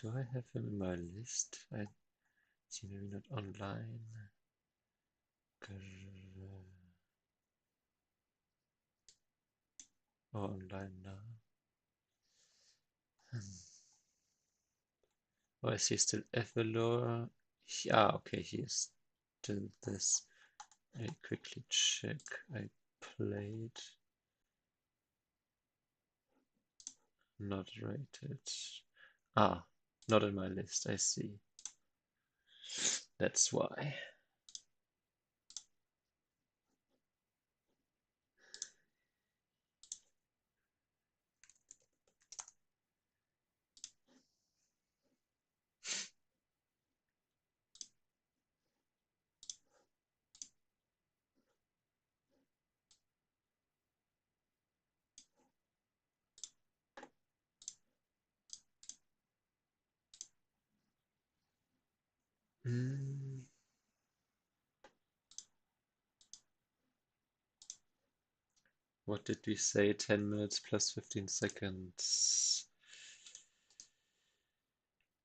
Do I have him in my list? I see, maybe not online. Oh, online now. Oh, I see still Evelor. Okay, he is still this. I quickly check. I played. Not rated. Not in my list. I see. That's why. Hmm. What did we say? 10 minutes plus 15 seconds.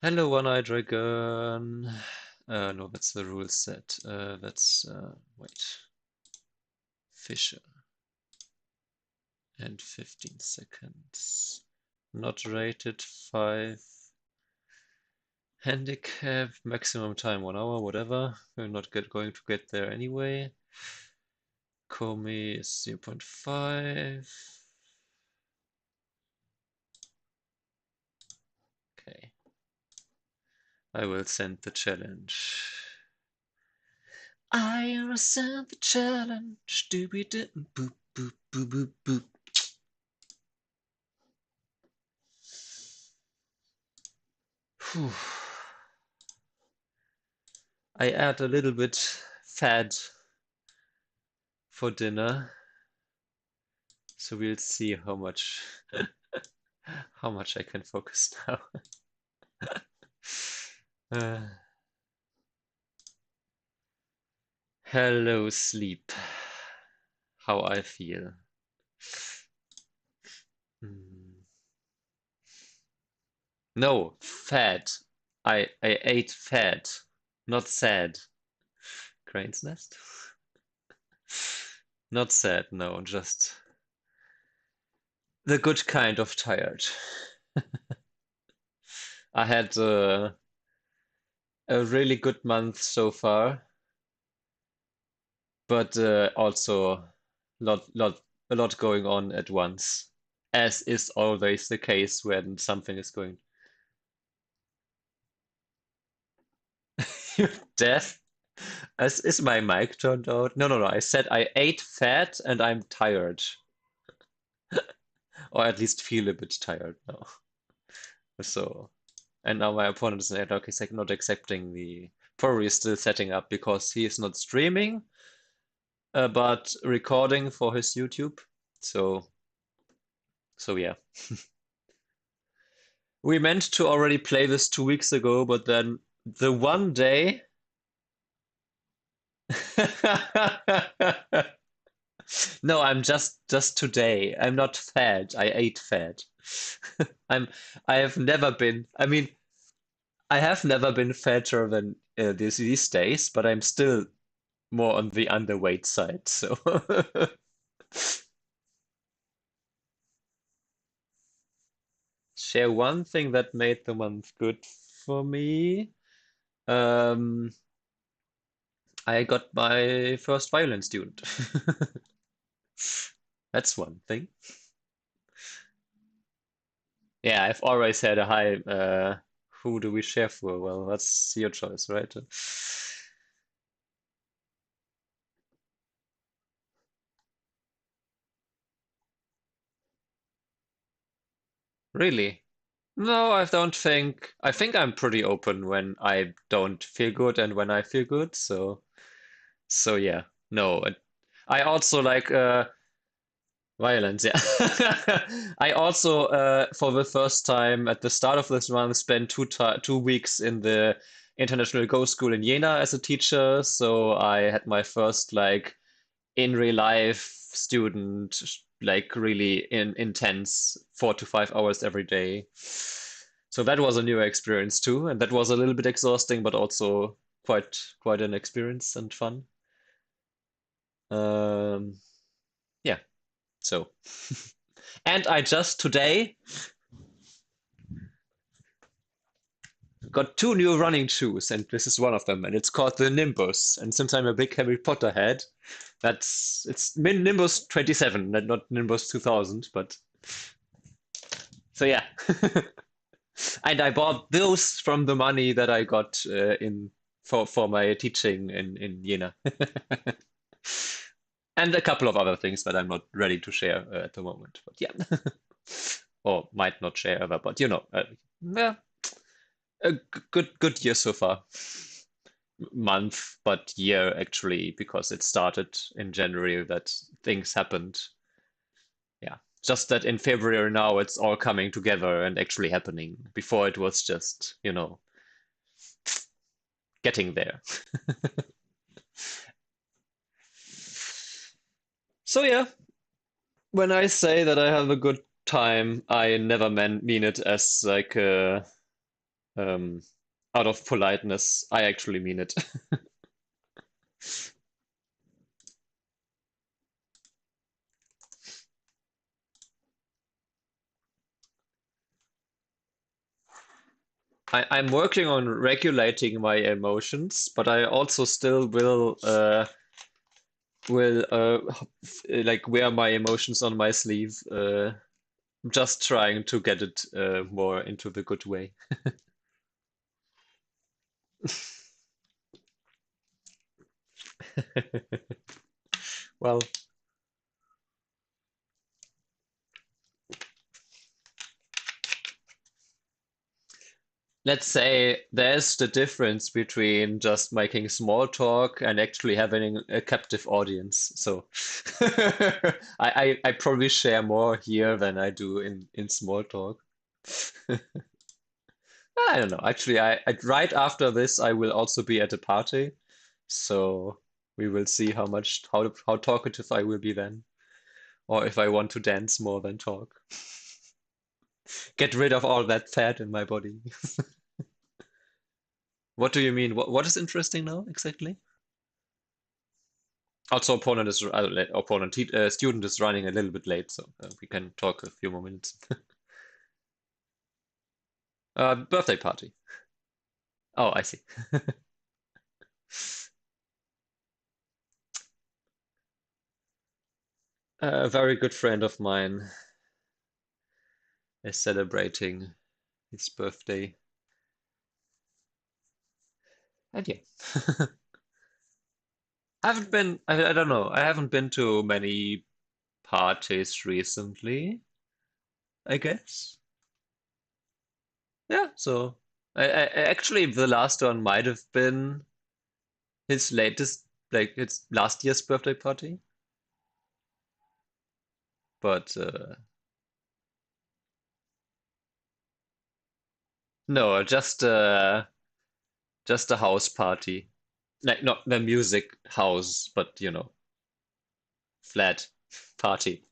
Hello, one-eyed dragon. No, that's the rule set. Wait. Fisher. And 15 seconds. Not rated 5. Handicap, maximum time 1 hour, whatever. We're not going to get there anyway. Komi is 0.5. Okay. I will send the challenge. I will send the challenge. Doobie doo boop boop boop boop boop. Whew. I add a little bit fat for dinner, so we'll see how much I can focus now. Uh, hello, sleep. How I feel. Hmm. No, fat. I ate fat, not sad. Crane's nest? Not sad, no, just the good kind of tired. I had a really good month so far, but also a lot going on at once, as is always the case when something is going. You're deaf? Is my mic turned out? No, no, no. I said I ate fat and I'm tired, or at least feel a bit tired now. So, and now my opponent is not accepting the. Probably still setting up because he is not streaming, but recording for his YouTube. So, so yeah. We meant to already play this 2 weeks ago, but then the one day. No, I'm just today. I'm not fat. I ate fat. I'm I have never been. I mean, I have never been fatter than these days, but I'm still more on the underweight side. So share one thing that made the month good for me. Um, I got my first violin student. That's one thing. Yeah, I've always had a high. Who do we share for? Well, that's your choice, right? Really? No, I don't think. I think I'm pretty open when I don't feel good and when I feel good. So yeah. No, I also like violence. Yeah. I also, for the first time at the start of this month, spent 2 weeks in the International Go School in Jena as a teacher. So I had my first like in real life student, like really intense 4 to 5 hours every day. So that was a new experience too, and that was a little bit exhausting, but also quite an experience and fun. Um, yeah, so and I just today got two new running shoes, and this is one of them, and it's called the Nimbus. And since I'm a big Harry Potter head, it's Nimbus 27, not Nimbus 2000, but so yeah. And I bought those from the money that I got in for my teaching in Jena, and a couple of other things that I'm not ready to share at the moment. But yeah, or might not share ever. But yeah, a good year so far. Month, but year actually, because it started in January that things happened. Yeah, just that in February now it's all coming together and actually happening. Before it was just, getting there. So yeah, when I say that I have a good time, I never mean it as like um out of politeness. I actually mean it. I'm working on regulating my emotions, but I also still will like wear my emotions on my sleeve, just trying to get it more into the good way. Well, let's say there's the difference between just making small talk and actually having a captive audience. So I probably share more here than I do in small talk. I don't know. Actually, right after this, I will also be at a party, so we will see how talkative I will be then, or if I want to dance more than talk. Get rid of all that fat in my body. What do you mean? What is interesting now exactly? Also, student is running a little bit late, so we can talk a few more minutes. Birthday party. Oh, I see. A very good friend of mine is celebrating his birthday. And yeah, I don't know, I haven't been to many parties recently, I guess. Yeah, so actually the last one might have been his latest, like it's last year's birthday party, but no, just a house party. Like not the music house, but flat party.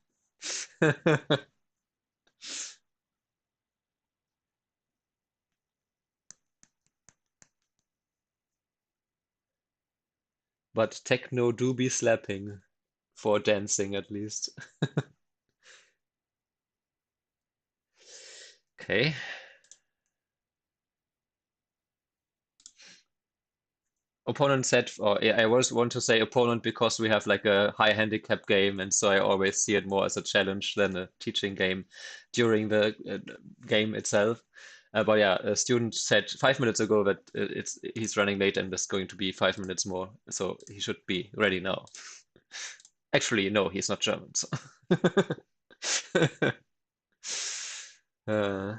But techno do be slapping for dancing at least. Okay. Opponent said, or yeah, I always want to say opponent because we have like a high handicap game, and so I always see it more as a challenge than a teaching game during the game itself. But yeah, a student said 5 minutes ago that he's running late and there's going to be 5 minutes more, so he should be ready now. Actually, no, he's not German, so. uh,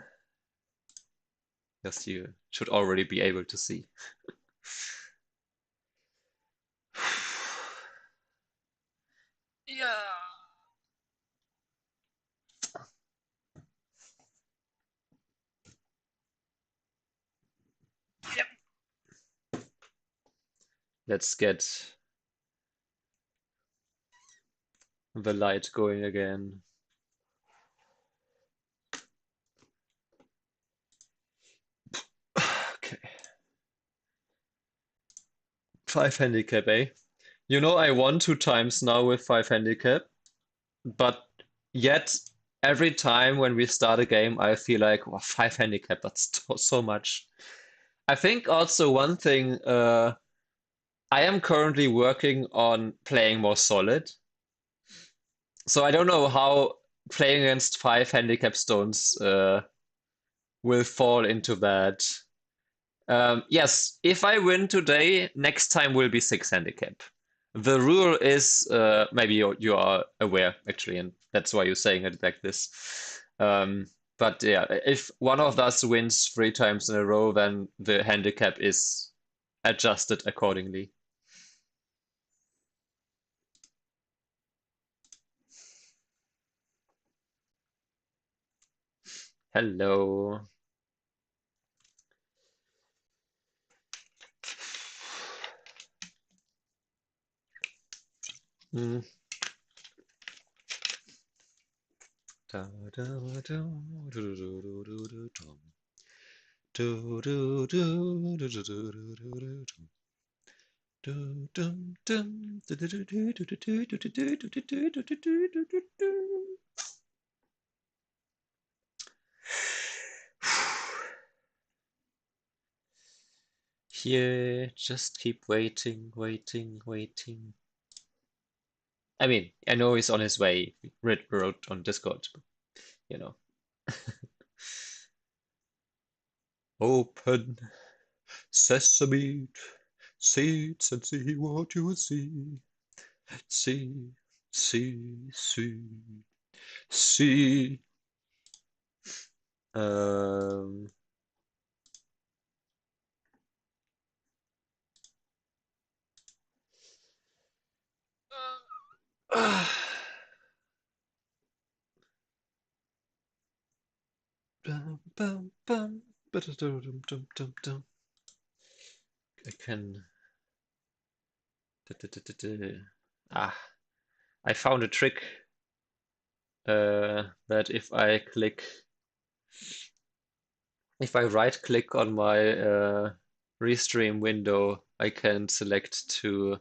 yes, you should already be able to see. Yeah. Yep. Let's get the light going again. Five handicap, eh? You know, I won two times now with five handicap, but yet every time when we start a game, I feel like, well, five handicap, that's so much. I think also one thing, I am currently working on playing more solid. So I don't know how playing against five handicap stones will fall into that. Yes, if I win today, next time will be six handicap. The rule is maybe you are aware actually, and that's why you're saying it like this. But yeah, if one of us wins three times in a row, then the handicap is adjusted accordingly. Hello. Mm. Da, da, da, do, do, do, do, do, dum. Do, do, do, do, do, do, do, do, do, dum. Do, dum, dum, do, do, do, do, do, do, do, do, do, do, do, do, do, do, do, do, do, do. Here, just keep waiting, waiting, waiting. I mean, I know he's on his way. Wrote on Discord, but, you know. Open sesame, seeds and see what you will see. See, see, see, see. Um, bum, bum, bum, ba-da-dum, dum, dum, dum. I can. Ah, I found a trick that if I right click on my restream window, I can select to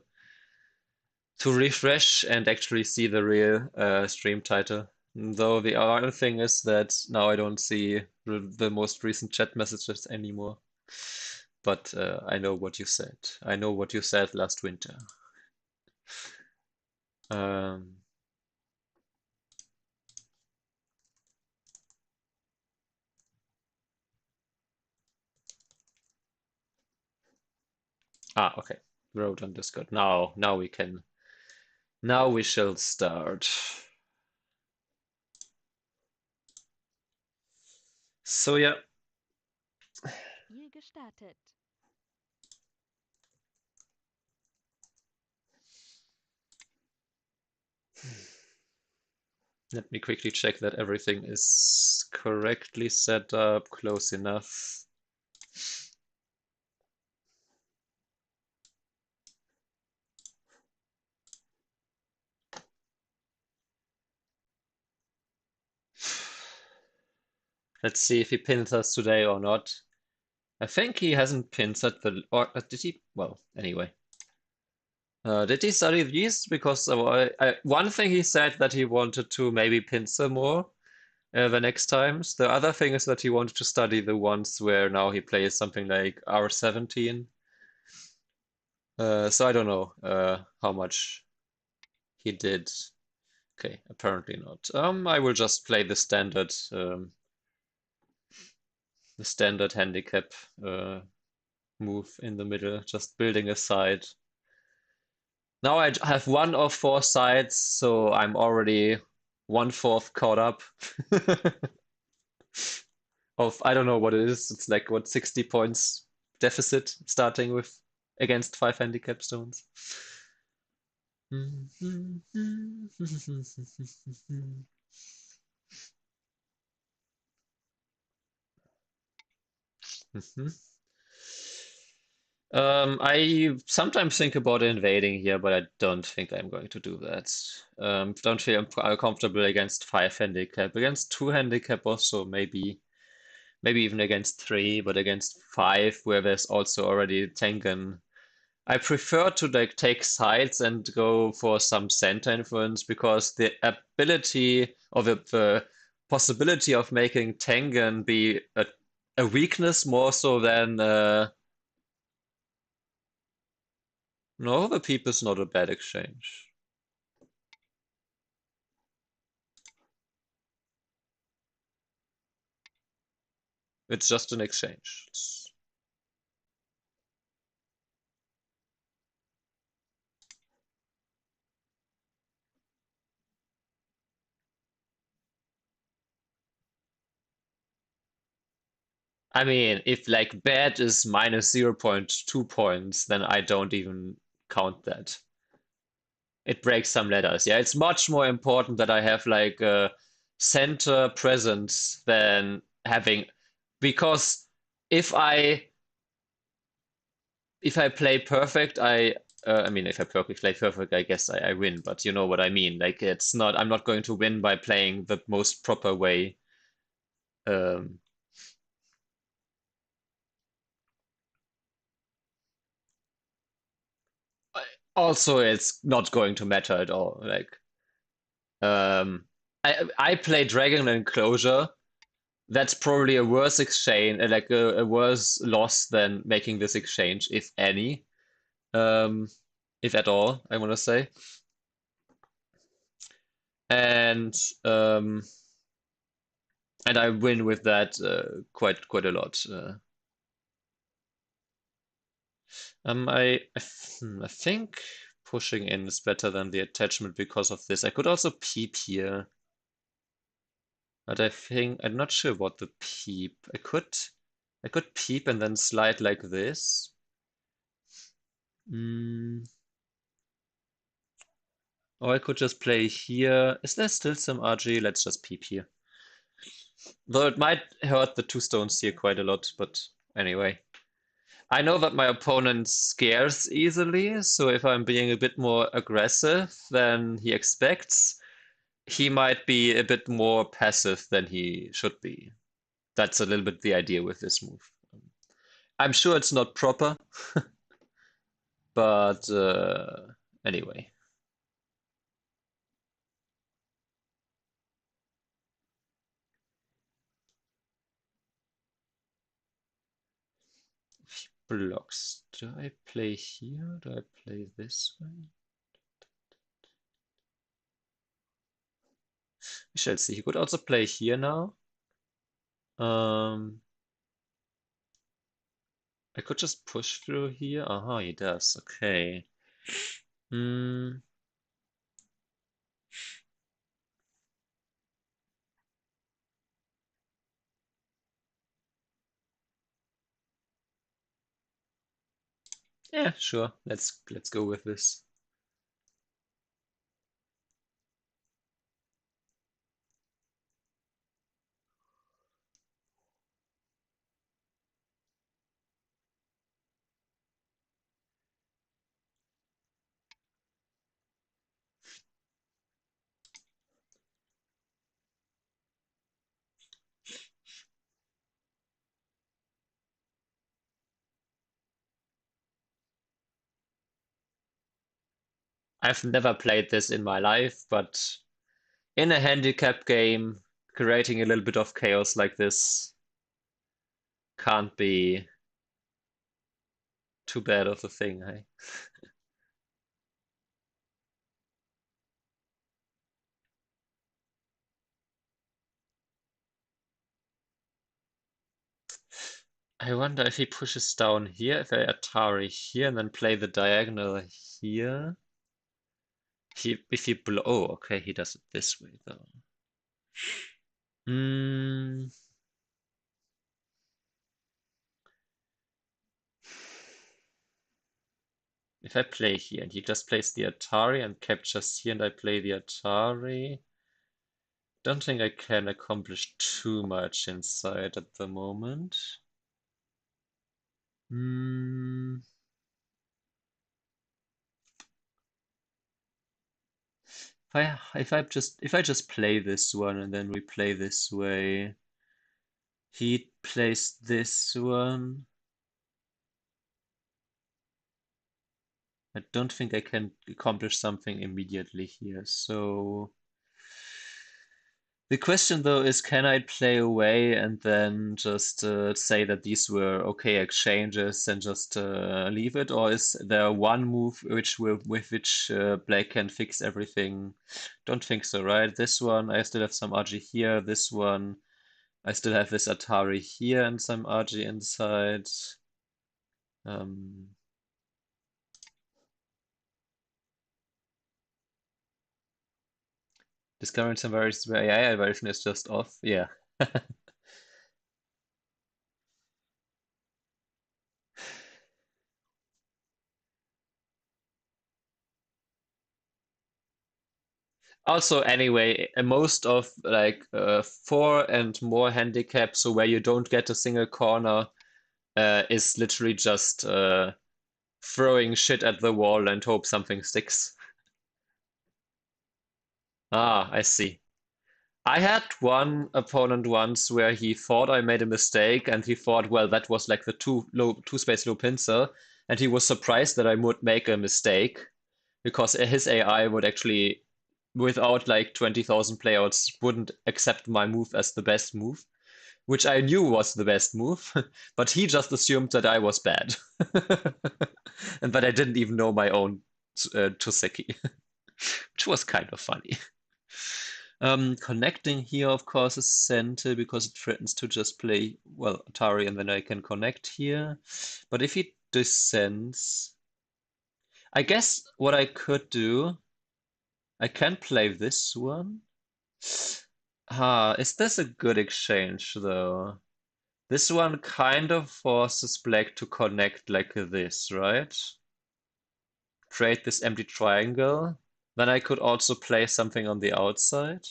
refresh and actually see the real stream title. Though the other thing is that now I don't see the most recent chat messages anymore. But I know what you said. I know what you said last winter. Um, okay. Wrote on Discord. Now we can. Now we shall start. So yeah. Spiel gestartet. Let me quickly check that everything is correctly set up, close enough. Let's see if he pins us today or not. I think he hasn't pinned at the, or did he? Well, anyway. Did he study these? Because one thing he said that he wanted to maybe pin some more the next times. The other thing is that he wanted to study the ones where now he plays something like R17. So I don't know how much he did. Okay, apparently not. I will just play the standard handicap move in the middle, just building a side. Now I have one of four sides, so I'm already one-fourth caught up. Of I don't know what it is. It's like what 60 points deficit starting with against five handicap stones. I sometimes think about invading here, but I don't think I'm going to do that. Don't feel comfortable against five handicap. Against two handicap also maybe even against three, but against five, where there's also already Tengen, I prefer to like take sides and go for some center influence because the ability or the possibility of making Tengen be a weakness more so than no, the peep is not a bad exchange. It's just an exchange. I mean, if like bad is minus 0.2 points, then I don't even count that. It breaks some letters. Yeah, it's much more important that I have like a center presence than having because if I play perfect, I mean if I play perfect, I guess I win. But you know what I mean. Like it's not. I'm not going to win by playing the most proper way. Um, Also, it's not going to matter at all. Like um, I play Dragon Enclosure. That's probably a worse exchange, like a worse loss than making this exchange, if any, um, if at all, I want to say. And um, and I win with that quite a lot. I think pushing in is better than the attachment because of this. I could also peep here, but I think I'm not sure about the peep. I could peep and then slide like this. Mm. Or I could just play here. Is there still some RG? Let's just peep here. Though it might hurt the two stones here quite a lot, but anyway. I know that my opponent scares easily, so if I'm being a bit more aggressive than he expects, he might be a bit more passive than he should be. That's a little bit the idea with this move. I'm sure it's not proper, but anyway. Blocks. Do I play here? Do I play this way? We shall see. He could also play here now. Um, I could just push through here. Aha, he does. Okay. Hmm. Yeah, sure. Let's go with this. I've never played this in my life, but in a handicap game, creating a little bit of chaos like this can't be too bad of a thing, hey? I wonder if he pushes down here, if I Atari here and then play the diagonal here. If he blow, oh, okay, he does it this way though. Hmm. If I play here and he just plays the Atari and captures here and I play the Atari, don't think I can accomplish too much inside at the moment. Hmm. If I just play this one and then we play this way, he plays this one. I don't think I can accomplish something immediately here. So the question though is, can I play away and then just say that these were okay exchanges and just leave it, or is there one move with which Black can fix everything? Don't think so, right? This one, I still have some RG here. This one, I still have this Atari here and some RG inside. Um, discovering some various AI version is just off. Yeah. Also, anyway, most of like four and more handicaps, so where you don't get a single corner, is literally just throwing shit at the wall and hope something sticks. Ah, I see. I had one opponent once where he thought I made a mistake, and he thought, well, that was like the two space low pincer, and he was surprised that I would make a mistake because his AI would actually, without like 20,000 playouts, wouldn't accept my move as the best move, which I knew was the best move, but he just assumed that I was bad, and that I didn't even know my own Toseki, which was kind of funny. Connecting here, of course, is center because it threatens to just play, well, Atari, and then I can connect here. But if he descends, I guess what I could do, I can play this one. Ah, is this a good exchange, though? This one kind of forces Black to connect like this, right? Create this empty triangle. Then I could also play something on the outside.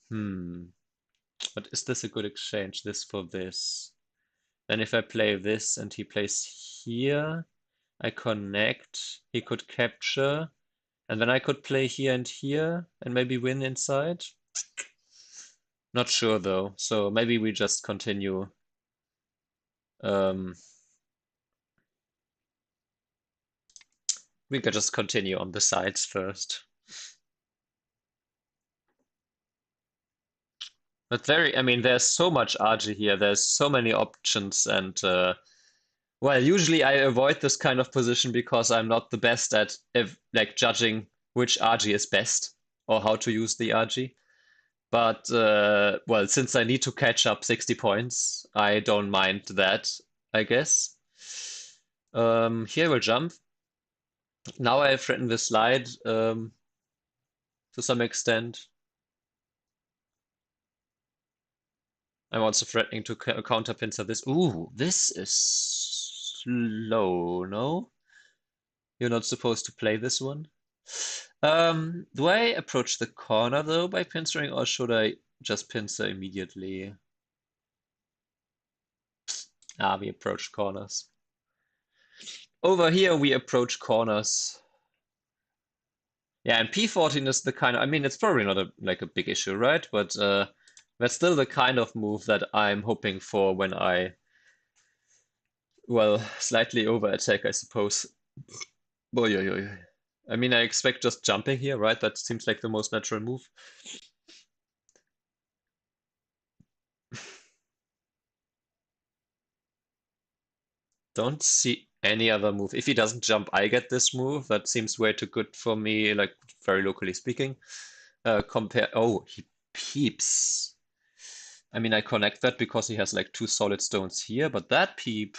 Hmm. But is this a good exchange? This for this. Then if I play this and he plays here, I connect. He could capture. And then I could play here and maybe win inside. Not sure though. So maybe we just continue. Um, we could just continue on the sides first. But I mean, there's so much RG here. There's so many options, and well, usually I avoid this kind of position because I'm not the best at like judging which RG is best or how to use the RG. But well, since I need to catch up 60 points, I don't mind that, I guess. Here we'll jump. Now I threaten the slide to some extent. I'm also threatening to counter pincer this. Ooh, this is slow, no? You're not supposed to play this one. Do I approach the corner though by pincering, or should I just pincer immediately? Ah, we approach corners. Over here we approach corners. Yeah, and P14 is the kind of, I mean, it's probably not like a big issue, right? But that's still the kind of move that I'm hoping for when I, well, slightly over attack, I suppose. Boy, oy, oy. I mean, I expect just jumping here, right? That seems like the most natural move. Don't see any other move. If he doesn't jump, I get this move. That seems way too good for me, like very locally speaking. Oh, he peeps. I mean, I connect that because he has like two solid stones here, but that peep.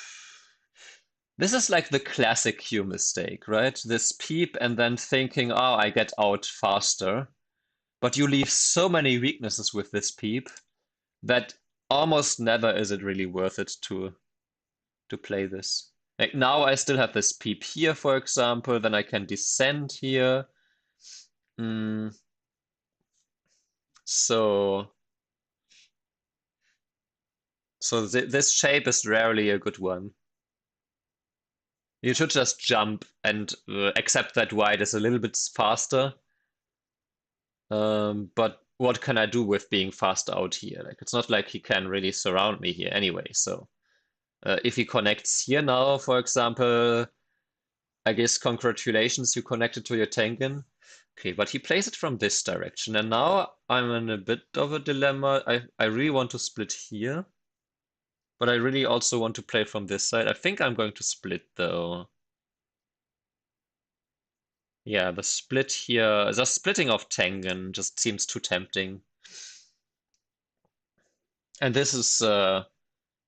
This is like the classic Q mistake, right? This peep and then thinking, oh, I get out faster. But you leave so many weaknesses with this peep that almost never is it really worth it to play this. Like now I still have this peep here, for example, then I can descend here. Mm, so this shape is rarely a good one. You should just jump and accept that white is a little bit faster. But what can I do with being faster out here? Like it's not like he can really surround me here anyway. So if he connects here now, for example, I guess congratulations, you connected to your Tengen. Okay, but he plays it from this direction, and now I'm in a bit of a dilemma. I really want to split here, but I really also want to play from this side. I think I'm going to split though. Yeah, the split here, the splitting of Tengen just seems too tempting. And this is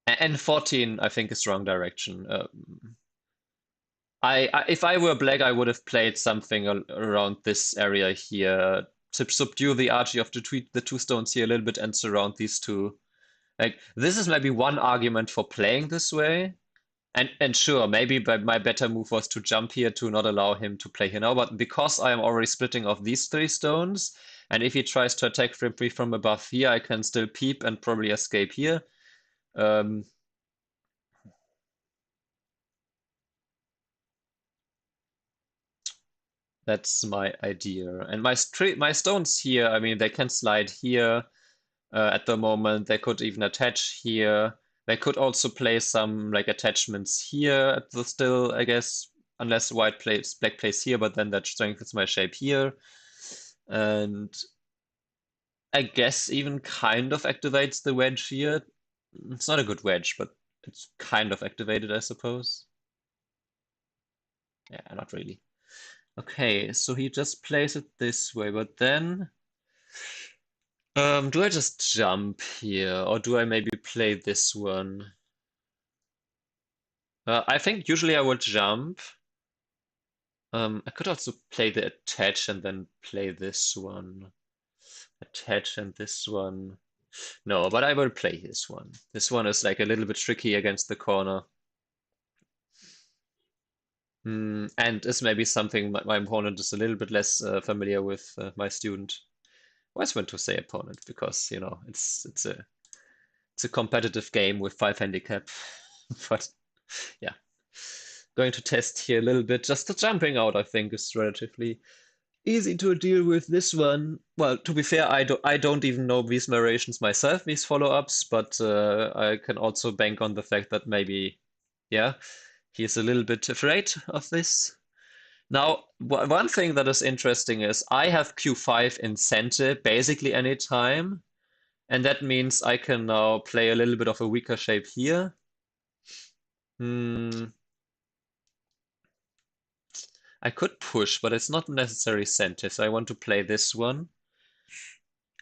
and 14, I think, is wrong direction. If I were black, I would have played something around this area here to subdue the archie of the two stones here a little bit and surround these two. Like this is maybe one argument for playing this way. And sure, maybe my better move was to jump here to not allow him to play here now. But because I am already splitting off these three stones, and if he tries to attack me from above here, I can still peep and probably escape here. Um, That's my idea. And my stones here, I mean, they can slide here at the moment. They could even attach here. They could also play some like attachments here at the still, I guess, unless black plays here, but then that strengthens my shape here. And I guess even kind of activates the wedge here. It's not a good wedge, but it's kind of activated, I suppose. Yeah, not really. Okay, so he just plays it this way, but then do I just jump here, or do I maybe play this one? I think usually I would jump. I could also play the attach and then play this one. Attach and this one. No, but I will play this one. This one is like a little bit tricky against the corner. And is maybe something my opponent is a little bit less familiar with my student. I always want to say opponent because you know it's a competitive game with 5 handicap. But yeah, going to test here a little bit. Just the jumping out, I think, is relatively easy to deal with. This one, well, to be fair, I don't even know these narrations myself, these follow-ups, but I can also bank on the fact that maybe, yeah, he's a little bit afraid of this. Now, one thing that is interesting is I have Q5 in center basically any time, and that means I can now play a little bit of a weaker shape here. Hmm, I could push, but it's not necessarily center, so I want to play this one.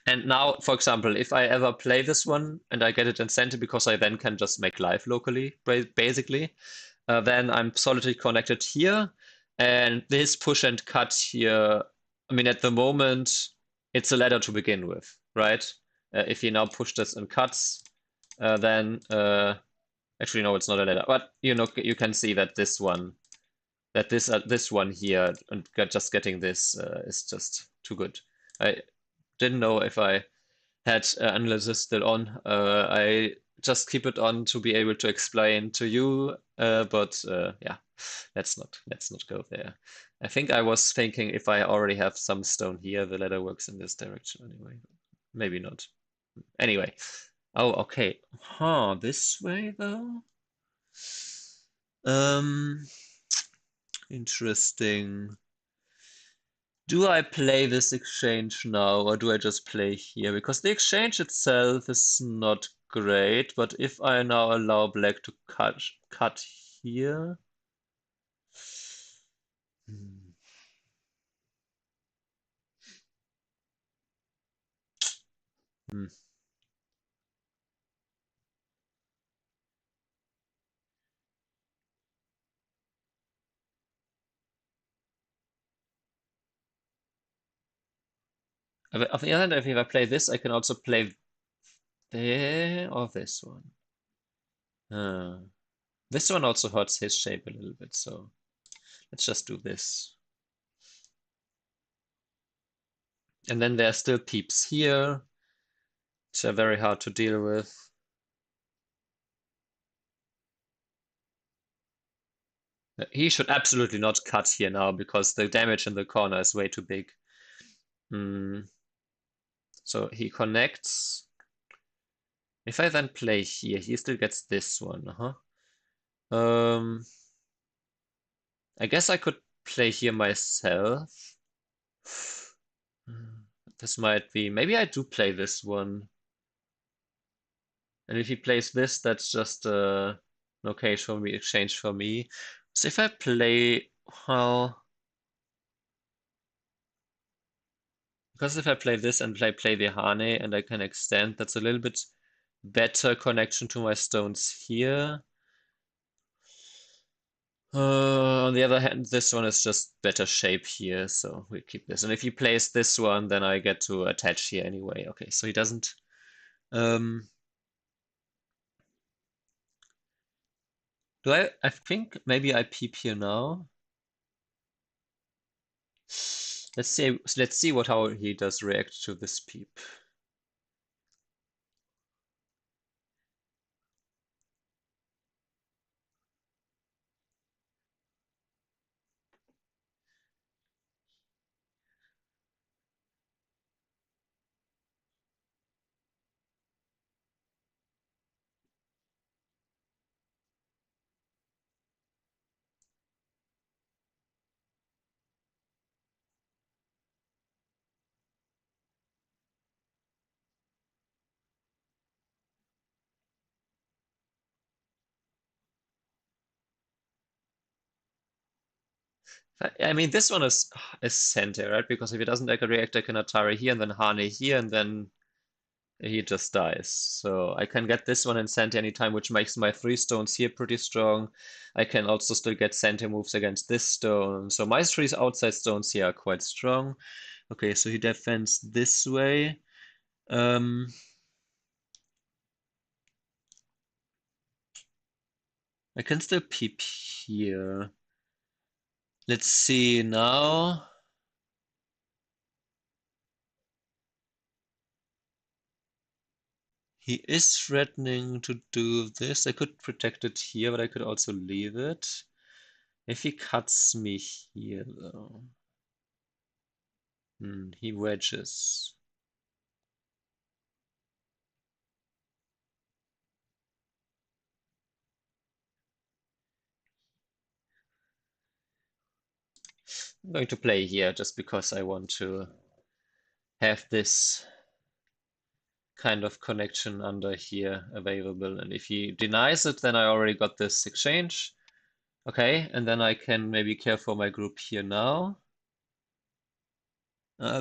And now, for example, if I ever play this one and I get it in center because I then can just make life locally, basically, then I'm solidly connected here. And this push and cut here, I mean, at the moment, it's a ladder to begin with, right? If you now push this and cuts, then actually, no, it's not a ladder. But you know, you can see that this one here and just getting this is just too good. I didn't know if I had analysis still on. I just keep it on to be able to explain to you, but yeah, let's not go there. I think I was thinking if I already have some stone here, the ladder works in this direction anyway. Maybe not. Anyway. Oh, okay. Huh, this way though? Um, interesting. Do I play this exchange now, or do I just play here? Because the exchange itself is not great, but if I now allow black to cut here. Hmm. Hmm. On the other hand, if I play this, I can also play there or this one. Uh, this one also hurts his shape a little bit, so let's just do this. And then there are still peeps here, which are very hard to deal with. He should absolutely not cut here now because the damage in the corner is way too big. So he connects. If I then play here, he still gets this one, huh? Um, I guess I could play here myself. This might be, maybe I do play this one. And if he plays this, that's just an okay for me, exchange for me. So if I play, well, because if I play this and play the Hane and I can extend, that's a little bit better connection to my stones here. On the other hand, this one is just better shape here, so we keep this. And if he plays this one, then I get to attach here anyway. Okay, so he doesn't. Um, do I? I think maybe I peep here now. Let's see. Let's see what how he does react to this peep. I mean, this one is center, right? Because if he doesn't react, I can Atari here and then Hane here, and then he just dies. So I can get this one in center anytime, which makes my three stones here pretty strong. I can also still get center moves against this stone. So my three outside stones here are quite strong. Okay, so he defends this way. Um, I can still peep here. Let's see now. He is threatening to do this. I could protect it here, but I could also leave it. If he cuts me here, though. He wedges. I'm going to play here just because I want to have this kind of connection under here available. And if he denies it, then I already got this exchange. Okay, and then I can maybe care for my group here now.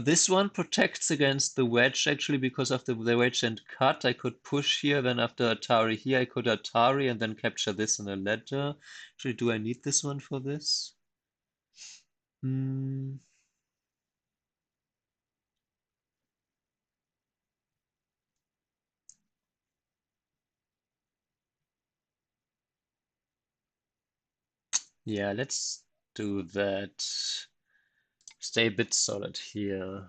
This one protects against the wedge actually because of the wedge and cut. I could push here, then after Atari here, I could Atari and then capture this in a ledger. Actually, do I need this one for this? Hmm. Yeah, let's do that. Stay a bit solid here.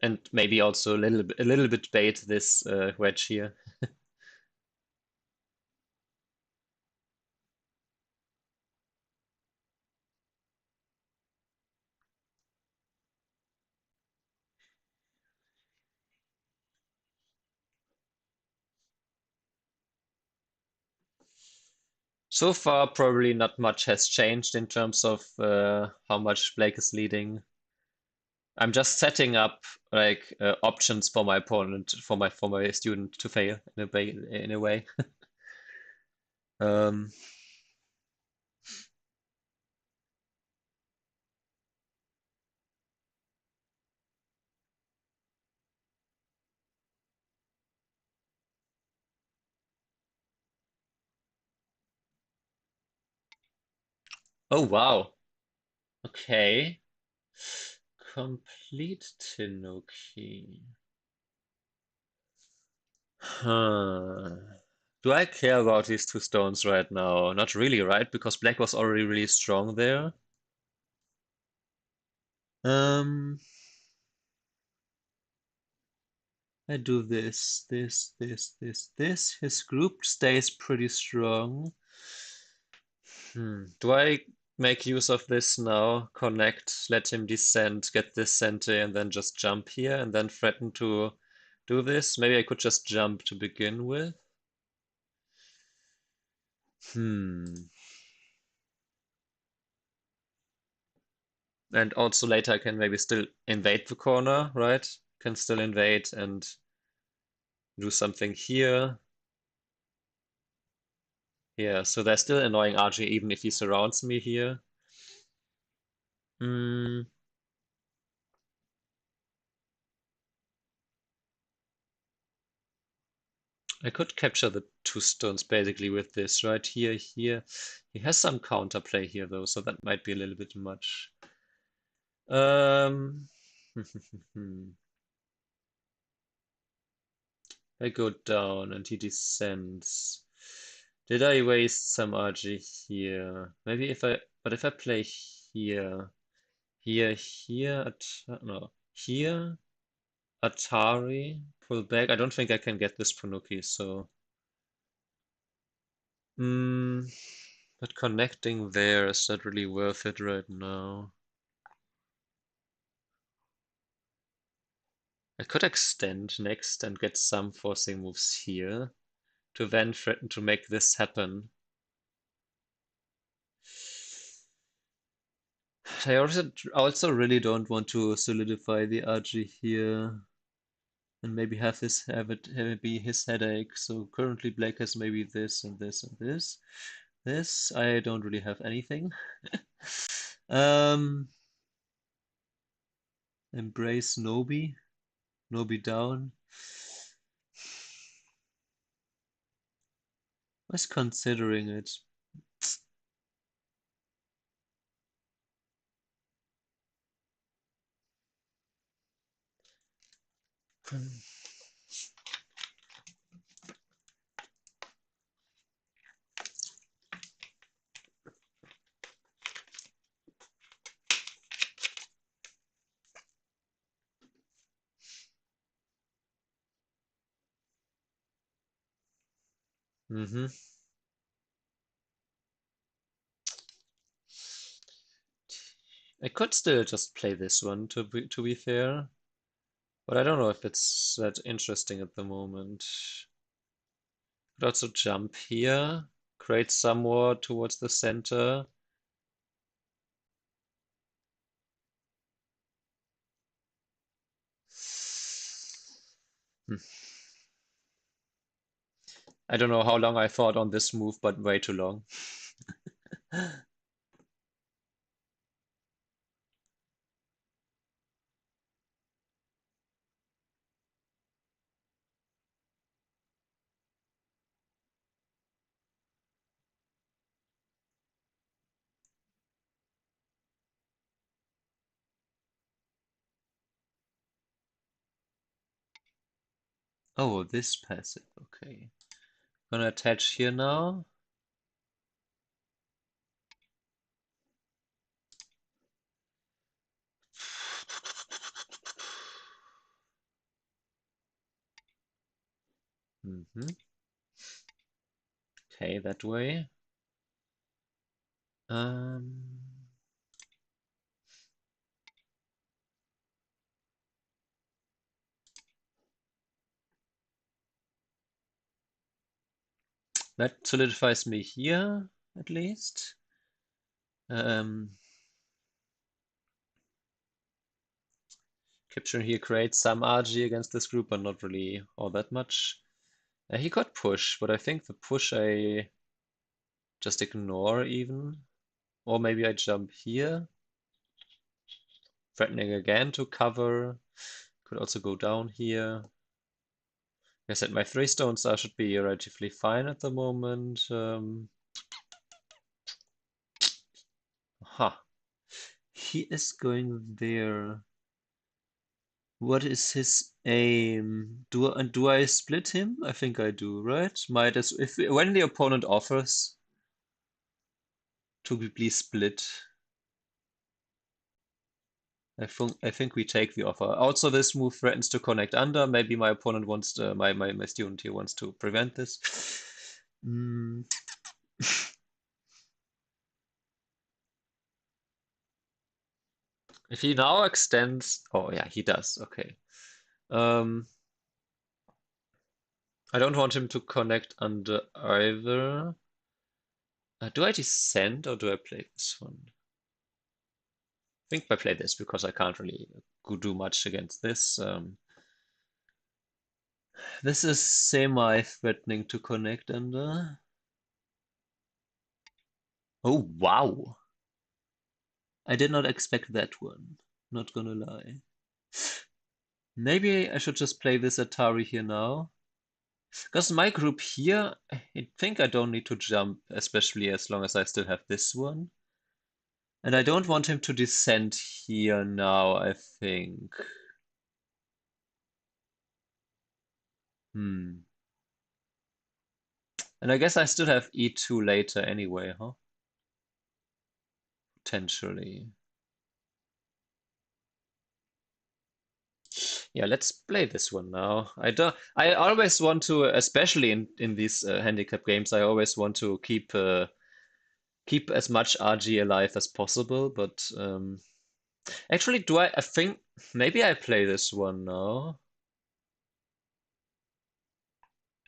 And maybe also a little bit bait this wedge here. So far, probably not much has changed in terms of how much Blake is leading. I'm just setting up like options for my opponent, for my student to fail in a way. Um, oh wow. Okay. Complete Tenuki. Huh. Do I care about these two stones right now? Not really, right? Because black was already really strong there. Um, I do this. His group stays pretty strong. Do I make use of this now? Connect, let him descend, get this center, and then just jump here, and then threaten to do this? Maybe I could just jump to begin with. Hmm. And also later I can maybe still invade the corner, right? Can still invade and do something here. Yeah, so there's still annoying RG even if he surrounds me here. Hmm. I could capture the two stones basically with this right here, here. He has some counterplay here though, so that might be a little bit much. Um, I go down and he descends. Did I waste some RG here? Maybe if I, but if I play here, here, no, here, Atari, pull back. I don't think I can get this Panuki, so. Mm, but connecting there, is that really worth it right now? I could extend next and get some forcing moves here to then threaten to make this happen. I also really don't want to solidify the RG here and maybe have it be his headache. So currently Black has maybe this and this and this. This I don't really have anything. Um, embrace Nobi. Nobi down. I was considering it. Mm-hmm. I could still just play this one to be fair, but I don't know if it's that interesting at the moment. Could also jump here, create some more towards the center. Hmm. I don't know how long I thought on this move, but way too long. Oh, this passive. Okay. Gonna attach here now. Hmm. Okay, that way. Um, that solidifies me here, at least. Um, Capturing here creates some RG against this group, but not really all that much. He got push, but I think the push I just ignore even. Or maybe I jump here, threatening again to cover. Could also go down here. I said my 3 stones should be relatively fine at the moment. Ha. He is going there. What is his aim? Do I split him? I think I do, right? Might as if when the opponent offers to be please split. I think we take the offer. Also, this move threatens to connect under. Maybe my opponent wants to, my student here wants to prevent this. Mm. If he now extends, oh yeah, he does. Okay. Um, I don't want him to connect under either. Do I descend or do I play this one? I think I play this because I can't really do much against this. This is semi-threatening to connect under. Oh, wow. I did not expect that one. Not gonna lie. Maybe I should just play this Atari here now. Because my group here, I think I don't need to jump, especially as long as I still have this one. And I don't want him to descend here now, I think. Hmm. And I guess I still have e2 later anyway, huh? Potentially. Yeah, let's play this one now. I always want to, especially in these handicap games, I always want to keep as much RG alive as possible, but actually, I think maybe I play this one now.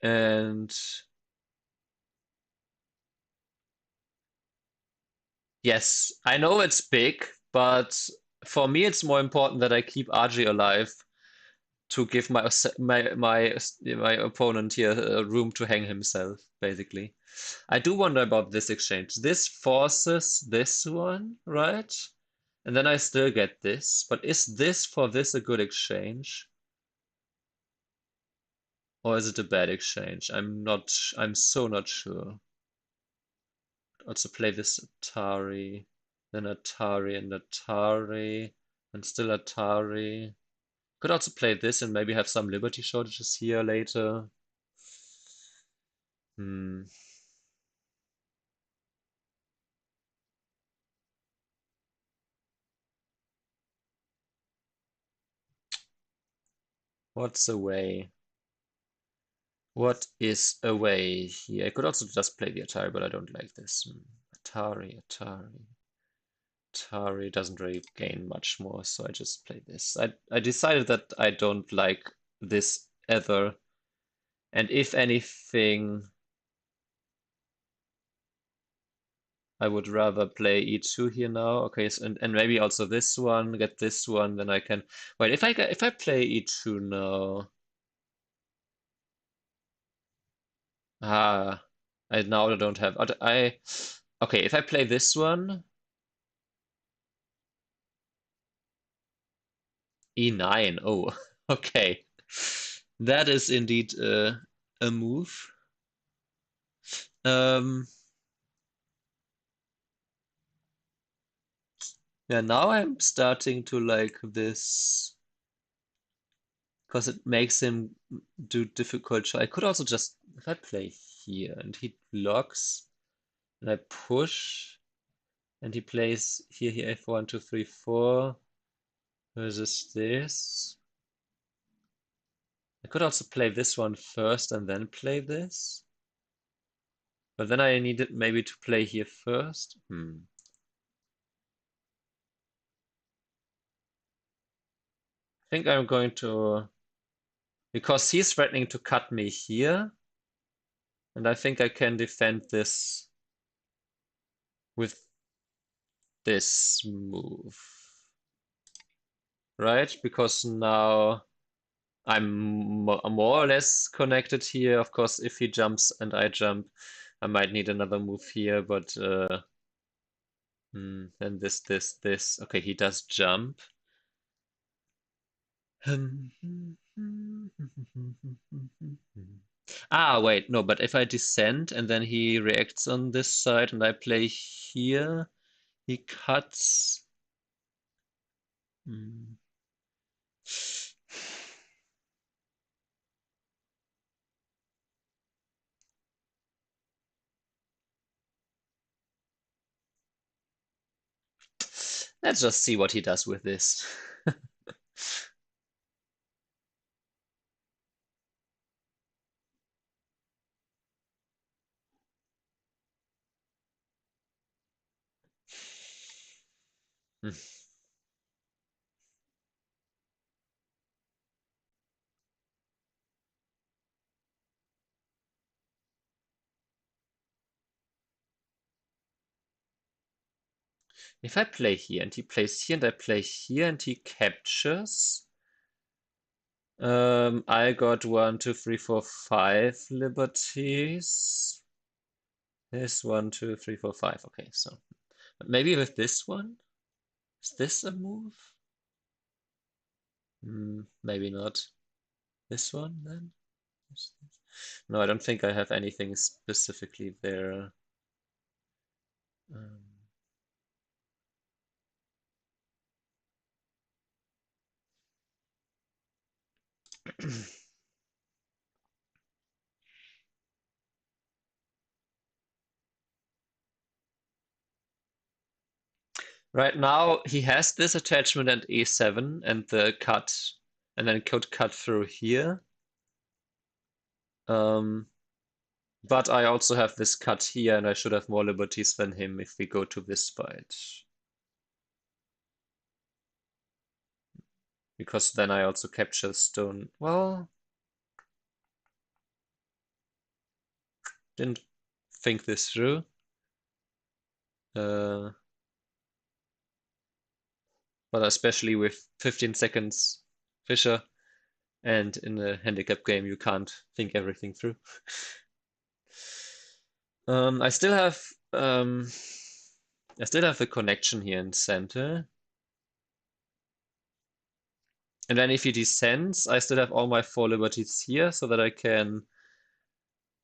And yes, I know it's big, but for me, it's more important that I keep RG alive to give my opponent here room to hang himself, basically. I do wonder about this exchange. This forces this one, right? And then I still get this. But is this for this a good exchange? Or is it a bad exchange? I'm so not sure. Also play this Atari, then Atari and Atari, and still Atari. Could also play this and maybe have some Liberty shortages here later. Hmm. What's a way? What is a way here? I could also just play the Atari, but I don't like this. Atari. Atari doesn't really gain much more, so I just play this. I decided that I don't like this ever, and if anything, I would rather play e2 here now. Okay, so, and maybe also this one, get this one, then I can. Wait, if I play e2 now, ah, I now don't have. Okay, if I play this one, e9. Oh, okay, that is indeed a move. Um, yeah, now I'm starting to like this because it makes him do difficult. I could also just if I play here and he blocks and I push. And he plays here f1, 2, 3, 4 versus this. I could also play this one first and then play this. But then I needed maybe to play here first. I think I'm going to, because he's threatening to cut me here, and I think I can defend this with this move, right? Because now I'm more or less connected here. Of course, if he jumps and I jump, I might need another move here, but then this. Okay, he does jump. Ah, wait, no, but if I descend and then he reacts on this side and I play here, he cuts. Hmm. Let's just see what he does with this. If I play here and he plays here and I play here and he captures, I got 1, 2, 3, 4, 5 liberties. This 1, 2, 3, 4, 5. Okay, so maybe with this one? Is this a move? Maybe not. This one then? No, I don't think I have anything specifically there. Um, Right now, he has this attachment at E7 and the cut, and then could cut through here. Um, but I also have this cut here, and I should have more liberties than him if we go to this fight. Because then I also capture stone. Well, didn't think this through. Uh, but especially with 15 seconds Fisher, and in a handicap game, you can't think everything through. I still have the connection here in center. And then if he descends, I still have all my 4 liberties here so that I can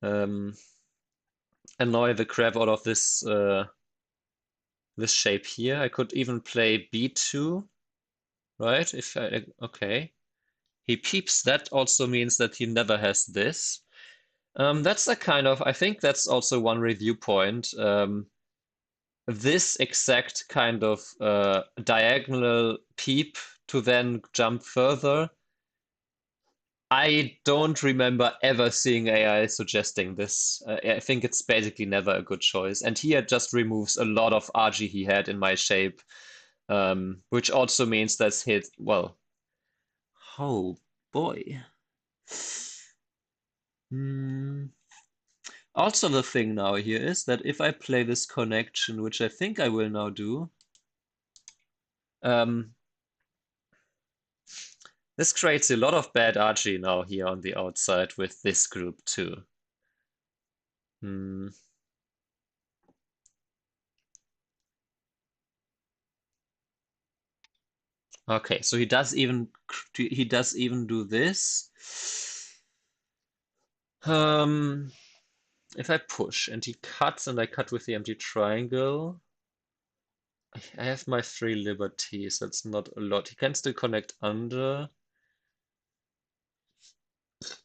um, annoy the crap out of this shape here. I could even play B2, right? Okay. He peeps. That also means that he never has this. That's a kind of, I think that's also one review point. This exact kind of diagonal peep to then jump further. I don't remember ever seeing AI suggesting this. I think it's basically never a good choice. And here just removes a lot of RG he had in my shape, which also means that's hit. Well, oh boy. Hmm. Also, the thing now here is that if I play this connection, which I think I will now do, um, this creates a lot of bad RG now here on the outside with this group too. Hmm. Okay, so he does even do this. Um, if I push and he cuts and I cut with the empty triangle, I have my 3 liberties. That's not a lot. He can still connect under.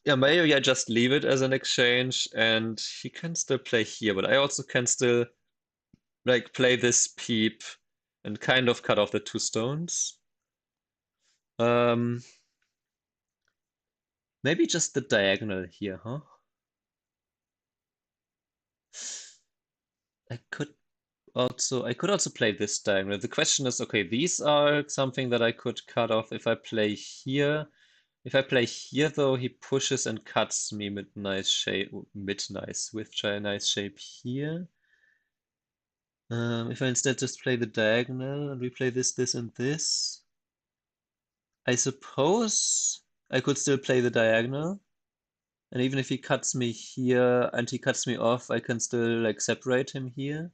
Yeah, maybe I just leave it as an exchange and he can still play here, but I also can still like play this peep and kind of cut off the 2 stones. Um, maybe just the diagonal here, huh? I could also play this diagonal. The question is, okay, these are something that I could cut off if I play here. If I play here, though, he pushes and cuts me with nice shape, nice shape here. If I instead just play the diagonal and we play this, and this, I suppose I could still play the diagonal. And even if he cuts me here and he cuts me off, I can still like separate him here.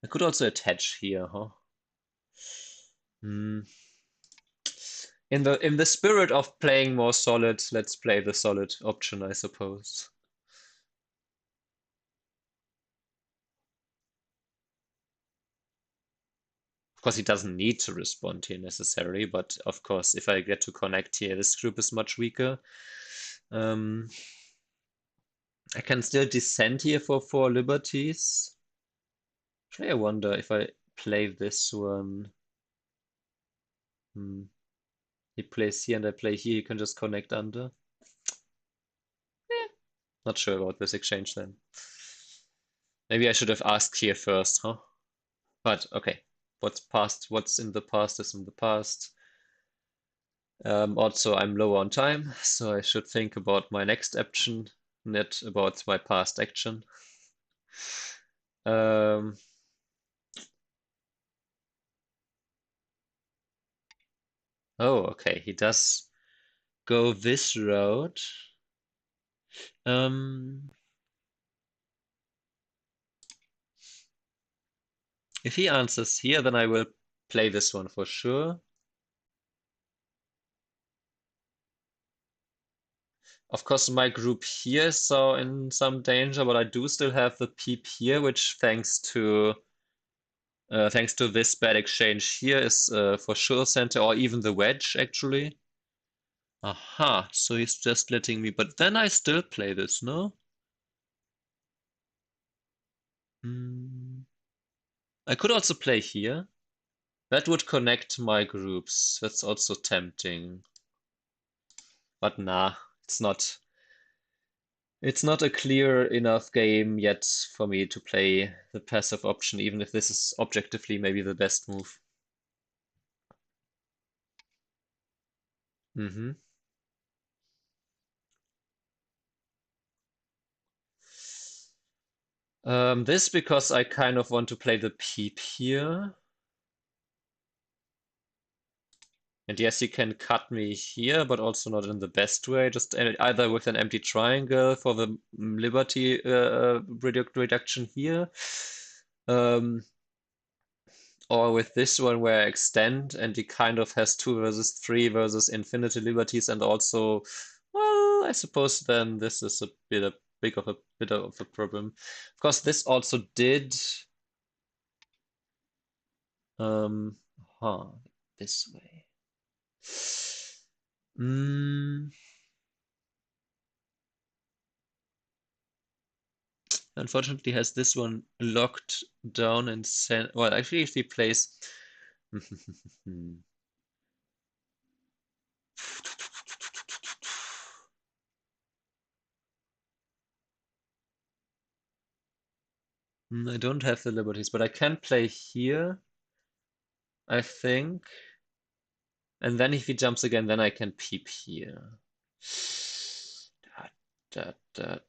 I could also attach here, huh? Hmm. In the spirit of playing more solid, let's play the solid option, I suppose. Of course, he doesn't need to respond here necessarily, but of course, if I get to connect here, this group is much weaker. Um, I can still descend here for 4 liberties. Actually, I wonder if I play this one. Hmm. He plays here and I play here, you can just connect under. Not sure about this exchange then. Maybe I should have asked here first, huh? But okay. What's in the past is in the past. Also, I'm low on time, so I should think about my next action, not about my past action. Um, Oh, okay. He does go this route. Um, if he answers here, then I will play this one for sure. Of course, my group here is so in some danger, but I do still have the peep here, which thanks to this bad exchange here is for sure center, or even the wedge actually. Aha, so he's just letting me, but then I still play this, no? Hmm. I could also play here. That would connect my groups. That's also tempting. But nah, it's not. It's not a clear enough game yet for me to play the passive option, even if this is objectively maybe the best move. Hmm. This because I kind of want to play the peep here. And yes, you can cut me here, but also not in the best way. Just either with an empty triangle for the liberty reduction here, um, or with this one where I extend and he kind of has 2 versus 3 versus infinity liberties, and also, well, I suppose then this is a bit of a problem. Of course, this also did um, huh, this way. Mm. Unfortunately, has this one locked down and sent. Well, actually, if he plays. I don't have the liberties, but I can play here, I think. And then if he jumps again, then I can peep here. Dot, dot, dot,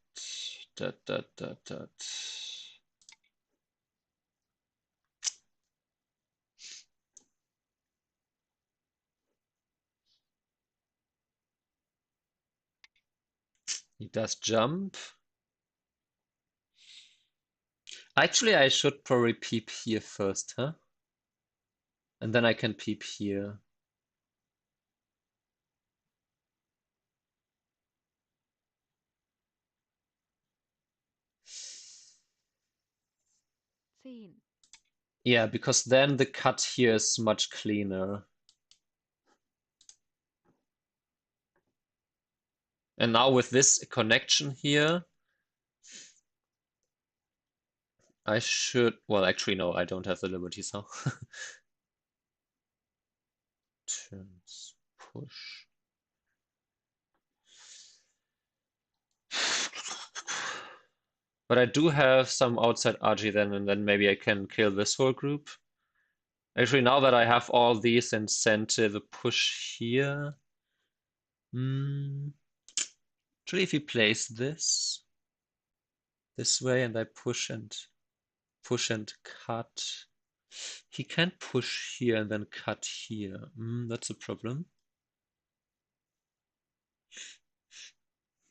dot, dot, dot, dot. He does jump. Actually, I should probably peep here first, huh? And then I can peep here. 10, Yeah, because then the cut here is much cleaner. And now with this connection here, I should, well, actually, no, I don't have the liberties now. Turns, push. But I do have some outside RG then, and then maybe I can kill this whole group. Actually, now that I have all these and send the push here, actually, if he plays this way, and I push and cut, he can push here and then cut here. That's a problem.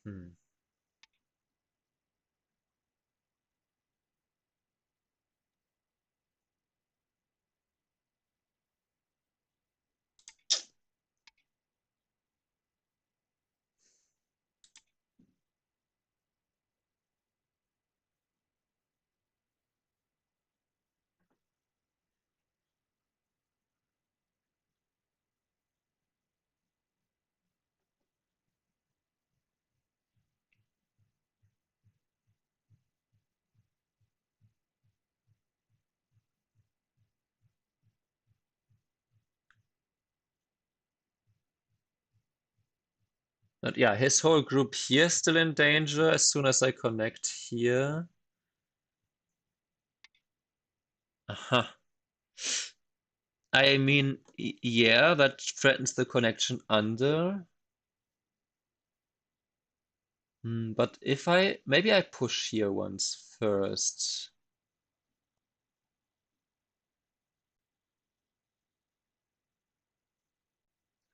Hmm. But yeah, his whole group here is still in danger as soon as I connect here. Aha. I mean, yeah, that threatens the connection under. But if maybe I push here once first.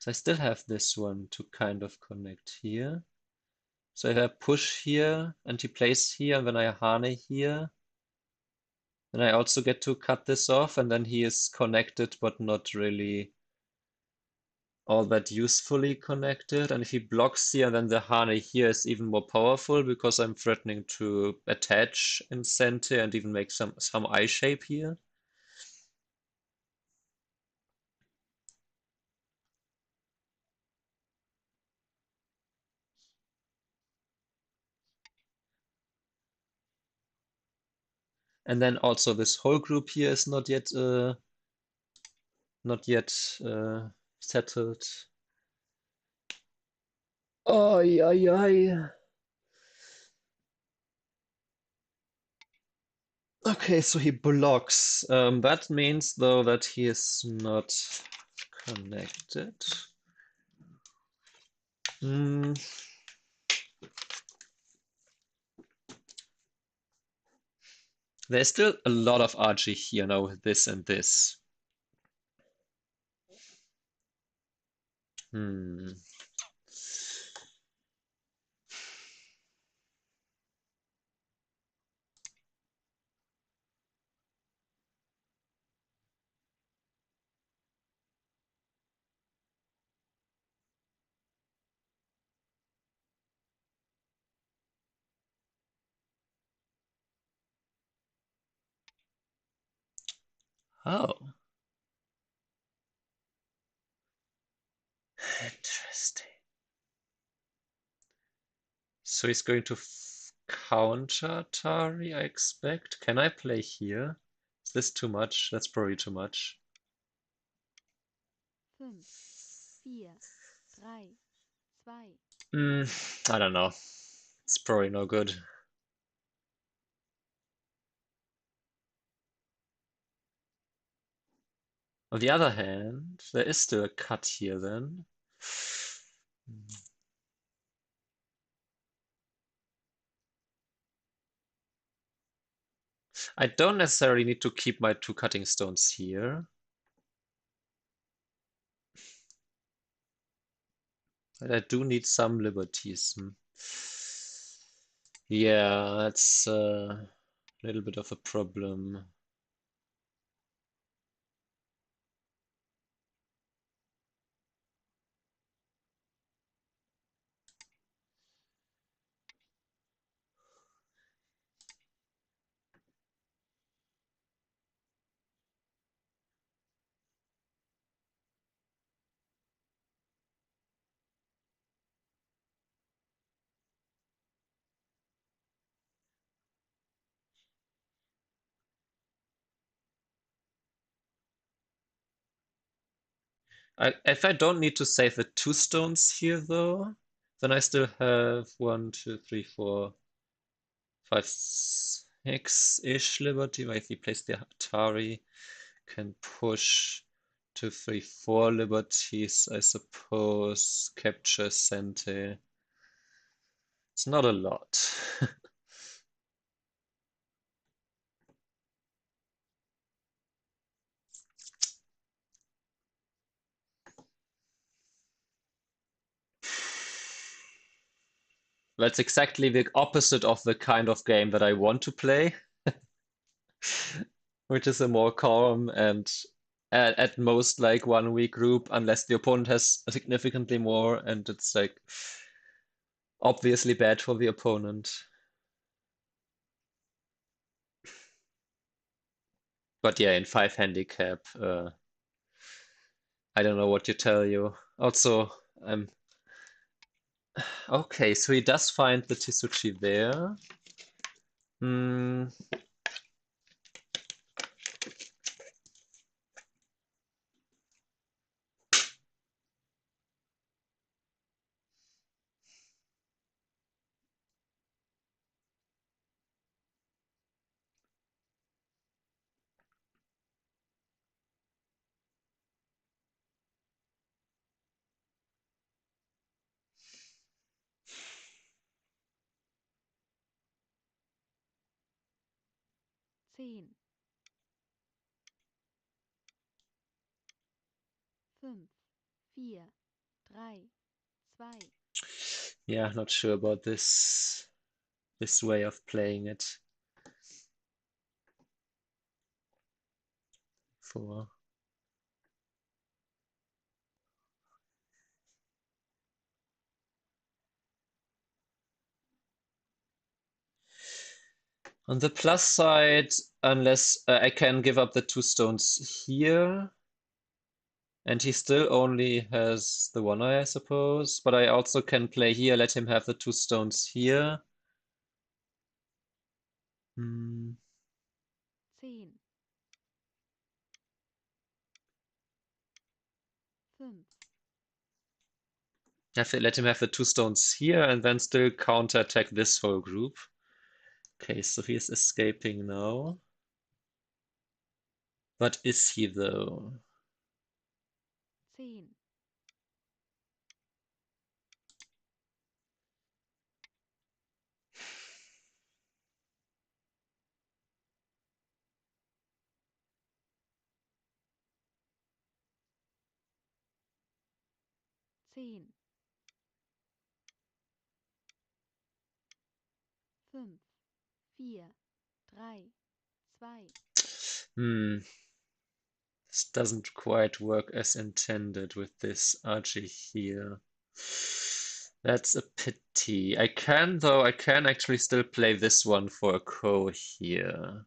So I still have this one to kind of connect here. So if I push here and he plays here, and then I Hane here, then I also get to cut this off, and then he is connected, but not really all that usefully connected. And if he blocks here, then the Hane here is even more powerful because I'm threatening to attach in center and even make some eye shape here. And then also this whole group here is not yet settled. Oh, yeah, yeah. Okay, so he blocks. That means though that he is not connected. Hmm. There's still a lot of RG here now with this and this. Hmm. Oh, interesting. So he's going to counter Tari, I expect. Can I play here? Is this too much? That's probably too much. 5, 4, 3, 2. I don't know. It's probably no good. On the other hand, there is still a cut here then. I don't necessarily need to keep my two cutting stones here. But I do need some liberties. Yeah, that's a little bit of a problem. If I don't need to save the two stones here, though, then I still have one, two, three, four, five, six-ish liberty. If he plays the Atari, can push two, three, four liberties, I suppose. Capture Sente. It's not a lot. That's exactly the opposite of the kind of game that I want to play, which is a more calm and at most like 1 week group, unless the opponent has significantly more, and it's like obviously bad for the opponent. But yeah, in 5 handicap, I don't know what to tell you. Also, I'm okay, so he does find the Tisuchi there. Hmm, 10, 5, 4, 3, 2, Yeah, not sure about this way of playing it. 4. On the plus side, unless I can give up the 2 stones here, and he still only has the 1 eye, I suppose. But I also can play here, let him have the 2 stones here. Hmm. 10, 5, Let him have the 2 stones here and then still counterattack this whole group. Okay, so he is escaping now. But is he though? 10, 10, 5, 4, 3, 2, Hmm, this doesn't quite work as intended with this Archie here. That's a pity. I can actually still play this one for a ko here.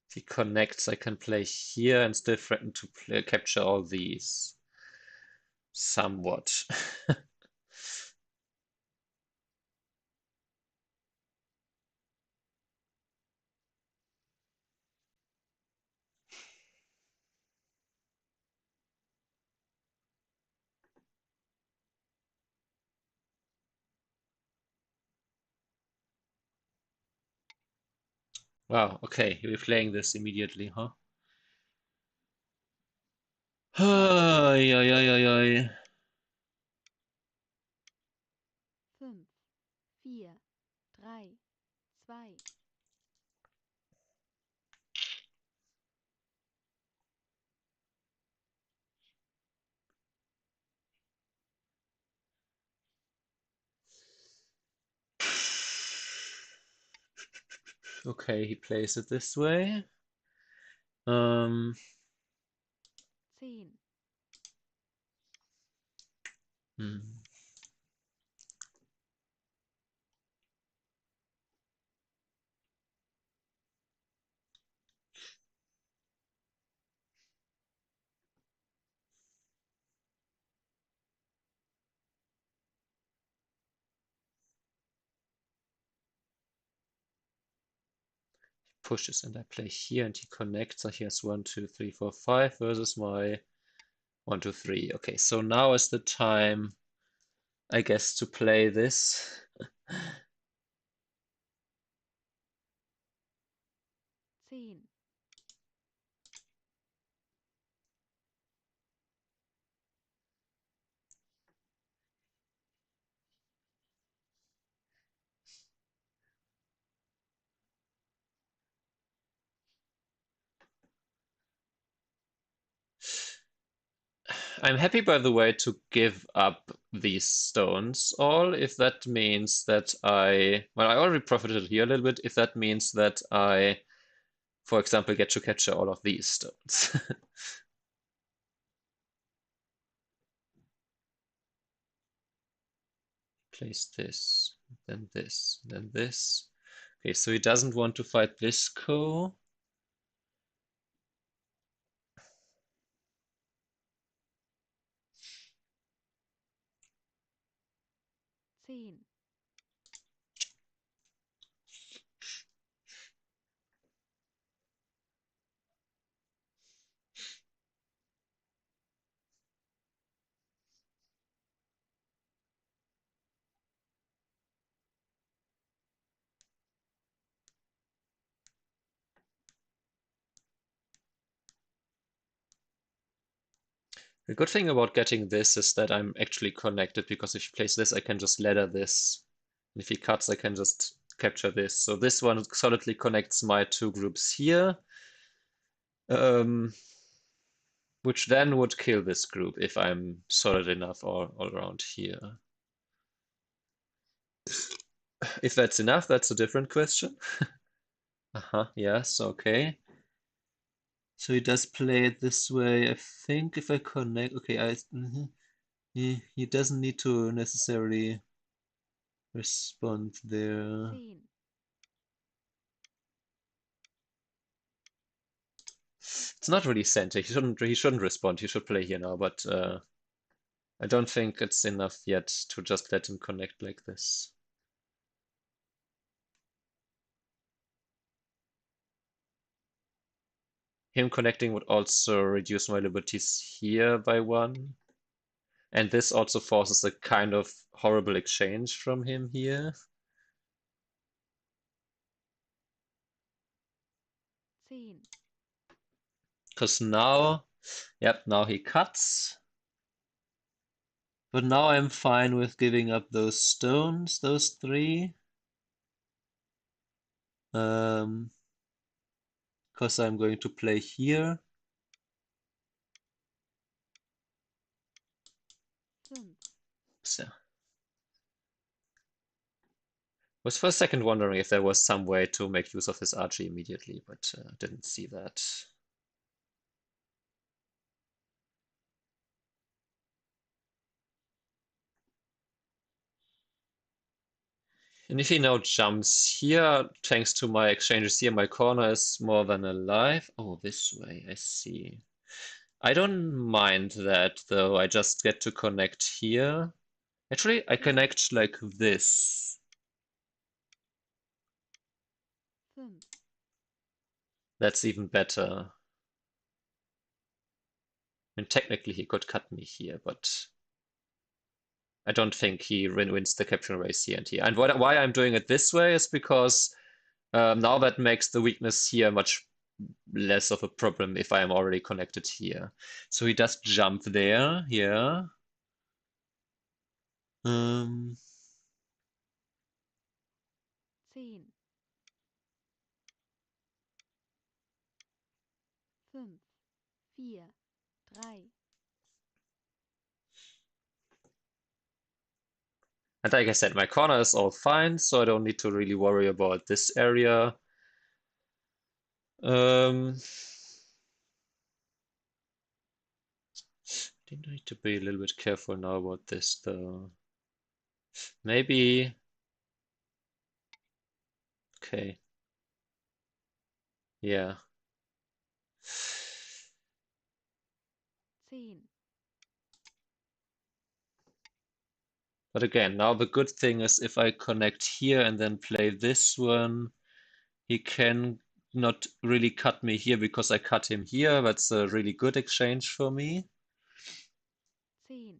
If he connects, I can play here and still threaten to capture all these. Somewhat. Wow, okay, you're playing this immediately, huh? Ay, ay, ay, ay, ay. 5, 4, 3, 2, Okay, he plays it this way. Um, 10, hmm. Pushes and I play here and he connects. So he has 1, 2, 3, 4, 5 versus my 1, 2, 3. Okay, so now is the time, I guess, to play this. 10, I'm happy, by the way, to give up these stones all if that means that well, I already profited here a little bit, if that means that I, for example, get to capture all of these stones. Place this, then this, then this. Okay, so he doesn't want to fight this ko. 10, The good thing about getting this is that I'm actually connected because if he plays this, I can just ladder this If he cuts, I can just capture this. So this one solidly connects my two groups here, um, which then would kill this group if I'm solid enough all around here. If that's enough, that's a different question. Yes, okay. So he does play it this way. I think if I connect, okay, he doesn't need to necessarily respond there. 10, It's not really center. He shouldn't respond. He should play here now, but I don't think it's enough yet to just let him connect like this. Him connecting would also reduce my liberties here by one. And this also forces a kind of horrible exchange from him here. 10, Because now, yep, now he cuts. But now I'm fine with giving up those stones, those three. Because I'm going to play here. 5, So, was for a second wondering if there was some way to make use of his archie immediately, but didn't see that. And if he now jumps here, thanks to my exchanges here, my corner is more than alive. Oh, this way, I see. I don't mind that, though. I just get to connect here. Actually, I 10, connect like this. 5, That's even better. And technically, he could cut me here, but I don't think he wins the capture race here and here. And why I'm doing it this way is because now that makes the weakness here much less of a problem if I am already connected here. So he does jump there, yeah. Um, 10, 5, 4, 3, and like I said, my corner is all fine, so I don't need to really worry about this area. Um, I need to be a little bit careful now about this, though. Maybe, okay, yeah. 10, But again, now the good thing is if I connect here and then play this one, he can not really cut me here because I cut him here. That's a really good exchange for me. 10,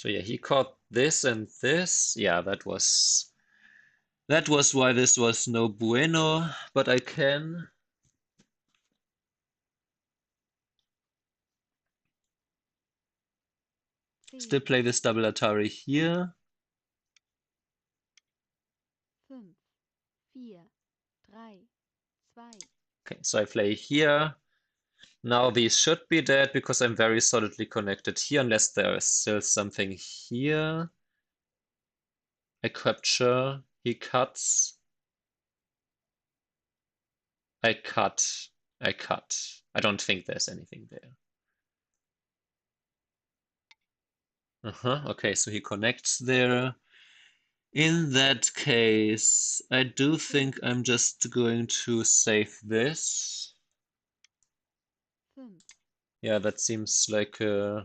So yeah, he caught this and this. Yeah, that was why this was no bueno, but I can 10, still play this double Atari here. 5, 4, 3, 2, Okay, so I play here. Now these should be dead because I'm very solidly connected here, unless there is still something here. I capture, he cuts, I cut, I cut. I don't think there's anything there. Okay, so he connects there. In that case, I do 10, think I'm just going to save this. 5, Yeah, that seems like a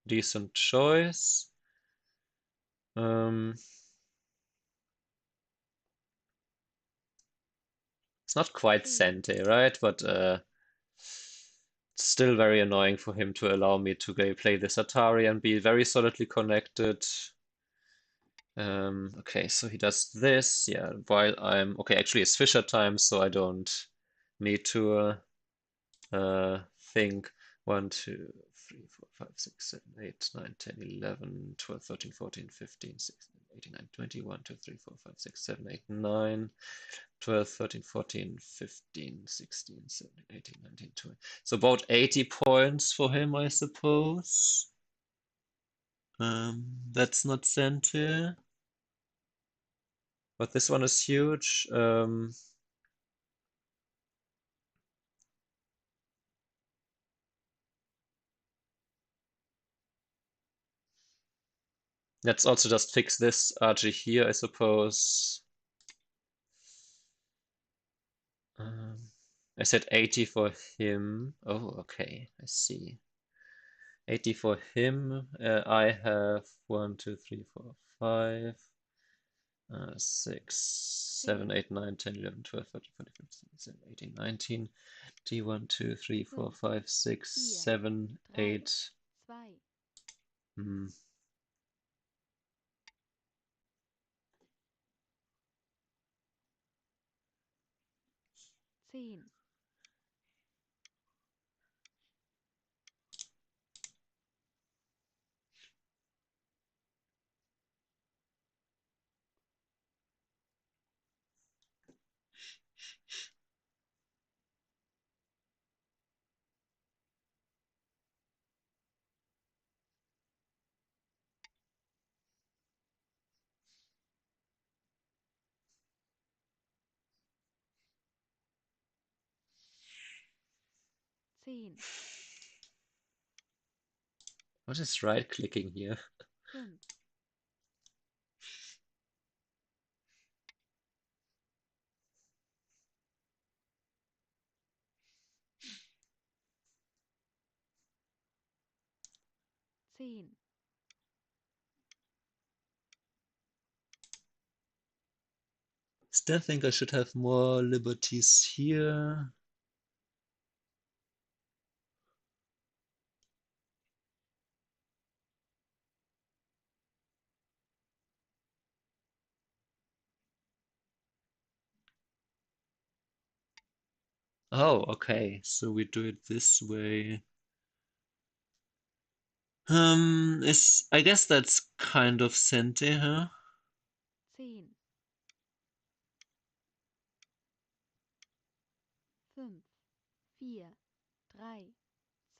decent choice. Um, it's not quite 10, Sente, right? But Still very annoying for him to allow me to go play this Atari and be very solidly connected. Okay, so he does this, yeah, while I'm okay, actually it's Fisher time, so I don't need to think 1, 2, 3, 4, 5, 6, 7, 8, 9, 10, 11, 12, 13, 14, 15, 16, 18, 19, 20, 1, 2, 3, 4, 5, 6, 7, 8, 9, 12, 13, 14, 15, 16, 17, 18, 19, 20. So about 80 points for him, I suppose. That's not sent here, but this one is huge. Let's also just fix this RG here, I suppose. Um, I said 80 for him. Oh, okay, I see. 80 for him. I have 1, 2, 3, 4, 5, 6, 7, 10, 8, 9, 10, 11, 12, 13, 14, 15, 16, 17, 18, 19. D 1, 2, 3, 4, 5, 5, 6, 4, 7, 3, 8. 2, Hmm. 10,10, What is right clicking here? 5, 10, Still think I should have more liberties here. Oh, okay. So we do it this way. Is I guess that's kind of Sente, huh? 10, 5, 4,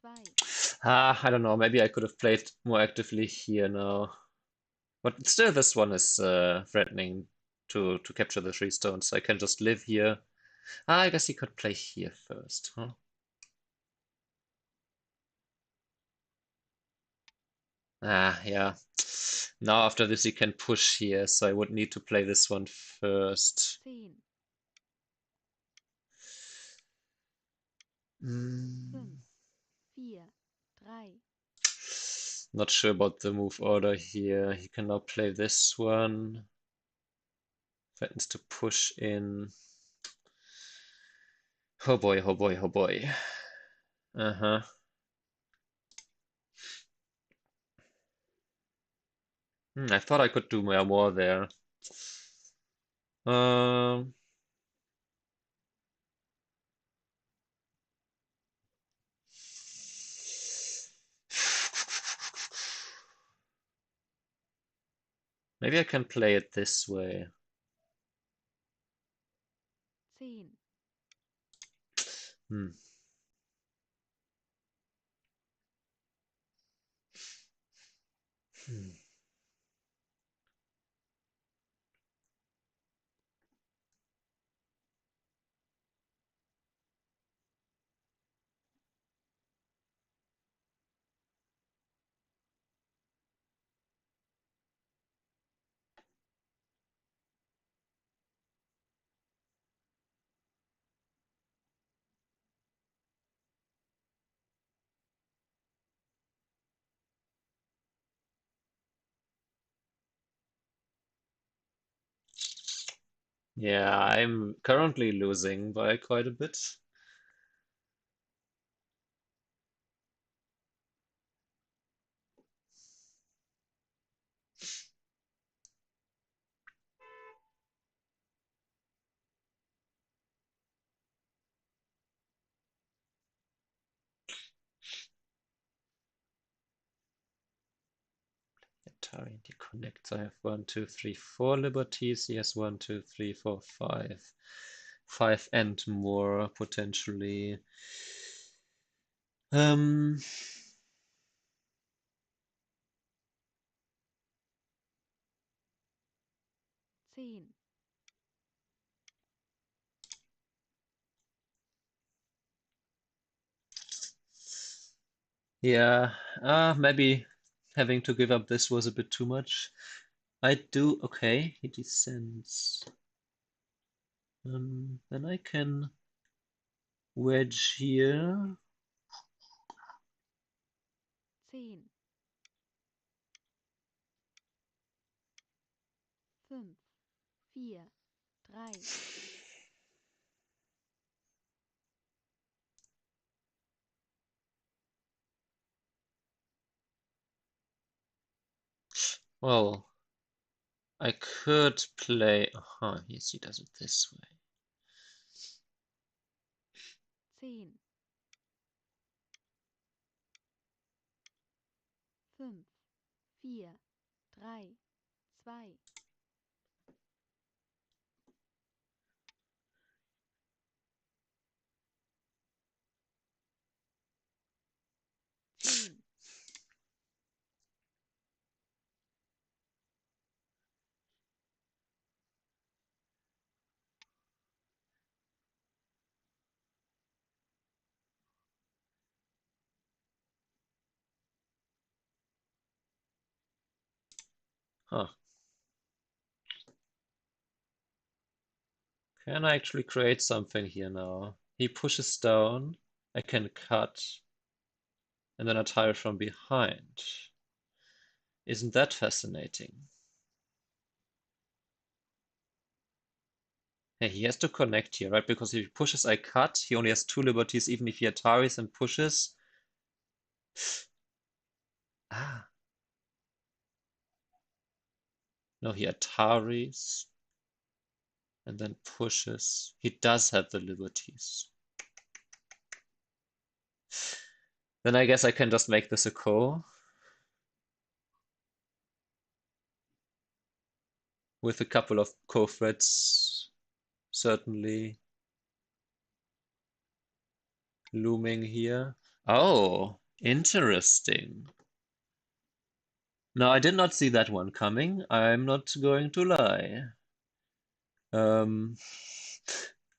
3, 2, I don't know. Maybe I could have played more actively here now. But still, this one is threatening to capture the 3 stones. I can just live here. I guess he could play here first, huh? Yeah. Now after this, he can push here, so I would need to play this one first. 10, Mm, 5, 4, 3, not sure about the move order here. He can now play this one. Threatens to push in. Oh boy, oh boy, oh boy. Uh-huh. I thought I could do more there. Um, maybe I can play it this way. 10, Hmm. Hmm. Yeah, I'm currently losing by quite a bit. Atari and he connects. I have 1, 2, 3, 4 liberties. He has 1, 2, 3, 4, 5. 5 and more potentially. Um, 10, yeah, maybe having to give up this was a bit too much. I do, okay, he descends. Then I can wedge here. 10, 5, 4, 3, Well, I could play. Yes, he does it this way. 10, 5, 4, 3, 2, 10, Huh. Can I actually create something here now? He pushes down. I can cut, and then I tire from behind. Isn't that fascinating? Hey, he has to connect here, right? Because if he pushes, I cut. He only has 2 liberties, even if he Ataris and pushes. Ah, no, he Ataris and then pushes. He does have the liberties. Then I guess I can just make this a ko with a couple of ko threads certainly looming here. Oh, interesting. No, I did not see that one coming. I'm not going to lie. Um,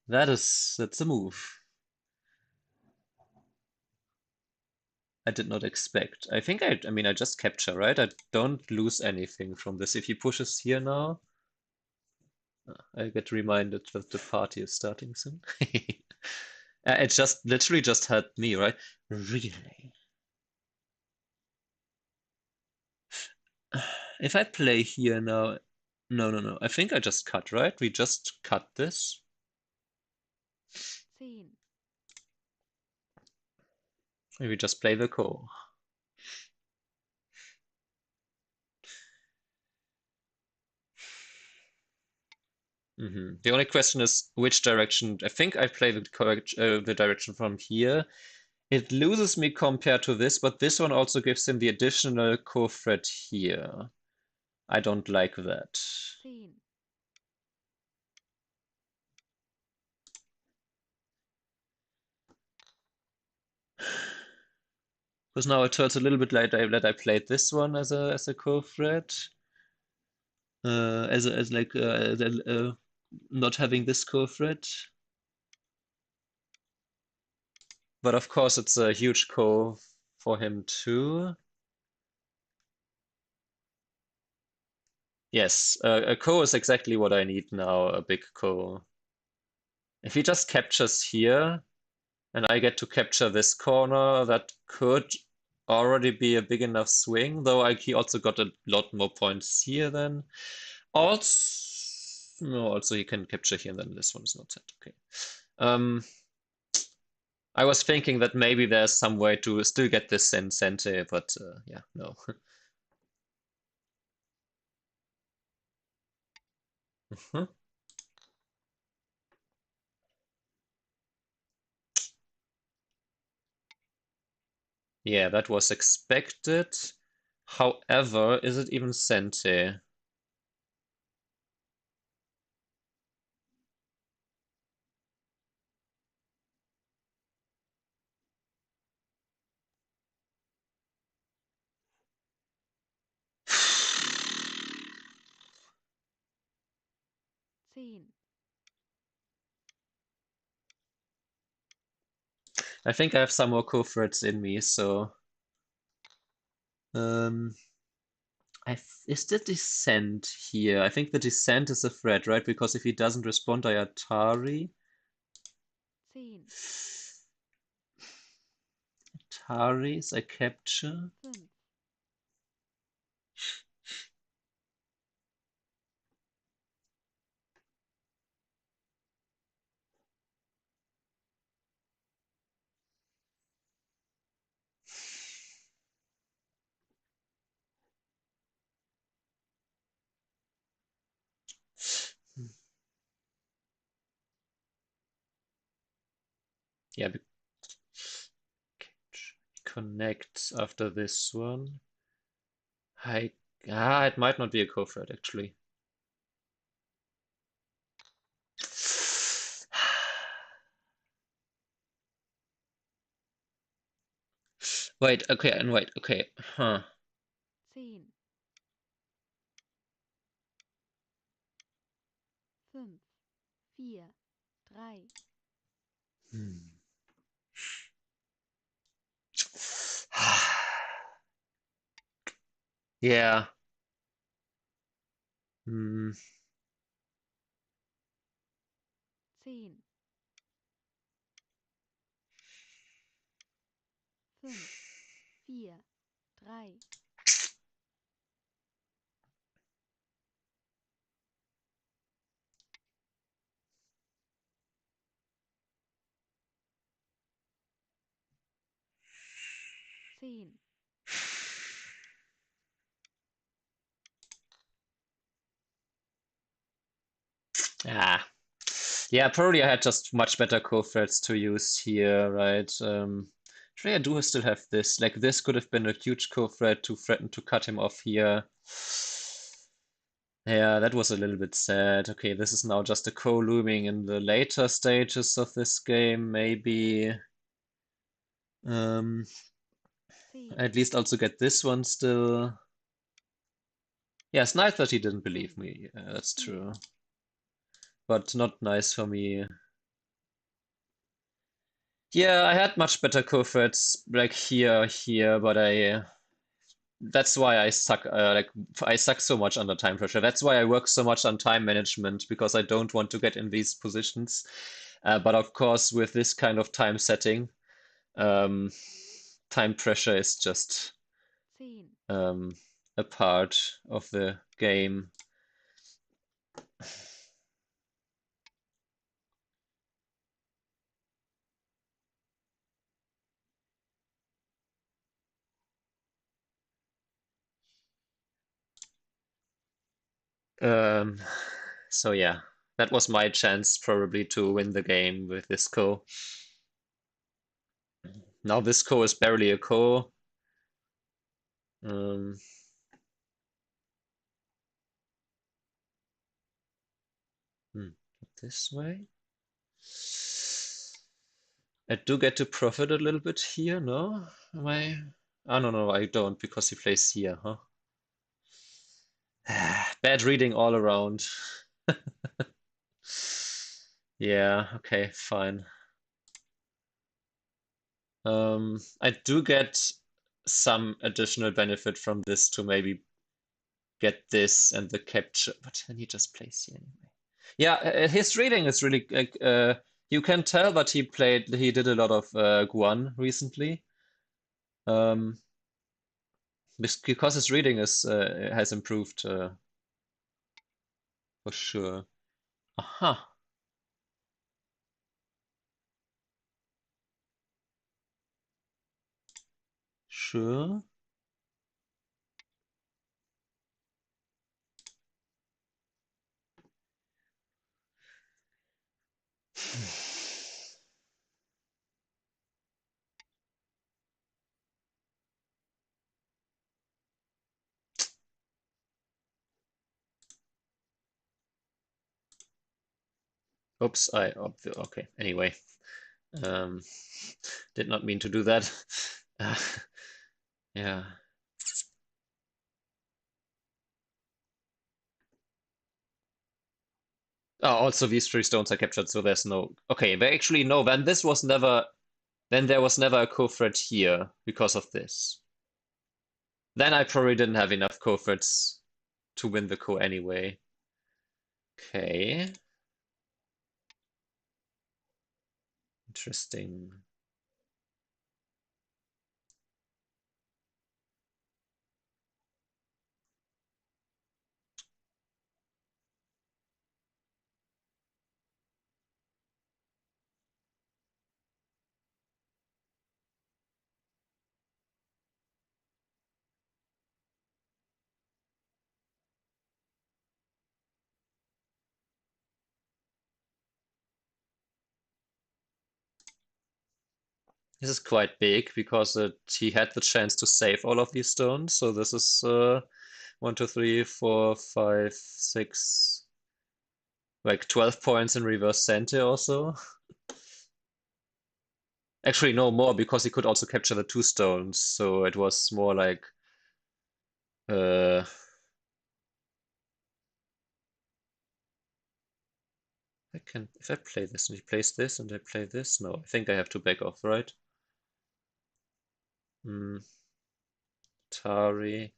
that's a move I did not expect. I mean, I just capture, right? I don't lose anything from this. If he pushes here now, I get reminded that the party is starting soon. It just literally just helped me, right? Really? If I play here now, no, no, no. I think I just cut, right? We just cut this. 10, Maybe just play the ko. The only question is which direction. I think I play the correct the direction from here. It loses me compared to this, but this one also gives him the additional ko thread here. I don't like that. 10, Because now it turns a little bit like that I played this one as a ko thread, as like not having this ko thread. But of course, it's a huge ko for him too. Yes, a ko is exactly what I need now, a big ko. If he just captures here, and I get to capture this corner, that could already be a big enough swing, though he also got a lot more points here then. Also, no, also he can capture here, and then this one is not set. Okay. Um, I was thinking that maybe there's some way to still get this incentive, but yeah, no. Yeah, that was expected. However, is it even Sente? 10, I think I have some more co-threads in me, so um is the descent here? I think the descent is a threat, right? Because if he doesn't respond, I Atari. 10, Ataris, I capture. 5, Yeah, connect after this one. I it might not be a co-thread actually. Wait, okay, and wait, okay. Huh. 10, 5, 4, 3, Hmm. Yeah. Hmm. 10, 5, 4, 3, 10, Ah. Yeah, probably I had just much better co-threads to use here, right? Actually, I do still have this. Like, this could have been a huge co-thread to threaten to cut him off here. Yeah, that was a little bit sad. Okay, this is now just a co-looming in the later stages of this game, maybe. Um, 10, at least also get this one still. Yeah, it's nice that he didn't 5, believe me. Yeah, that's 4, true. But not nice for me. Yeah, I had much better co-threads like here, but that's why I suck. Like I suck so much under time pressure. That's why I work so much on time management because I don't want to get in these positions. But of course, with this kind of time setting, um, time pressure is just 10, um, a part of the game. Um, so yeah, that was my chance probably to win the game with this co. Now this co is barely a co. Um, this way. I do get to profit a little bit here, no? Am I? Oh, no, no, I don't because he plays here, huh? Bad reading all around. Yeah, okay, fine. I do get some additional benefit from this to maybe get this and the capture, but then he just plays here anyway. Yeah, his reading is really like you can tell that he did a lot of Guan recently. Um, because his reading is has improved for sure. Aha, sure. Oops, okay. Anyway, um, did not mean to do that. Uh, yeah. Oh, also these three stones are captured, so there's no. Okay, but actually no. Then this was never. Then there was never a co-thread here because of this. Then I probably didn't have enough co-threads to win the co anyway. Okay, interesting. This is quite big because he had the chance to save all of these stones. So this is 1, 2, 3, 4, 5, 6, like 12 points in reverse center also. Actually, no more because he could also capture the two stones. So it was more like uh, I can if I play this and he plays this and I play this. No, I think I have to back off, right? Hmm. Atari.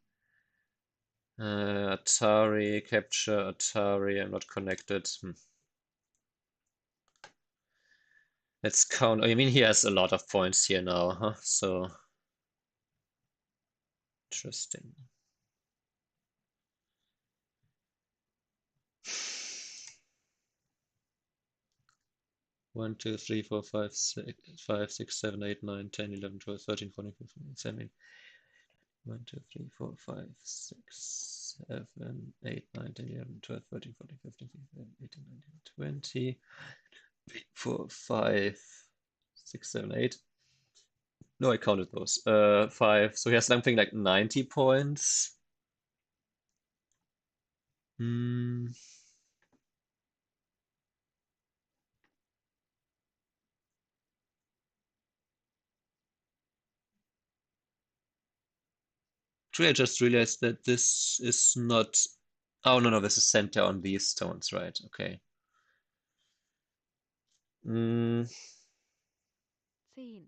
Atari, capture, Atari, I'm not connected. Let's count. I mean, he has a lot of points here now, huh? So, interesting. One, 2, 3, 4, 5, 6, 7, 8, 9, 10, 11, 12, 13, 14, 15, 16, 1, 2, 3, 4, 5, 6, 7, 8, 9, 10, 11, 12, 13, 14, 15, 16, 18, 19, 20, 4, 5, 6, 7, 8. No, I counted those. 5. So he has something like 90 points. Hmm. Actually, I just realized that this is not. Oh, no, no, this is center on these stones, right? Okay. Mm. 10,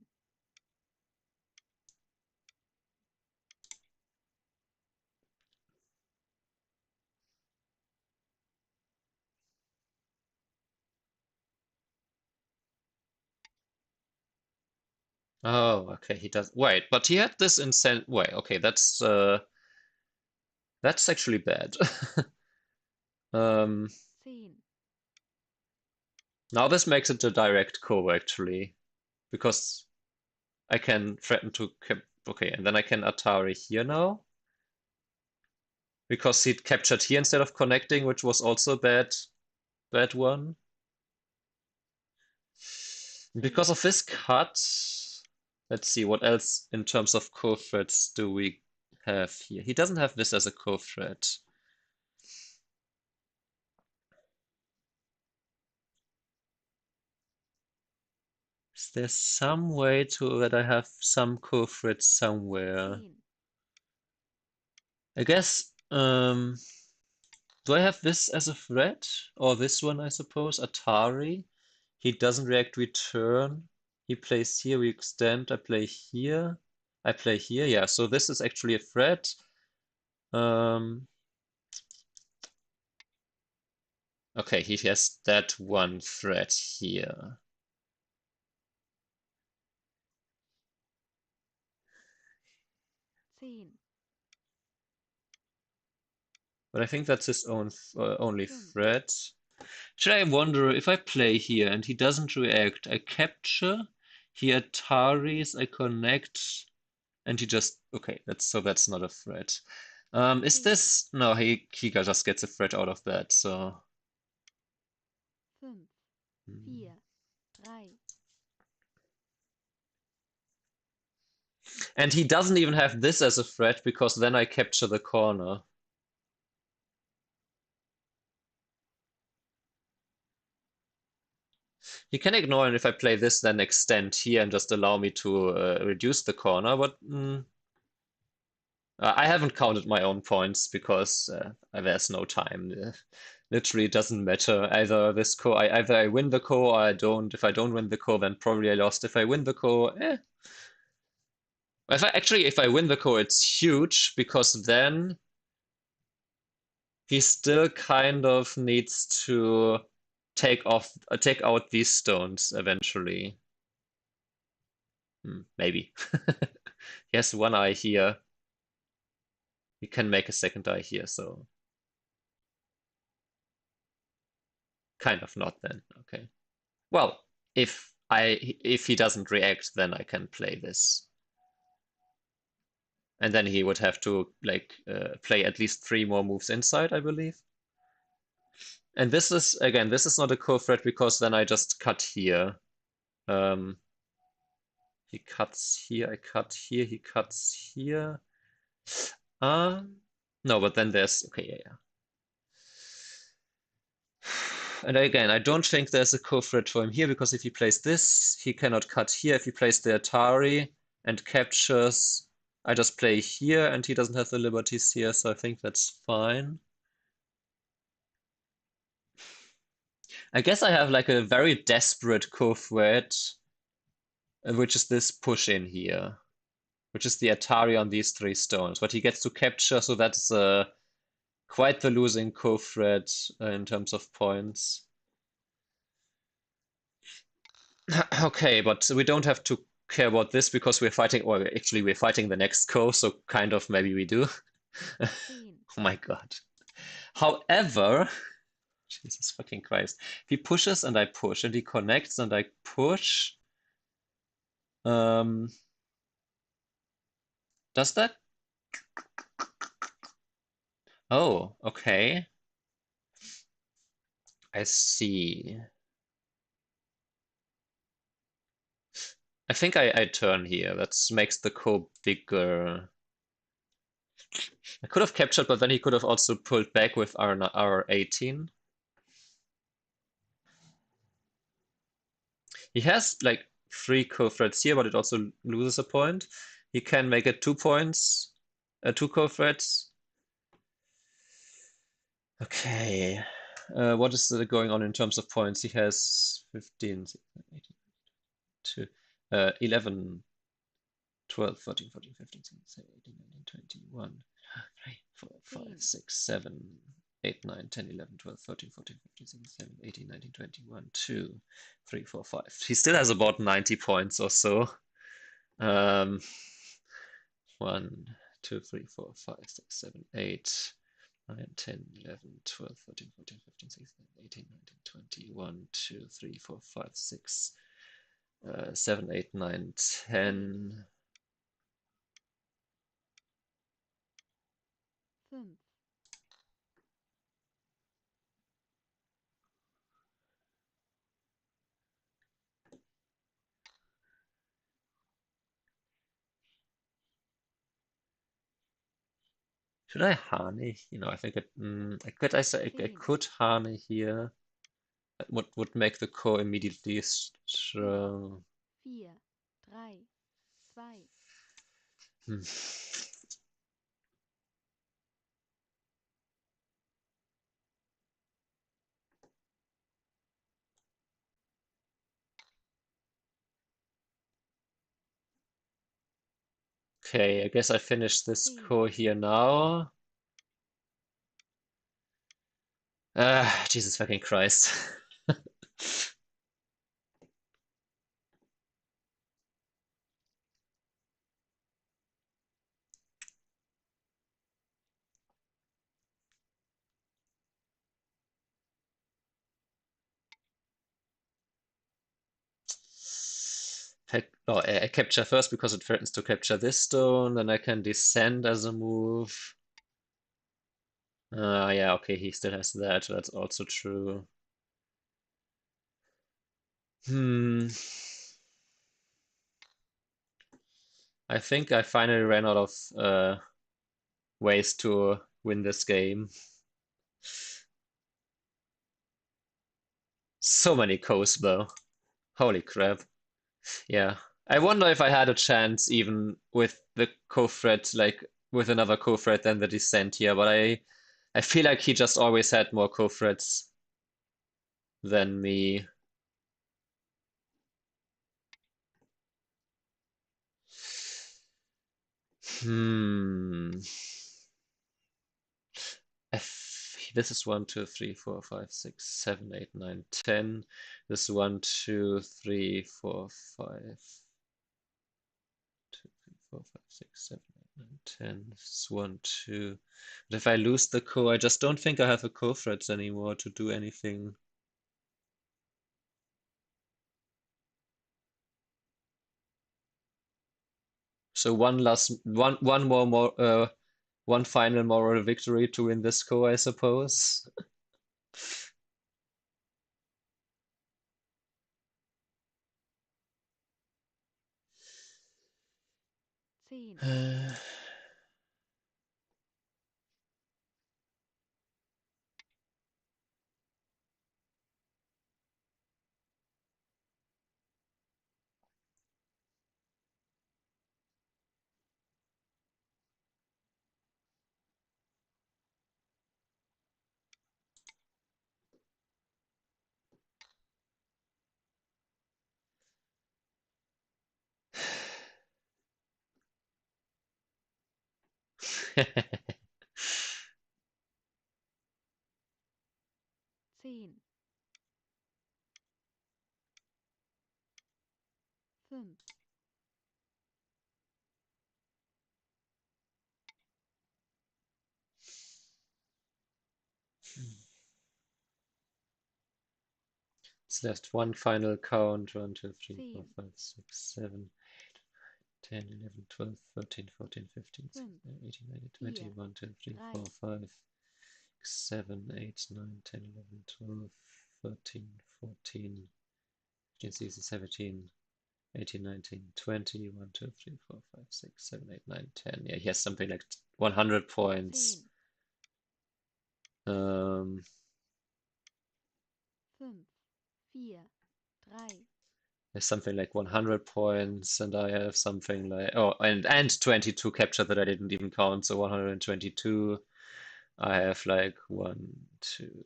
Oh, okay, he does. Wait, but he had this in cent. Wait, okay, that's actually bad. Um, 10, now this makes it a direct co actually, because I can threaten to cap. Okay, and then I can Atari here now because he captured here instead of connecting, which was also a bad one. Because 10, of this cut, let's see what else in terms of co-threads do we have here. He doesn't have this as a co-thread. Is there some way to that I have some co-thread somewhere? 10, I guess, do I have this as a thread? Or this one, I suppose? Atari. He doesn't react return. He plays here, we extend. I play here. I play here. Yeah, so this is actually a thread. Um, okay, he has that one thread here. 10, But I think that's his own only 5, thread. Should I wonder if I play here and he doesn't react, I capture, he Ataris, I connect, and he just okay, that's not a threat. Is 10, this no he just gets a threat out of that, so 5, hmm. 4, 3, And he doesn't even have this as a threat because then I capture the corner. He can ignore, and if I play this, then extend here and just allow me to reduce the corner. But I haven't counted my own points because there's no time. Literally, it doesn't matter. Either I win the ko or I don't. If I don't win the ko, then probably I lost. If I win the ko, if I win the ko, it's huge because then he still kind of needs to take out these stones eventually. Maybe. He has one eye here. He can make a second eye here, so kind of not then. Okay. Well, if he doesn't react, then I can play this. And then he would have to like play at least 3 more moves inside, I believe. And this is again, this is not a co-threat because then I just cut here. Um, he cuts here, I cut here, he cuts here. No, but then there's okay, yeah. And again, I don't think there's a co-threat for him here because if he plays this, he cannot cut here. If he plays the Atari and captures, I just play here and he doesn't have the liberties here, so I think that's fine. I guess I have like a very desperate co-threat, which is this push in here, which is the Atari on these 3 stones. But he gets to capture, so that's quite the losing co-threat in terms of points. Okay, but we don't have to care about this because we're fighting, or actually we're fighting the next co, so kind of maybe we do. 10, Oh my God. However, Jesus fucking Christ. If he pushes and I push, and he connects and I push, um, does that? Oh, okay. I see. I think I turn here. That makes the co bigger. I could have captured, but then he could have also pulled back with our 18. He has like 3 co-threads here, but it also loses a point. He can make it 2 points, 2 co-threads. Okay. What is going on in terms of points? He has 15, 16, 18, 2, 11, 12, 13, 14, 15, 16, 17, 18, 19, 20, 1, 3, 4, 5, 10, 6, 7, 8, 9, 10, 11, 12, 13, 14, 15, 16, 17, 18, 19, 20, 1, 2, 3, 4, 5. He still has about 90 points or so. Um, 1, 2, 3, 4, 5, 6, 7, 8, 9, 10, 11, 12, 13, 14, 15, 16, 18, 19, 20, 1, 2, 3, 4, 5, 6, 7, 8, 9, 10, 10. 5, Should I Hane? I think I 10, could Hane here. That would make the core immediately 5, strong. 4, 3, 2, Hmm. Okay, I guess I finished this 10, core here now. Jesus fucking Christ. I capture first because it threatens to capture this stone, then I can descend as a move. Yeah, okay, he still has that. That's also true. Hmm. I think I finally ran out of ways to win this game. So many coasts, though. Holy crap. Yeah. I wonder if I had a chance even with the co-threat, like with another co-threat than the Descent here, but I feel like he just always had more co-threats than me. Hmm. This is 1, 2, 3, 4, 5, 6, 7, 8, 9, 10. This is 1, 2, 3, 4, 5, 2, 3, 4, 5, 6, 7, 8, 9, 10. This is 1, 2. But if I lose the co, I just don't think I have a co-threads anymore to do anything. So one final moral victory to win this co, I suppose. 10, Äh, 10, 5, It's left one final count. 1, 2, 3, 4, 10, 5, 6, 7, 10, 11, 12, 13, 14, 15, 5, 16, 18, 19, 20, 4, 1, 2, 3, 4, 3, 5, 7, 8, 9, 10, 11, 12, 13, 14, 15, 16, 17, 18, 19, 20, 1, 2, 3, 4, 5, 6, 7, 8, 9, 10. Yeah, he has something like 100 points. 10, Um, 5, 4, 3, there's something like 100 points, and I have something like and 22 capture that I didn't even count, so 122. I have like 1, 2,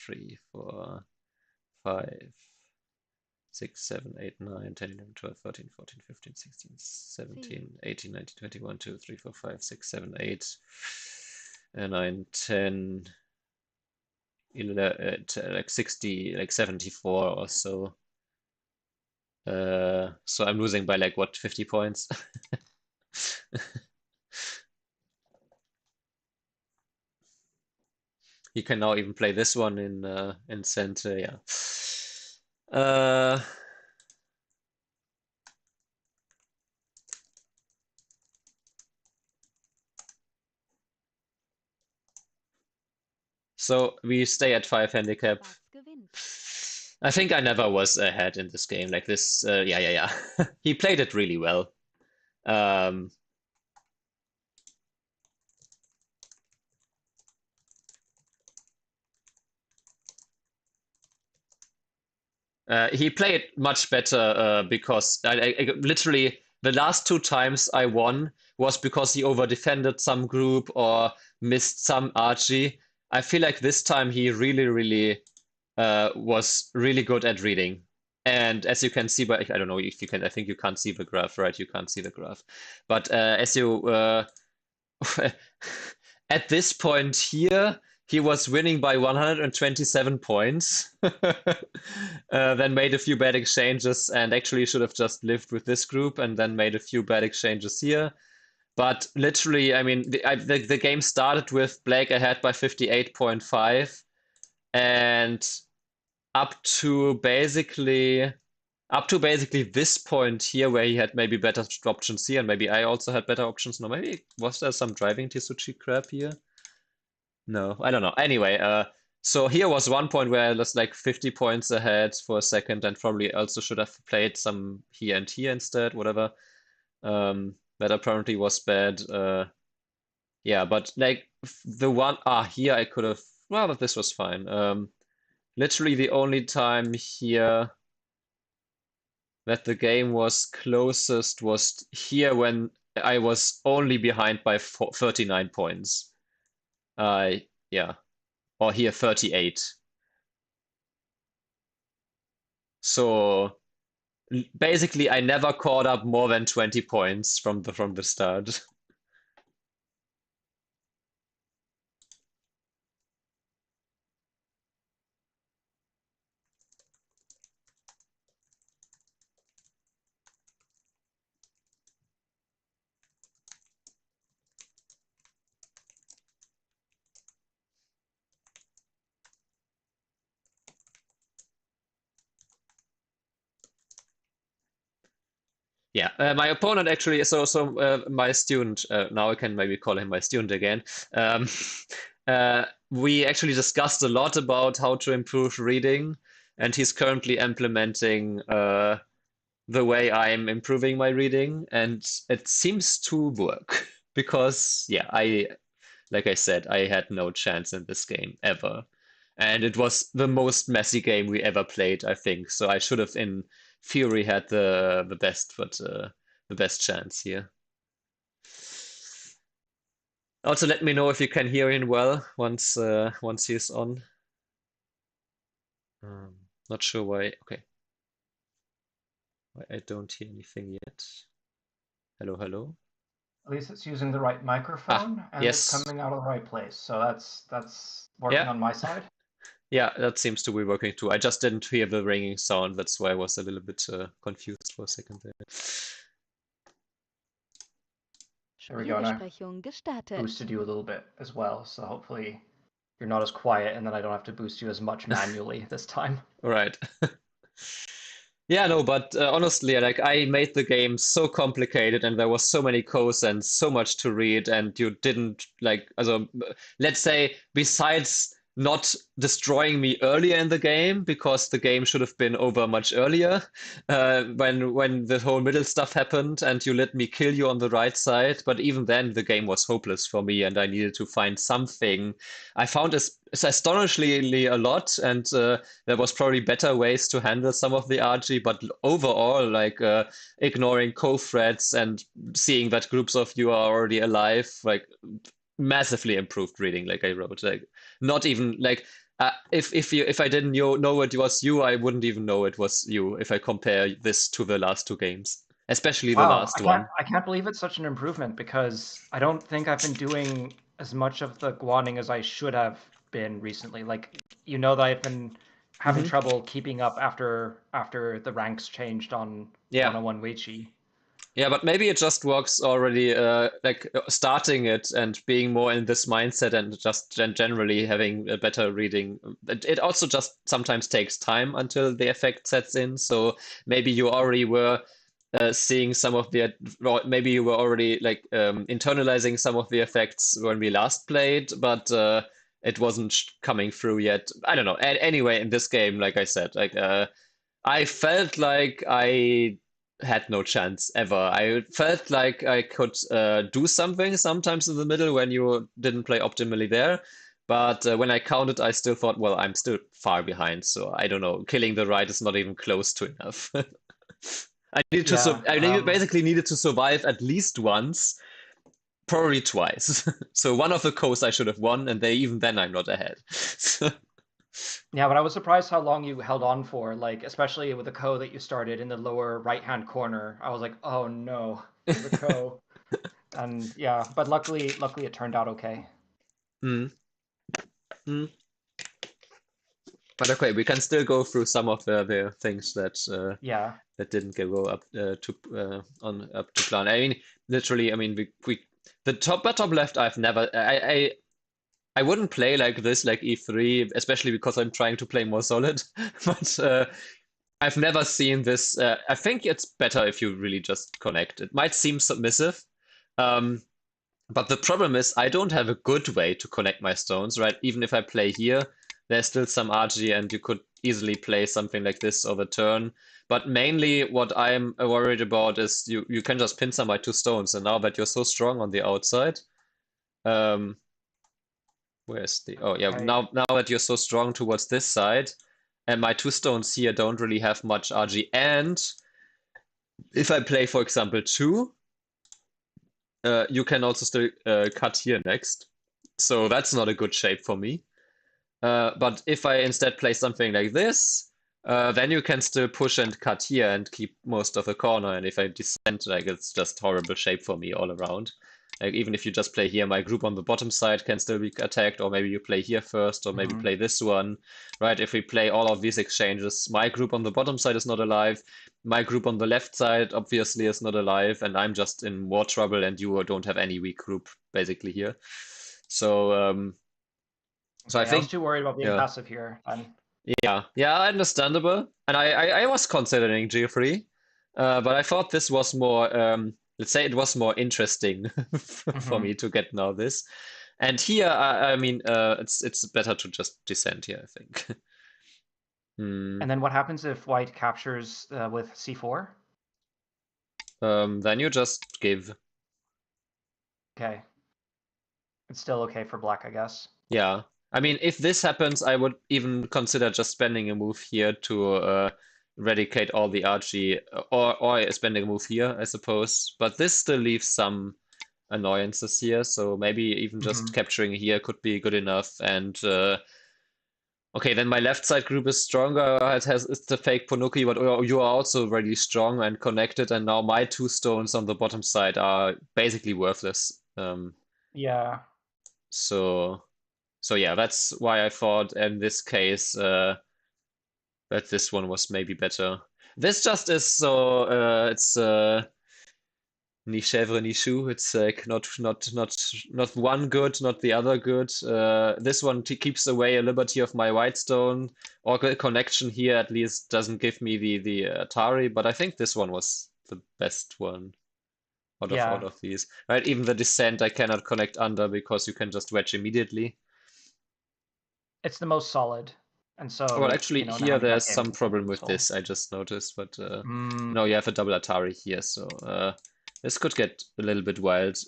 3, 4, 5, 6, 7, 8, 9, 10, 11, 12, 13, 14, 15, 16, 10, 17, 18, 19, 20, 1, 2, 3, 4, 5, 6, 7, 8, and 9, 10, 11, like 60, like 74 or so. So I'm losing by like what, 50 points? You can now even play this one in center, yeah. Uh, so we stay at 5 handicap. Schwarz gewinnt. I think I never was ahead in this game like this. Yeah, yeah, yeah. He played it really well. Um, he played much better because literally the last two times I won was because he over defended some group or missed some Archie. I feel like this time he really, really was really good at reading. And as you can see, but I don't know if you can, I think you can't see the graph, right? You can't see the graph. But as you at this point here, he was winning by 127 points. Then made a few bad exchanges and actually should have just lived with this group and then made a few bad exchanges here. But literally, I mean, the game started with Blake ahead by 58.5 and up to basically this point here where he had maybe better options here and maybe I also had better options. No, maybe was there some driving Tisuchi crap here? No, I don't know. Anyway, so here was one point where I was like 50 points ahead for a second and probably also should have played some here and here instead, whatever. That apparently was bad. Yeah, but like the one here I could have well, but this was fine. Literally the only time here that the game was closest was here when I was only behind by 39 points. Uh, yeah, or here 38. So basically, I never caught up more than 20 points from the start. Yeah, my opponent actually, my student, now I can maybe call him my student again. Um, we actually discussed a lot about how to improve reading, and he's currently implementing the way I'm improving my reading, and it seems to work because, yeah, like I said, I had no chance in this game ever. And it was the most messy game we ever played, I think. So I should have, in theory, had the best, but the best chance here. Also, let me know if you can hear him well once he's on. Not sure why. Okay, why I don't hear anything yet. Hello, hello. At least it's using the right Ah, microphone and it's yes. coming out of the right place. So that's working Yeah, on my side. yeah, that seems to be working too. I just didn't hear the ringing sound. That's why I was a little bit confused for a second there. There we go. And I Spielbesprechung gestartet. boosted you a little bit as well. So hopefully you're not as quiet and then I don't have to boost you as much manually this time. Right. Yeah, no, but honestly, like I made the game so complicated and there was so many codes and so much to read and you didn't like, also, let's say besides not destroying me earlier in the game because the game should have been over much earlier, when the whole middle stuff happened and you let me kill you on the right side, but even then the game was hopeless for me and I needed to find something. I found astonishingly a lot and there was probably better ways to handle some of the RG, but overall, like ignoring co-threads and seeing that groups of you are already alive, like massively improved reading, like I wrote. Like not even like if I didn't know it was you, I wouldn't even know it was you if I compare this to the last two games, especially the Wow, last one. I can't believe it's such an improvement because I don't think I've been doing as much of the guaning as I should have been recently. Like you know that I've been having Hmm. trouble keeping up after the ranks changed on Yeah. 101 Weiqi. Yeah, but maybe it just works already, starting it and being more in this mindset and just generally having a better reading. It also just sometimes takes time until the effect sets in. So maybe you already were seeing some of the, or maybe you were already like internalizing some of the effects when we last played, but it wasn't coming through yet. I don't know. Anyway, in this game, like I said, like I felt like I had no chance ever. I felt like I could do something sometimes in the middle when you didn't play optimally there. But when I counted, I still thought, well, I'm still far behind. So I don't know. Killing the right is not even close to enough. Yeah, Basically needed to survive at least once, probably twice. So one of the coasts I should have won, and even then I'm not ahead. yeah, but I was surprised how long you held on for. Like especially with the ko that you started in the lower right-hand corner. I was like, oh no, there's a ko. And yeah, but luckily it turned out okay. Mm, mm. But okay, we can still go through some of the things Yeah. that didn't go up up to plan. I mean, literally, I mean, we the top left. I've never. I wouldn't play like this, like E3, especially because I'm trying to play more solid. But I've never seen this. I think it's better if you really just connect. It might seem submissive, um, but the problem is I don't have a good way to connect my stones, right? Even if I play here, there's still some RG and you could easily play something like this over turn. But mainly what I'm worried about is you can just pin some by two stones. And now that you're so strong on the outside, um, where's the, oh yeah, I now that you're so strong towards this side, and my two stones here don't really have much RG, and if I play, for example, 2, you can also still cut here next. So that's not a good shape for me. But if I instead play something like this, then you can still push and cut here and keep most of the corner. And if I descend, like it's just horrible shape for me all around. Like even if you just play here, my group on the bottom side can still be attacked, or maybe you play here first, or maybe play this one, right? If we play all of these exchanges, my group on the bottom side is not alive. My group on the left side obviously is not alive, and I'm just in more trouble, and you don't have any weak group basically here. So so I Okay, I was think too worried about being yeah. passive here. Yeah, understandable. And I was considering G3, but I thought this was more, let's say it was more interesting for me to get now this. And here, I mean, it's better to just descend here, I think. And then what happens if white captures with c4? Then you just give. Okay. It's still okay for black, I guess. Yeah. I mean, if this happens, I would even consider just spending a move here to eradicate all the RG, or spending a move here, I suppose. But this still leaves some annoyances here, so maybe even just capturing here could be good enough. And okay, then my left side group is stronger. It's the fake Ponuki, but you are also really strong and connected. And now my 2 stones on the bottom side are basically worthless. Yeah. So yeah, that's why I thought in this case that this one was maybe better. This just is so it's ni chèvre ni chou. It's like not one good, not the other good. This one keeps away a liberty of my white stone. Or connection here at least doesn't give me the Atari, but I think this one was the best one out of all of these. Right, even the descent I cannot connect under because you can just wedge immediately. It's the most solid. And so, Well, actually, in a here handicap there's game, some it's problem with useful. this, I just noticed, but no, you have a double Atari here, so this could get a little bit wild.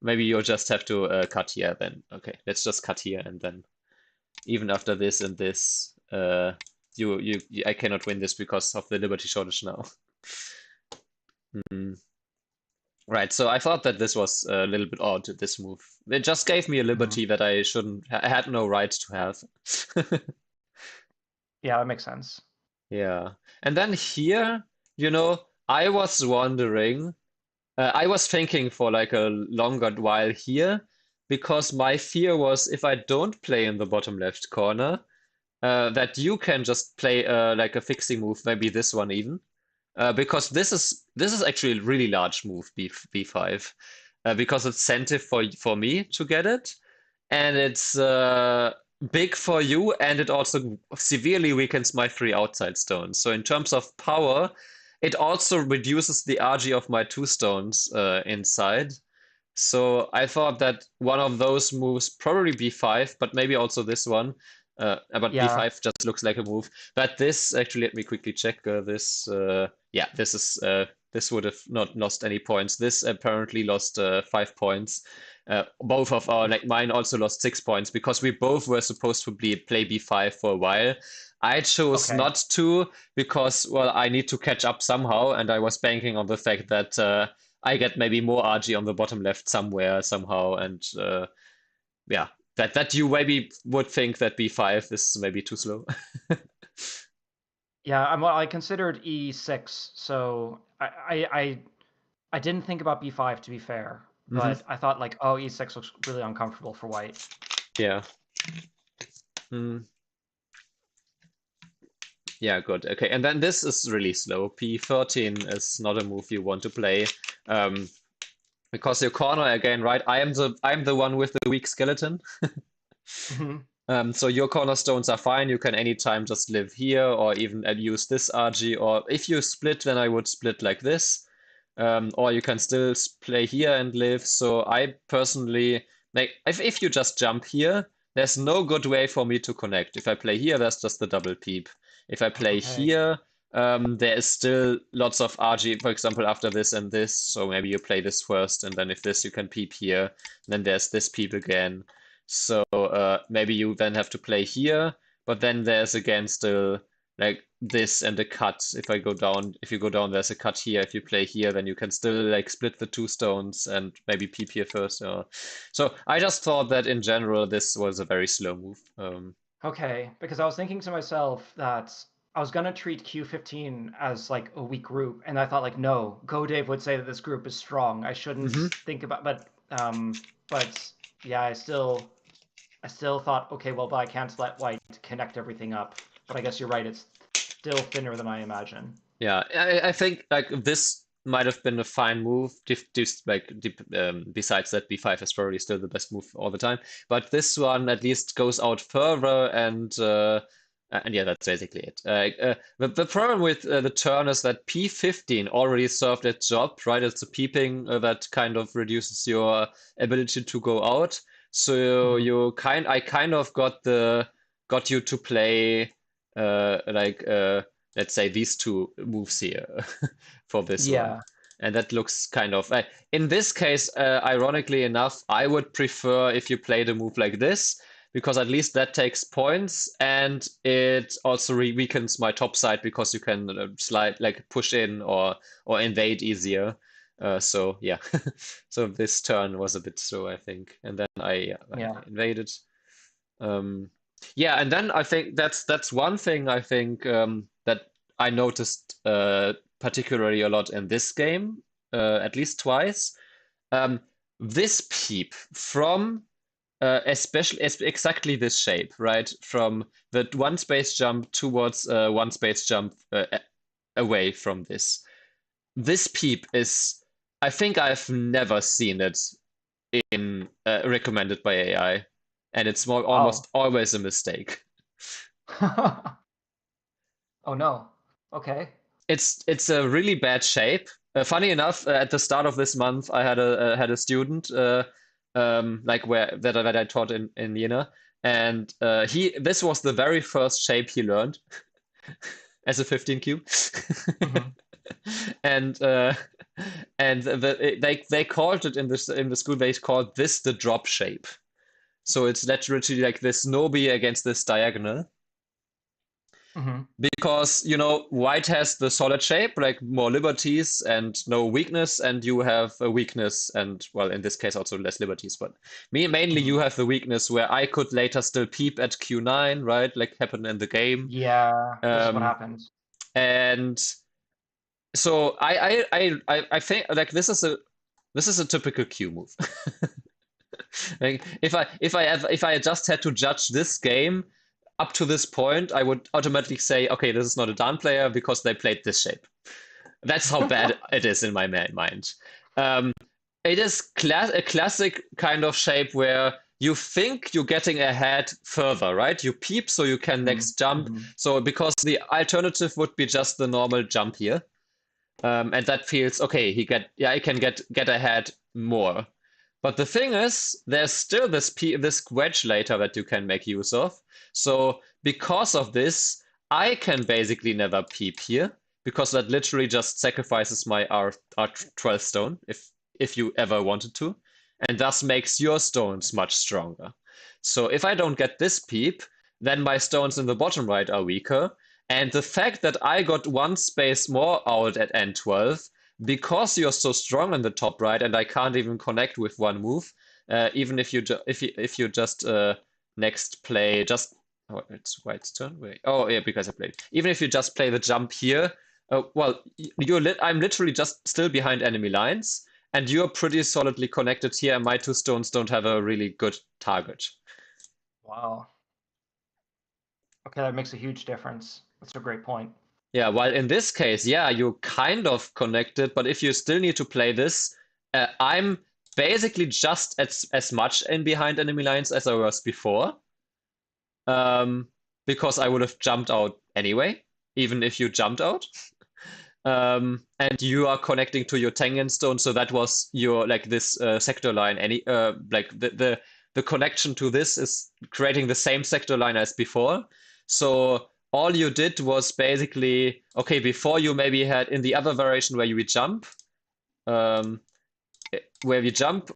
Maybe you'll just have to cut here then. Okay, let's just cut here, and then even after this and this, I cannot win this because of the Liberty shortage now. Right, so I thought that this was a little bit odd, this move. It just gave me a liberty that I had no right to have. Yeah, that makes sense. Yeah. And then here, I was wondering, I was thinking for like a longer while here, because my fear was if I don't play in the bottom left corner, that you can just play like a fixing move, maybe this one even. Because this is actually a really large move, b5, because it's incentive for me to get it, and it's big for you, and it also severely weakens my 3 outside stones. So in terms of power, it also reduces the RG of my 2 stones inside. So I thought that one of those moves, probably b5, but maybe also this one. But b5 just looks like a move. But this, actually, let me quickly check this. Yeah, this would have not lost any points. This apparently lost 5 points. Both of our, like mine also lost 6 points because we both were supposed to play b5 for a while. I chose not to because, well, I need to catch up somehow, and I was banking on the fact that I get maybe more RG on the bottom left somewhere, somehow, and yeah, that you maybe would think that b5 is maybe too slow. Yeah, well, I considered e6, so I didn't think about b5 to be fair, but I thought like, oh, e6 looks really uncomfortable for white. Yeah. Yeah, good. Okay, and then this is really slow. p13 is not a move you want to play. Because your corner again, right? I'm the one with the weak skeleton. So your cornerstones are fine. You can anytime just live here or even use this RG. Or if you split, then I would split like this. Or you can still play here and live. So I personally, like, if you just jump here, there's no good way for me to connect. If I play here, there's just the double peep. If I play here, there is still lots of RG, for example, after this and this. So maybe you play this first, and then if this, you can peep here. And then there's this peep again. So maybe you then have to play here, but then there's again still like this and a cut. If you go down, there's a cut here. If you play here, then you can still like split the two stones and maybe peep here first. So I just thought that in general this was a very slow move. Okay, because I was thinking to myself that I was gonna treat Q15 as like a weak group, and I thought like, no, Go Dave would say that this group is strong. I shouldn't think about, but yeah, I still thought, okay, well, but I can't let White connect everything up. But I guess you're right, it's still thinner than I imagine. Yeah, I think like this might have been a fine move. Besides that, B5 is probably still the best move all the time. But this one at least goes out further, and yeah, that's basically it. The problem with the turn is that P15 already served its job, right? It's a peeping that kind of reduces your ability to go out. So I kind of got you to play let's say these two moves here for this one. Yeah. And that looks kind of in this case, ironically enough, I would prefer if you played a move like this, because at least that takes points and it also weakens my top side because you can slide, like push in or invade easier. So yeah, so this turn was a bit slow, I think, and then I invaded. Yeah, and then I think that's one thing I think that I noticed particularly a lot in this game, at least twice. This peep from especially exactly this shape, right? From the one space jump towards one space jump away from this. This peep is, I think I've never seen it in recommended by AI, and it's almost always a mistake. Oh no. Okay. It's a really bad shape. Funny enough, at the start of this month, I had a student like that I taught in Jena, and this was the very first shape he learned as a 15 cube. And they called it in the school, they called this the drop shape. So it's literally like this Nobi against this diagonal. Because, White has the solid shape, like more liberties and no weakness, and you have a weakness and, well, in this case also less liberties, but mainly you have the weakness where I could later still peep at Q9, right? Like happened in the game. Yeah, this is what happens. And so I think like this is a typical Q move. Like if I just had to judge this game up to this point, I would automatically say, okay, this is not a Dan player because they played this shape. That's how bad it is in my mind. It is a classic kind of shape where you think you're getting ahead further, right? You peep so you can next jump. So because the alternative would be just the normal jump here. And that feels okay, I can get ahead more. But the thing is, there's still this wedge later that you can make use of. So because of this, I can basically never peep here, because that literally just sacrifices my R12 stone if you ever wanted to, and thus makes your stones much stronger. So if I don't get this peep, then my stones in the bottom right are weaker. And the fact that I got one space more out at N12, because you're so strong in the top right, and I can't even connect with one move, even if you just next play just it's White's turn. Wait. Oh yeah, because I played. Even if you just play the jump here, well, I'm literally just still behind enemy lines, and you're pretty solidly connected here. And my two stones don't have a really good target. Wow. Okay, that makes a huge difference. That's a great point. Yeah, while in this case, yeah, you're kind of connected, but if you still need to play this, I'm basically just as much in behind enemy lines as I was before. Because I would have jumped out anyway, even if you jumped out. And you are connecting to your Tengen stone, so that was your this sector line. Like the connection to this is creating the same sector line as before. So all you did was basically, okay, before you maybe had in the other variation where you jump,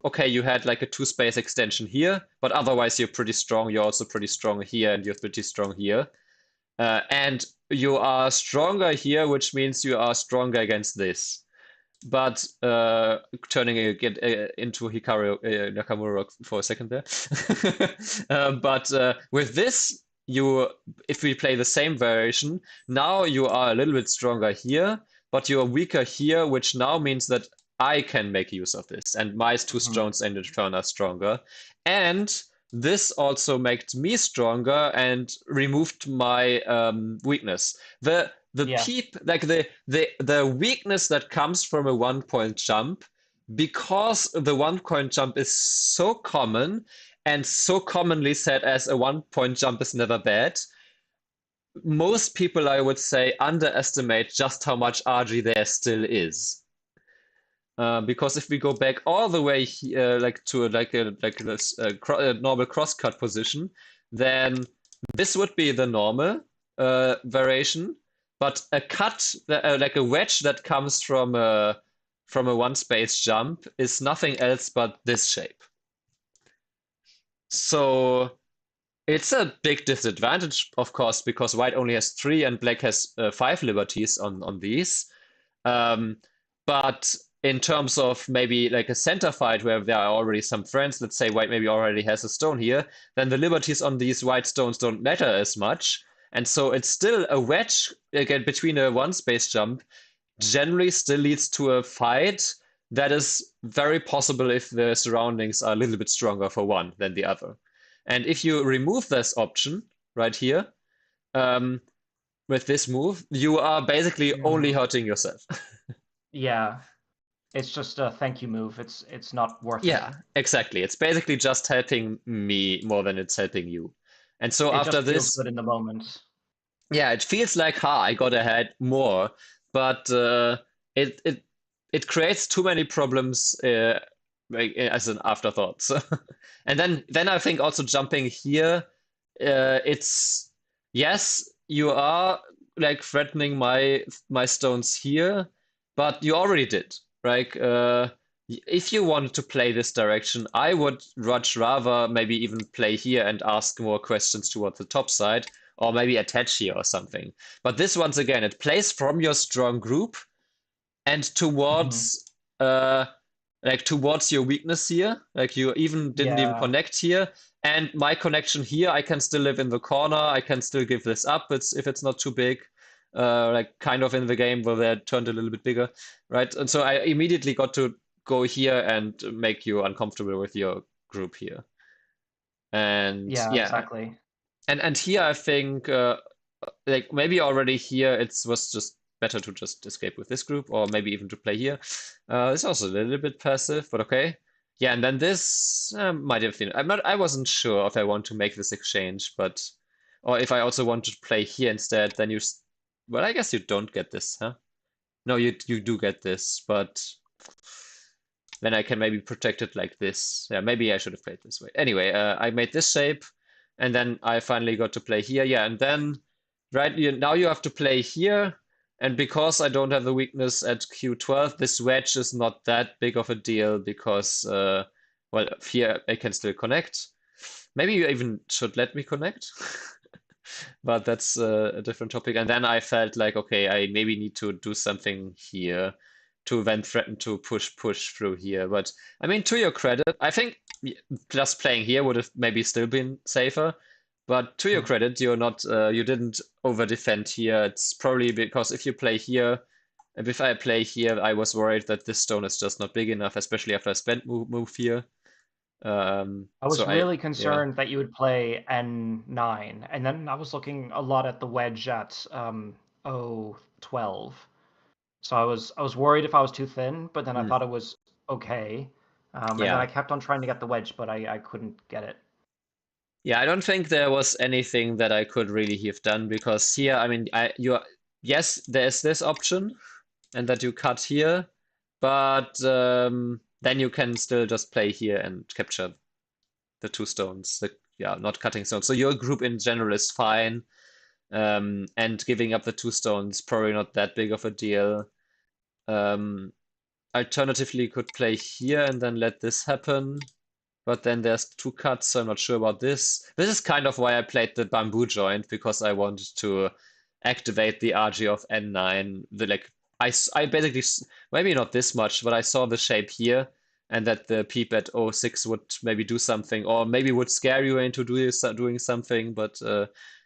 okay, you had like a 2-space extension here, but otherwise you're pretty strong. You're also pretty strong here, and you're pretty strong here. And you are stronger here, which means you are stronger against this. But turning it into Hikaru Nakamura for a second there. But with this, if we play the same variation, now you are a little bit stronger here, but you are weaker here, which now means that I can make use of this, and my two stones in return are stronger. And this also makes me stronger and removed my weakness. The Yeah. the weakness that comes from a 1 point jump, because the 1 point jump is so common and so commonly said as a 1 point jump is never bad, most people, I would say, underestimate just how much RG there still is. Because if we go back all the way here, like to a normal crosscut position, then this would be the normal variation. But a cut, like a wedge that comes from a one space jump, is nothing else but this shape. So it's a big disadvantage, of course, because white only has 3 and black has 5 liberties on these. But in terms of maybe like a center fight where there are already some friends, let's say white maybe already has a stone here, then the liberties on these white stones don't matter as much. And so it's still a wedge again between a one space jump, generally still leads to a fight that is very possible if the surroundings are a little bit stronger for one than the other. And if you remove this option right here, with this move, you are basically only hurting yourself. Yeah. It's just a thank you move. It's not worth it. Yeah, exactly. It's basically just helping me more than it's helping you. And so It after just feels this, good in the moment. yeah, it feels like, I got ahead more, but it creates too many problems as an afterthought. So, and then I think also jumping here, it's yes, you are like threatening my stones here, but you already did. Like if you wanted to play this direction, I would much rather maybe even play here and ask more questions towards the top side, or maybe attach here or something. But this, once again, it plays from your strong group and towards towards your weakness here. Like you even didn't even Yeah. connect here. And my connection here, I can still live in the corner. I can still give this up. If it's not too big, like kind of in the game where they turned a little bit bigger, right? And so I immediately got to go here and make you uncomfortable with your group here. And Yeah, yeah, exactly. and here I think like maybe already here it was just better to just escape with this group, or maybe even to play here. It's also a little bit passive, but okay. Yeah, and then this might have been. I wasn't sure if I want to make this exchange, but or if I also want to play here instead. Then well, I guess you don't get this, huh? No, you do get this, but then I can maybe protect it like this. Yeah, maybe I should have played this way. Anyway, I made this shape, and then I finally got to play here. Yeah, and then now you have to play here, and because I don't have the weakness at Q12, this wedge is not that big of a deal because, well, here I can still connect. Maybe you even should let me connect. But that's a different topic. And then I felt like, okay, I maybe need to do something here to then threaten to push through here. But I mean, to your credit, I think just playing here would have maybe still been safer. But to your credit, you didn't over defend here. It's probably because if you play here, if I play here, I was worried that this stone is just not big enough, especially after I spent move here. I was So really yeah. concerned that you would play N9, and then I was looking a lot at the wedge at O12. So I was worried if I was too thin, but then I thought it was okay. And then I Yeah. kept on trying to get the wedge, but I couldn't get it. Yeah, I don't think there was anything that I could really have done because here, I mean, yes, there's this option, and that you cut here, but then you can still just play here and capture the two stones. Yeah, not cutting stones. So your group in general is fine, and giving up the two stones probably not that big of a deal. Alternatively, you could play here and then let this happen. But then there's two cuts, so I'm not sure about this. This is kind of why I played the bamboo joint, because I wanted to activate the RG of N9. I basically, maybe not this much, but I saw the shape here, and that the peep at 06 would maybe do something, or maybe would scare you into doing something, but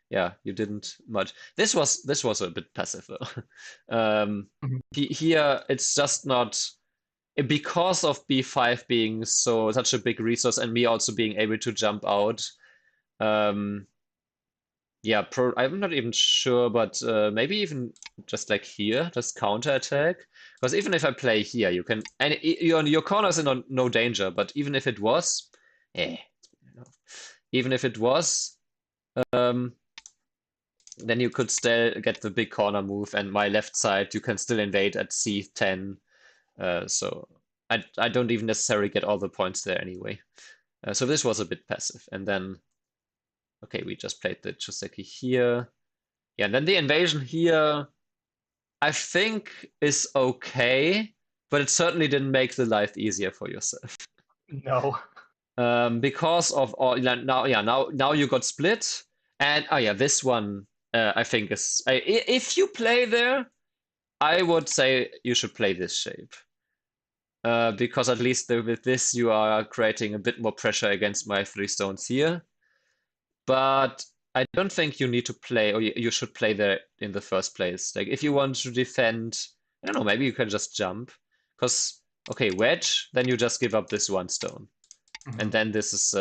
yeah, you didn't much. This was a bit passive though. Mhm. Here it's just not because of B5 being such a big resource and me also being able to jump out. Yeah, I'm not even sure, but maybe even just like here, just counter attack. Because even if I play here, you can, and your corner's in no danger. But even if it was, eh, even if it was, um, then you could still get the big corner move, and my left side you can still invade at C10. So I don't even necessarily get all the points there anyway. So this was a bit passive, and then okay, we just played the Choseki here. Yeah, and then the invasion here, I think is okay, but it certainly didn't make the life easier for yourself. No. Because of all now you got split, and oh yeah, this one I think is if you play there, I would say you should play this shape. Because at least with this you are creating a bit more pressure against my 3 stones here. But I don't think you need to play, or you should play there in the first place. Like if you want to defend, I don't know, maybe you can just jump. Because, okay, wedge, then you just give up this 1 stone. And then this is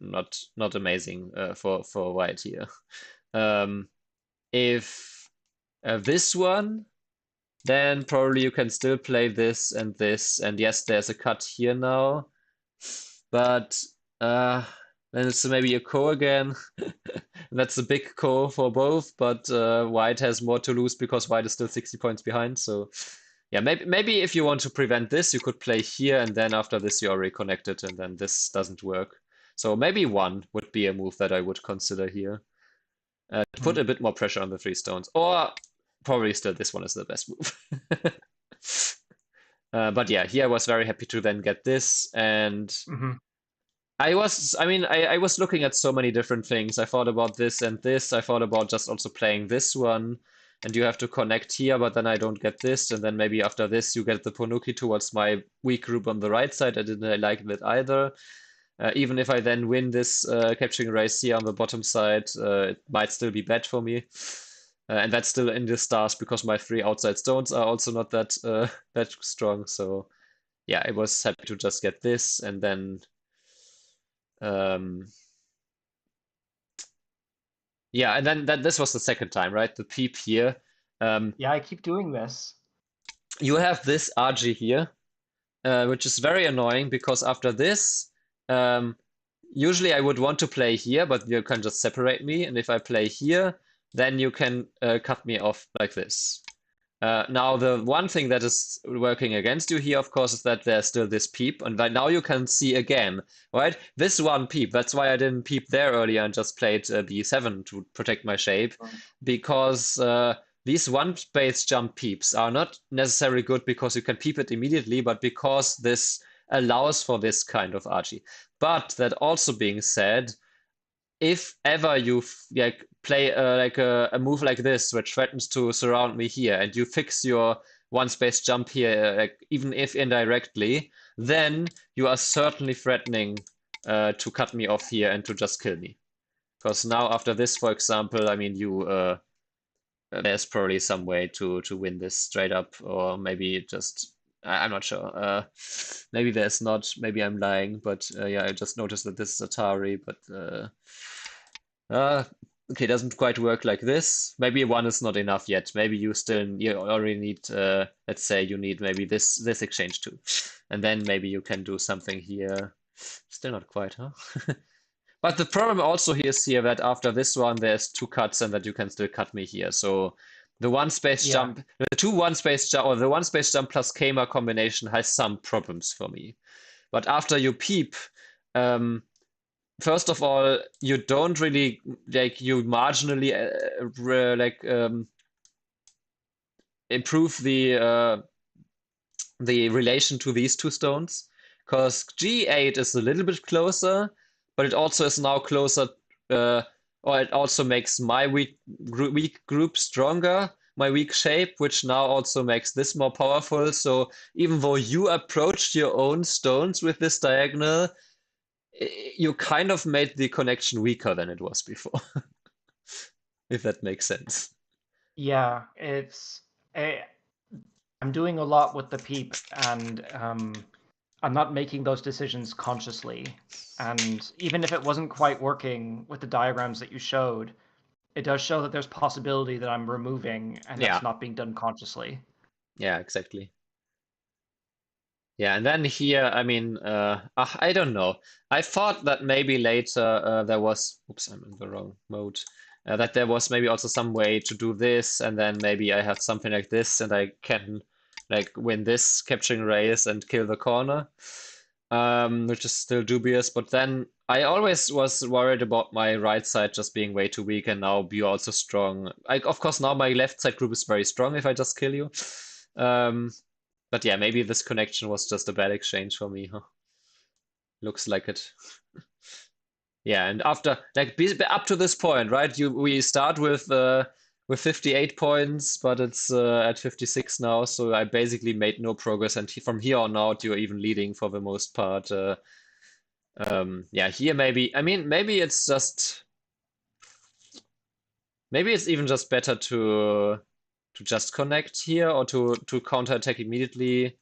not amazing for white here. If this one, then probably you can still play this, and yes, there's a cut here now. But then it's maybe a ko again. That's a big ko for both, but white has more to lose because white is still 60 points behind. So yeah, maybe if you want to prevent this, you could play here, and then after this you are reconnected, and then this doesn't work. So maybe 1 would be a move that I would consider here. To put a bit more pressure on the 3 stones, or probably still this one is the best move. But yeah, here I was very happy to then get this, and I was looking at so many different things. I thought about this and this. I thought about just also playing this one, and you have to connect here, but then I don't get this, and then maybe after this you get the Ponuki towards my weak group on the right side. I didn't like that either. Even if I then win this capturing race here on the bottom side, it might still be bad for me. And that's still in the stars because my 3 outside stones are also not that that strong. So yeah, I was happy to just get this, and then yeah, and then this was the second time, right? The peep here. Yeah, I keep doing this. You have this RG here, which is very annoying because after this, usually I would want to play here, but you can just separate me. And if I play here, then you can cut me off like this. Now, the one thing that is working against you here, of course, is that there's still this peep. And now you can see again, right? This one peep. That's why I didn't peep there earlier and just played B7 to protect my shape. Because these one space jump peeps are not necessarily good because you can peep it immediately, but because this allows for this kind of RG. But that also being said, if ever you play a move like this, which threatens to surround me here, and you fix your one space jump here, even if indirectly, then you are certainly threatening to cut me off here and to just kill me. Because now after this, for example, I mean, there's probably some way to win this straight up, or maybe just I'm not sure. Maybe there's not. Maybe I'm lying, but yeah, I just noticed that this is Atari, but okay, doesn't quite work like this. Maybe 1 is not enough yet. Maybe you already need, let's say you need maybe this exchange too, and then maybe you can do something here. Still not quite, huh? But the problem also here is here that after this one, there's 2 cuts and that you can still cut me here. So the one space jump, the 2 one space jump, or the one space jump plus Kama combination has some problems for me. But after you peep, first of all, you don't really you marginally improve the relation to these 2 stones, because G8 is a little bit closer, but it also is now closer or it also makes my weak group stronger, my weak shape, which now also makes this more powerful. So even though you approached your own stones with this diagonal, you kind of made the connection weaker than it was before, if that makes sense. Yeah, I'm doing a lot with the peep, and I'm not making those decisions consciously. And even if it wasn't quite working with the diagrams that you showed, it does show that there's possibility that I'm removing, and Yeah, that's not being done consciously. yeah, exactly. Yeah, and then here, I mean, I don't know. I thought that maybe later there was, oops, I'm in the wrong mode, that there was maybe also some way to do this, and then maybe I have something like this, and I can like win this capturing race and kill the corner, which is still dubious. But then I always was worried about my right side just being way too weak, and now be also strong. Of course, now my left side group is very strong if I just kill you. But yeah, maybe this connection was just a bad exchange for me, huh? Looks like it. Yeah, and after like up to this point, right? We start with 58 points, but it's at 56 now, so I basically made no progress. And from here on out, you're even leading for the most part. Yeah, here maybe. I mean, maybe it's even just better to just connect here or to counter attack immediately.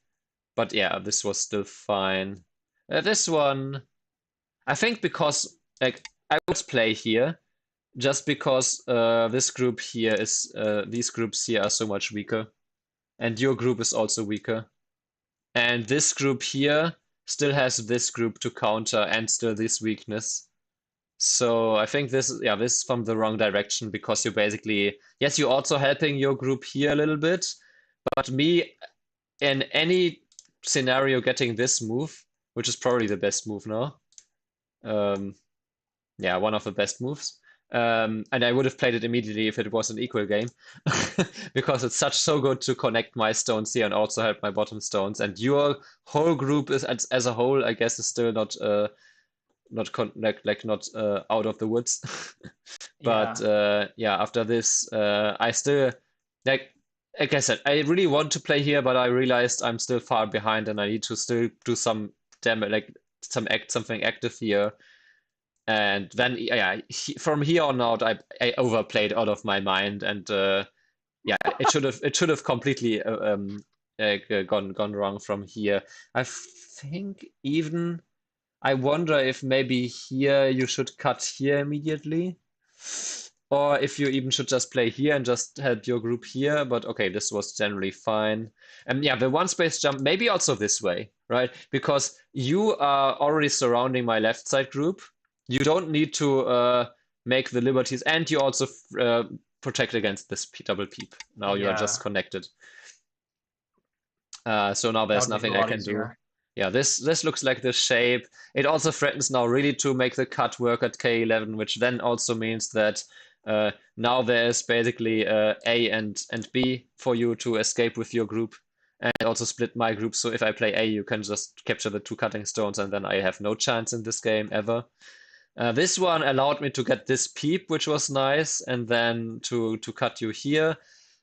But yeah, this was still fine. This one, I think because like I would play here just because this group here is these groups here are so much weaker, and your group is also weaker, and this group here still has this group to counter and still this weakness. So I think this is from the wrong direction because you basically, yes, you're also helping your group here a little bit, but me in any scenario getting this move, which is probably the best move now. Yeah, one of the best moves. And I would have played it immediately if it was an equal game, because it's so good to connect my stones here and also help my bottom stones. And your whole group is as a whole, I guess, is still not out of the woods. But yeah, after this, I still like I said, I really want to play here, but I realized I'm still far behind, and I need to still do some damage, like something active here. And then yeah, from here on out, I overplayed out of my mind, and yeah, it should have completely gone wrong from here. I think even I wonder if maybe here you should cut here immediately. Or if you even should just play here and just help your group here. But okay, this was generally fine. And yeah, the one space jump, maybe also this way, right? Because you are already surrounding my left side group. You don't need to make the liberties, and you also protect against this double peep. Now you are just connected. So now there's nothing I can do. Yeah, this looks like the shape. It also threatens now really to make the cut work at K11, which then also means that now there is basically A and B for you to escape with your group, and also split my group. So if I play A, you can just capture the two cutting stones, and then I have no chance in this game ever. This one allowed me to get this peep, which was nice, and then to cut you here.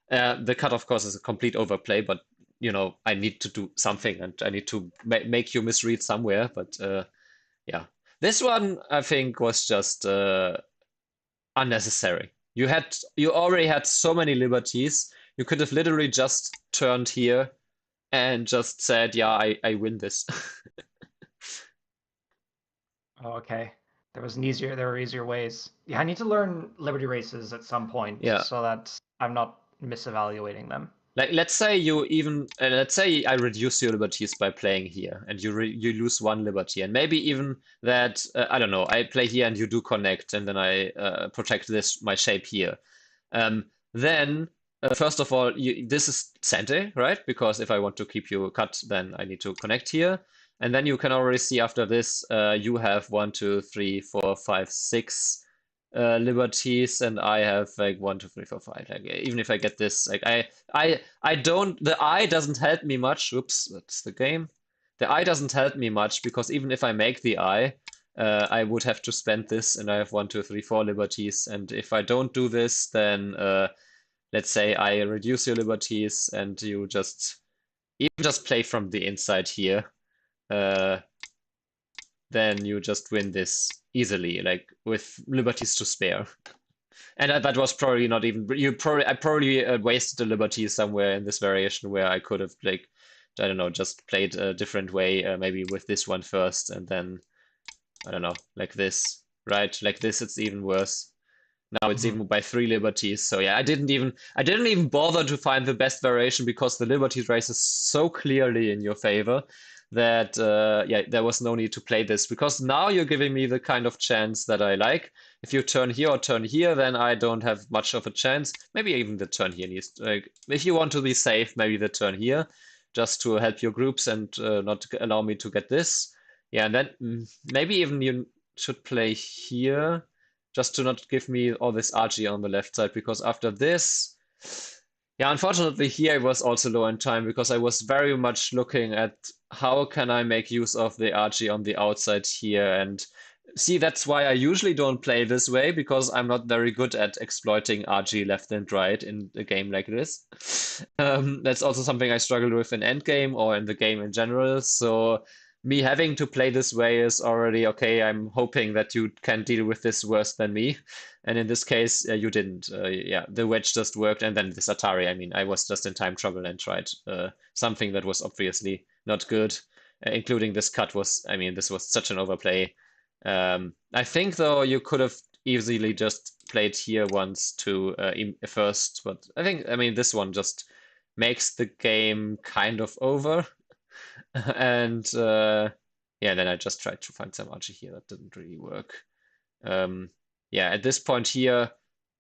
The cut, of course, is a complete overplay, but you know, I need to do something, and I need to make you misread somewhere. But yeah, this one I think was just unnecessary. You already had so many liberties. You could have literally just turned here and just said, "Yeah, I win this." Oh, okay. There were easier ways. Yeah, I need to learn Liberty Races at some point so that I'm not misevaluating them. Like, let's say I reduce your liberties by playing here, and you lose one liberty, and maybe even that I don't know. I play here and you do connect, and then I protect my shape here. Then first of all, this is Sente, right? Because if I want to keep you cut, then I need to connect here. And then you can already see after this, you have 1, 2, 3, 4, 5, 6 liberties, and I have like 1, 2, 3, 4, 5. Like even if I get this, like I don't. The eye doesn't help me much. Oops, that's the game. The eye doesn't help me much because even if I make the eye, I would have to spend this, and I have 1, 2, 3, 4 liberties. And if I don't do this, then let's say I reduce your liberties, and you just even just play from the inside here. Then you just win this easily, like with liberties to spare. And that was probably not even I probably wasted a liberty somewhere in this variation where I could have like I don't know, just played a different way, maybe with this one first and then I don't know, like this, right? Like this, it's even worse. Now it's even by 3 liberties. So yeah, I didn't even bother to find the best variation because the liberties race is so clearly in your favor that yeah, there was no need to play this because now you're giving me the kind of chance that I like. If you turn here or turn here, then I don't have much of a chance. Maybe even the turn here needs like if you want to be safe, maybe the turn here, just to help your groups and not allow me to get this. Yeah, and then maybe even you should play here just to not give me all this RG on the left side, because after this, yeah, unfortunately here I was also low in time because I was very much looking at how can I make use of the RG on the outside here. And see, that's why I usually don't play this way, because I'm not very good at exploiting RG left and right in a game like this. That's also something I struggled with in endgame or in the game in general. So me having to play this way is already okay. I'm hoping that you can deal with this worse than me. And in this case, you didn't. Yeah, the wedge just worked. And then this Atari, I mean, I was just in time trouble and tried something that was obviously not good, including this cut was, I mean, this was such an overplay. I think, though, you could have easily just played here once to first, but I mean, this one just makes the game kind of over. And yeah, then I just tried to find some archer here. That didn't really work. Yeah, at this point here,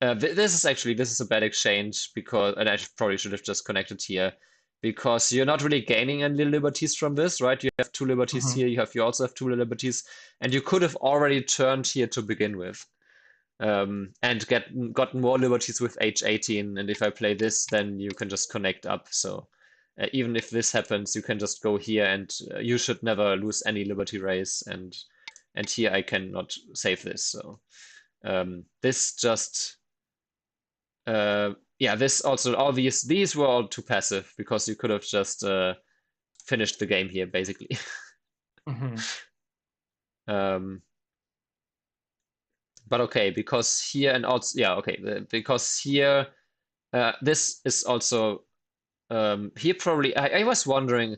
this is a bad exchange because, and I probably should have just connected here because you're not really gaining any liberties from this, right? You have 2 liberties here. You also have 2 liberties, and you could have already turned here to begin with. And gotten more liberties with H18, and if I play this, then you can just connect up. So even if this happens, you can just go here, and you should never lose any liberty race. And here I cannot save this. So this just yeah, this also all these were all too passive because you could have just finished the game here basically. But okay, because here and also yeah, okay, because here this is also here probably I was wondering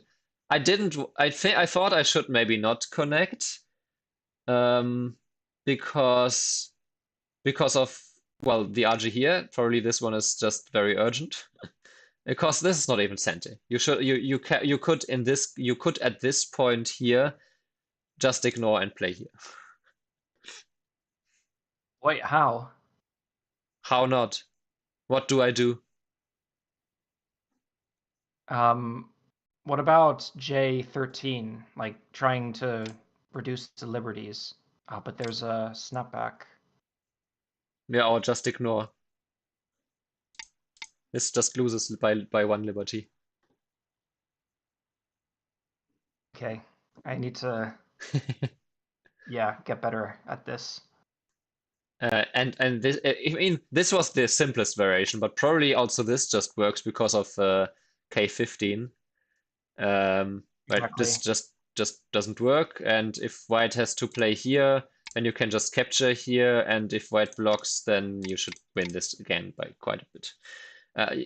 I thought I should maybe not connect because of well the RG here. Probably this one is just very urgent because this is not even Sente. You could at this point here just ignore and play here. Wait, how? How not? What do I do? What about J13? Like trying to reduce the liberties. But there's a snapback. Yeah, or just ignore. This just loses by 1 liberty. Okay, I need to yeah, get better at this. And this, I mean, this was the simplest variation, but probably also this just works because of K15. Right, Exactly. this just doesn't work. And if white has to play here, then you can just capture here. And if white blocks, then you should win this again by quite a bit.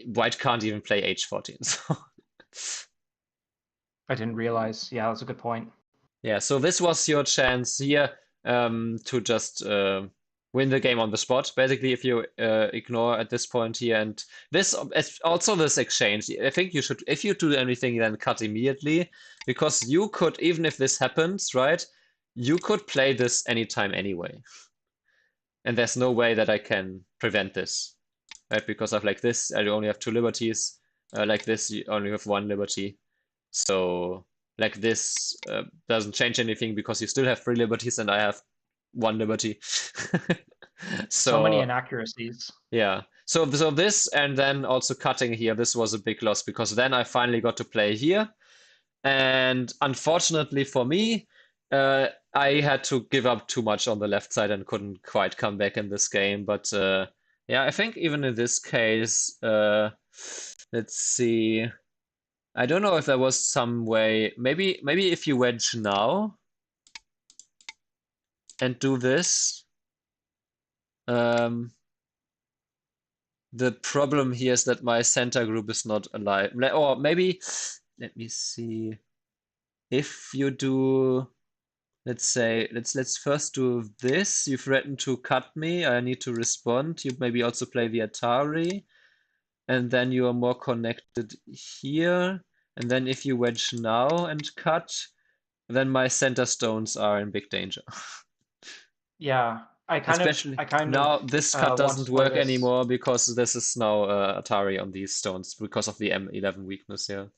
White can't even play H14. So I didn't realize. Yeah, that's a good point. yeah, so this was your chance here to just win the game on the spot. Basically, if you ignore at this point here, and this also this exchange, I think you should, if you do anything, then cut immediately, because you could, even if this happens, right, you could play this anytime anyway. And there's no way that I can prevent this, right? Because of like this, I only have 2 liberties. Like this, you only have 1 liberty. So like this doesn't change anything because you still have 3 liberties and I have 1 liberty. So many So inaccuracies. yeah. So this and then also cutting here, this was a big loss because then I finally got to play here. And unfortunately for me, I had to give up too much on the left side and couldn't quite come back in this game. But yeah, I think even in this case, let's see. I don't know if there was some way. Maybe if you wedge now and do this. The problem here is that my center group is not alive. Or maybe, let me see. If you do, let's say, let's first do this. You threaten to cut me. I need to respond. You maybe also play the Atari. And then you are more connected here. And then if you wedge now and cut, then my center stones are in big danger. Yeah, Especially I kind of now, this cut want doesn't to play work this. anymore because this is now Atari on these stones because of the M11 weakness here.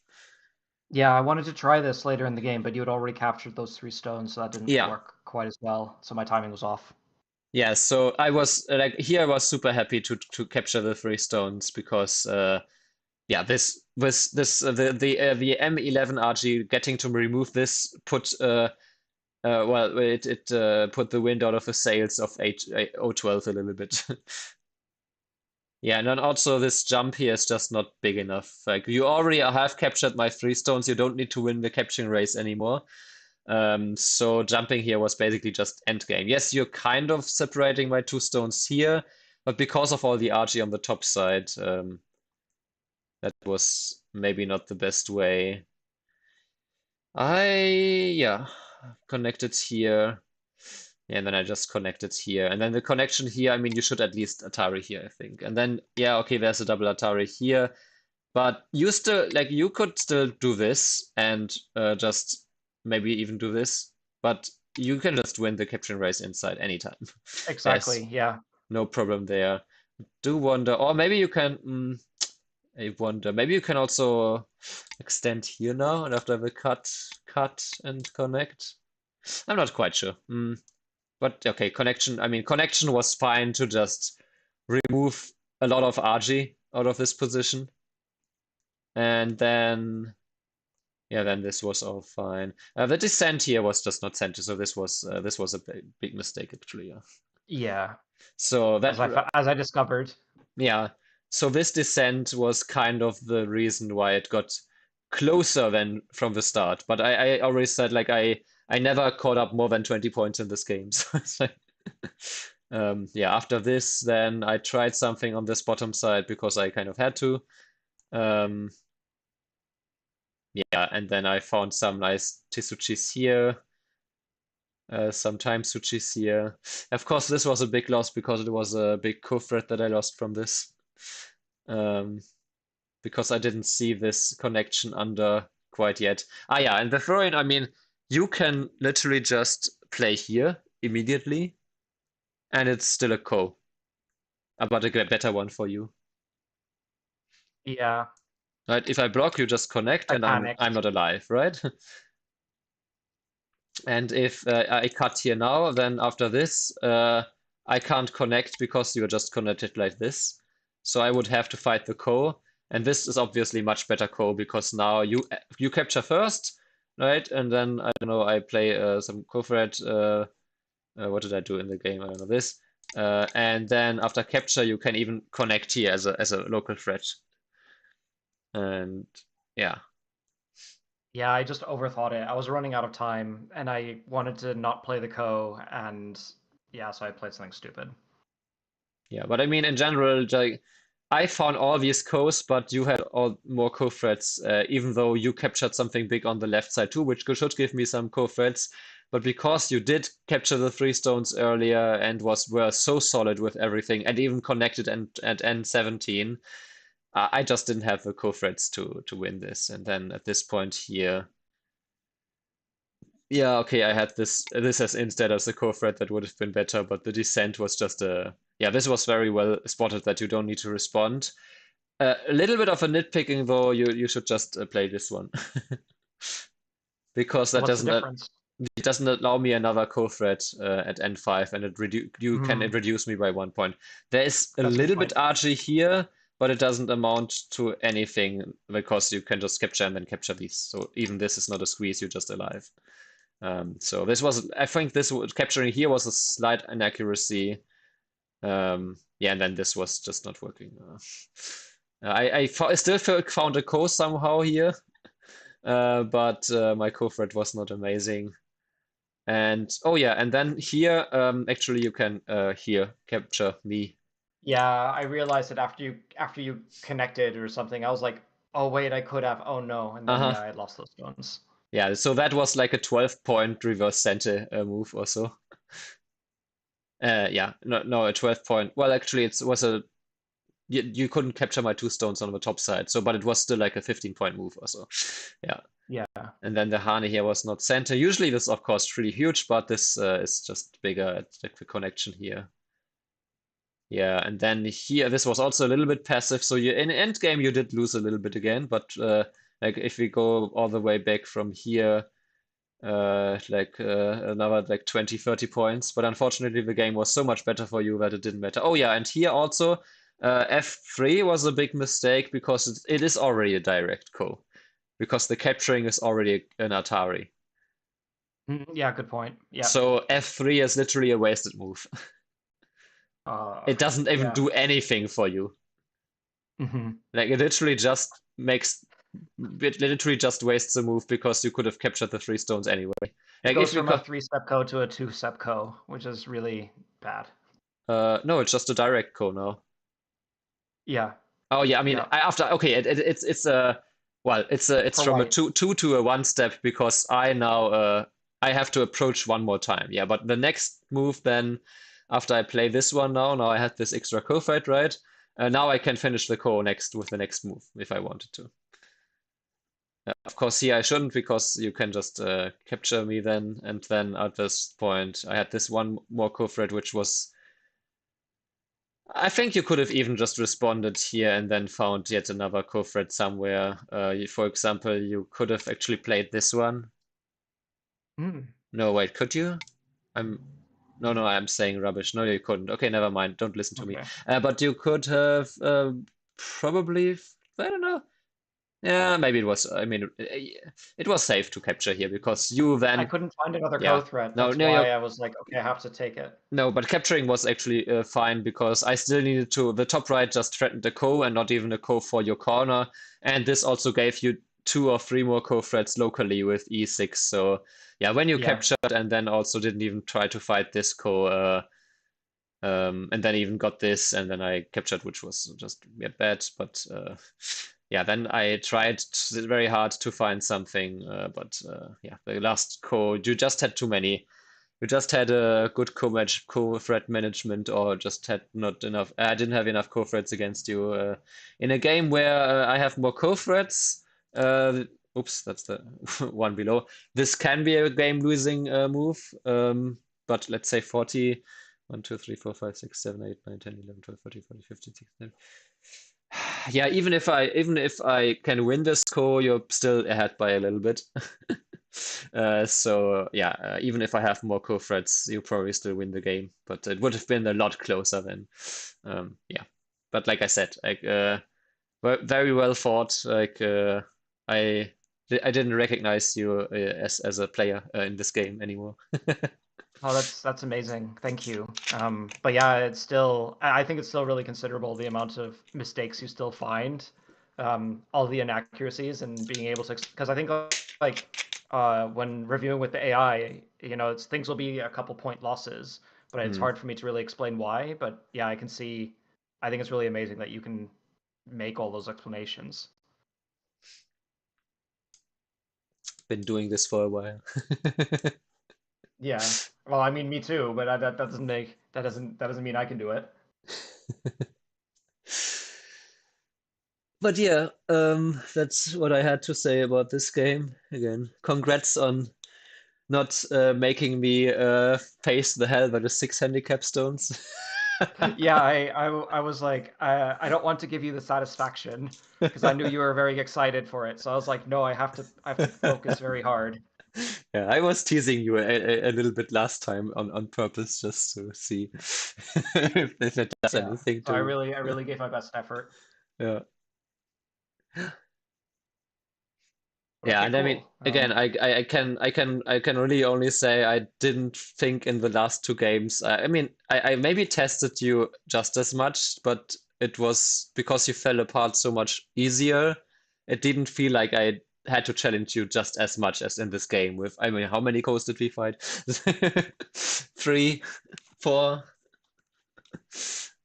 Yeah, I wanted to try this later in the game, but you had already captured those 3 stones, so that didn't Yeah. work quite as well. So my timing was off. Yeah, so I was like here I was super happy to capture the 3 stones because yeah, this was this the M11 RG getting to remove this put well it put the wind out of the sails of O12 a little bit. Yeah, and then also this jump here is just not big enough. Like you already have captured my 3 stones, you don't need to win the capturing race anymore. So jumping here was basically just endgame. Yes, you're kind of separating my 2 stones here, but because of all the RG on the top side, that was maybe not the best way. Yeah, connected here. Yeah, and then I just connected here. And then the connection here, I mean, you should at least Atari here, I think. And then, yeah, okay, there's a double Atari here. But you still, like, you could still do this and just maybe even do this. But you can just win the capturing race inside anytime. There's Exactly, yeah. no problem there. Do wonder, or maybe you can, I wonder, maybe you can also extend here now and after the cut and connect. I'm not quite sure. But okay, connection. I mean, connection was fine to just remove a lot of RG out of this position. And then, yeah, then this was all fine. The descent here was just not centered, so this was a big mistake actually. Yeah. Yeah, So that, as I discovered. yeah. So this descent was kind of the reason why it got closer than from the start. But I already said like I never caught up more than 20 points in this game. So it's like, yeah, after this, then I tried something on this bottom side because I kind of had to. Yeah, and then I found some nice Tsuchis here, some time Tsuchis here. Of course, this was a big loss because it was a big co-thread that I lost from this. Because I didn't see this connection under quite yet. Ah, yeah, and the throw-in, I mean, you can literally just play here immediately, and it's still a co. But a better one for you. Yeah, Right? If I block, you just connect, I and I'm panicked. not alive, right? And if I cut here now, then after this, I can't connect because you're just connected like this. So I would have to fight the co. And this is obviously much better co because now you capture first, right? And then I don't know, I play some co-thread. What did I do in the game? I don't know this. And then after capture, you can even connect here as a local thread. And yeah. Yeah, I just overthought it. I was running out of time, and I wanted to not play the co, and yeah, so I played something stupid. Yeah, but I mean, in general, like I found all these co's, but you had all more co-threads, even though you captured something big on the left side too, which should give me some co-threads. But because you did capture the 3 stones earlier and were so solid with everything and even connected at N17, I just didn't have the co-threads to win this. And then at this point here, yeah, okay, I had this as instead as a core thread that would have been better, but the descent was just yeah, this was very well spotted that you don't need to respond. A little bit of a nitpicking though, you should just play this one because that What's the difference? it doesn't allow me another core thread at N5 and you can reduce me by 1 point. There is a That's a good little bit point. RG here, but it doesn't amount to anything because you can just capture and then capture these. So even this is not a squeeze, you're just alive. So this was, I think capturing here was a slight inaccuracy. Yeah, and then this was just not working. I still found a co somehow here, but my co thread was not amazing. And oh yeah, and then here, actually you can here capture me. Yeah, I realized it after you connected or something. I was like, oh wait, I could have. Oh no, and then Uh-huh. yeah, I lost those stones. Yeah, so that was like a 12-point reverse center move or so. Yeah, no, a 12-point. Well, actually, it was a you couldn't capture my 2 stones on the top side, so but it was still like a 15-point move or so. Yeah. Yeah. And then the Hane here was not center. Usually this, of course, really huge, but this is just bigger at like the connection here. Yeah, and then here, this was also a little bit passive. So you in end game you did lose a little bit again, but like if we go all the way back from here, another like 20, 30 points. But unfortunately, the game was so much better for you that it didn't matter. Oh yeah, and here also F3 was a big mistake because it is already a direct co, because the capturing is already an Atari. Yeah, good point. Yeah. So F3 is literally a wasted move. It Okay. doesn't even Yeah. do anything for you. Like it literally just wastes the move because you could have captured the 3 stones anyway. It Like if goes you from a 3-step co to a 2-step co, which is really bad. no, it's just a direct co now. Yeah. Oh yeah, I mean Yeah. after okay, it's a well, it's For from a white. two to a 1-step because I now I have to approach one more time. Yeah, but the next move then after I play this one now I had this extra co fight, right? Now I can finish the co next with the next move if I wanted to. Of course, here I shouldn't because you can just capture me then, and then at this point I had this one more co thread which was. I think you could have even just responded here and then found yet another co thread somewhere. For example, you could have actually played this one. No, wait, could you? I'm no, I'm saying rubbish. No, you couldn't. Okay, never mind. Don't listen to me. Okay. But you could have probably, I don't know. Yeah, maybe it was. I mean, it was safe to capture here because you I then, couldn't find another yeah. co thread. No, That's no, you why I was like, okay, I have to take it. no, but capturing was actually fine because I still needed to. The top right just threatened the co and not even a co for your corner, and this also gave you 2 or 3 more co threats locally with E6. So yeah, when you Yeah. captured and then also didn't even try to fight this co, and then even got this, and then I captured, which was just bad. But yeah, then I tried very hard to find something, but yeah, the last co, you just had too many. You just had a good co-threat management, or just had not enough. I didn't have enough co-threats against you in a game where I have more co-threats. Oops, that's the one below. This can be a game-losing move, but let's say 40. 1, 2, 3, 4, 5, 6, 7, 8, 9, 10, 11, 12, 13, 14, 15, 16. Yeah, even if I can win this co, you're still ahead by a little bit. So yeah, even if I have more co-threats, you probably still win the game. But it would have been a lot closer then. Yeah, but like I said, like very well fought. Like I didn't recognize you as a player in this game anymore. Oh, that's amazing. Thank you. But yeah, it's still, I think it's still really considerable the amount of mistakes you still find, all the inaccuracies and being able to, because I think like when reviewing with the AI, things will be a couple point losses, but it's Hmm. hard for me to really explain why. But yeah, I can see, I think it's really amazing that you can make all those explanations. Been doing this for a while. Yeah. Well, I mean, me too, but that doesn't mean I can do it. But yeah, that's what I had to say about this game. Again, congrats on not making me face the hell by the 6 handicap stones. Yeah, I was like, I don't want to give you the satisfaction because I knew you were very excited for it. So I was like, no, I have to focus very hard. Yeah, I was teasing you a little bit last time on purpose just to see if it does Yeah. anything So I to. really gave my best effort. Yeah. Yeah, Okay, and I mean, cool. again, I can really only say I didn't think in the last two games. I mean, I maybe tested you just as much, but it was because you fell apart so much easier. It didn't feel like I had to challenge you just as much as in this game. With, I mean, how many codes did we fight? Three, four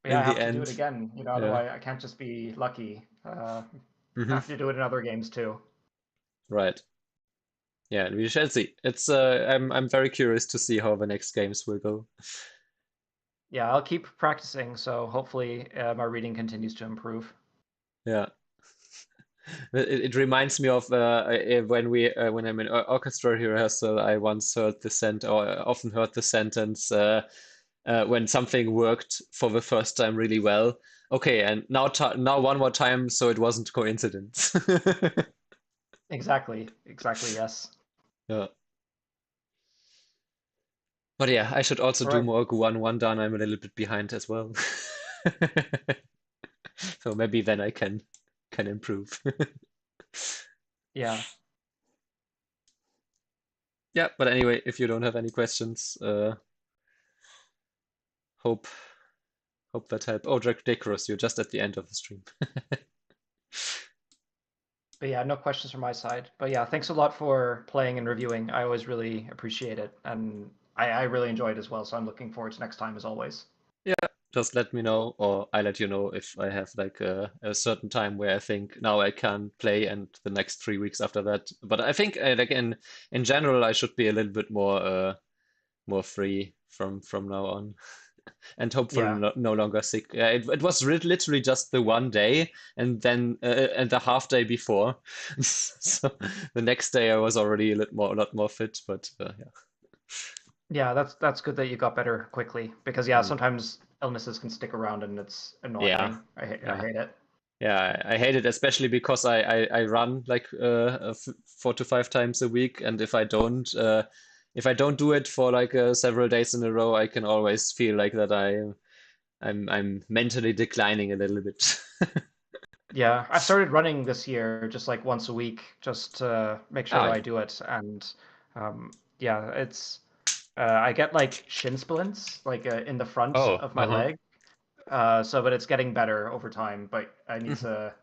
Yeah, in I the have to do it end. again. Yeah. Otherwise I can't just be lucky. Hmm. Have to do it in other games too. Right. Yeah, we shall see. It's I'm very curious to see how the next games will go. Yeah, I'll keep practicing, so hopefully my reading continues to improve. Yeah. It reminds me of when we when I'm in orchestra rehearsal, I once heard the often heard the sentence when something worked for the first time really well. Okay, and now one more time, so it wasn't coincidence. Exactly. Exactly, yes. Yeah. But yeah, I should also All do right. more Guan Dan. I'm a little bit behind as well. So maybe then I can improve. Yeah. Yeah, but anyway, if you don't have any questions, hope hope that helped. Oh, Decorous, you're just at the end of the stream. But yeah, no questions from my side. But yeah, thanks a lot for playing and reviewing. I always really appreciate it. And I really enjoyed it as well, so I'm looking forward to next time as always. Yeah, just let me know, or I let you know if I have like a certain time where I think now I can play, and the next 3 weeks after that. But I think like in general, I should be a little bit more free from now on, and hopefully Yeah. no longer sick. It was literally just the one day, and then and the half day before. So the next day I was already a lot more fit. But yeah. Yeah, that's good that you got better quickly because yeah, Mm. sometimes illnesses can stick around and it's Yeah. annoying. I Yeah. hate it. Yeah, I hate it, especially because I run like 4 to 5 times a week, and if I don't do it for like several days in a row, I can always feel like that I'm mentally declining a little bit. Yeah, I've started running this year just like once a week just to make sure Oh that I yeah. do it. And yeah, it's I get like shin splints like in the front Oh, of my uh-huh. leg. So but it's getting better over time, but I need to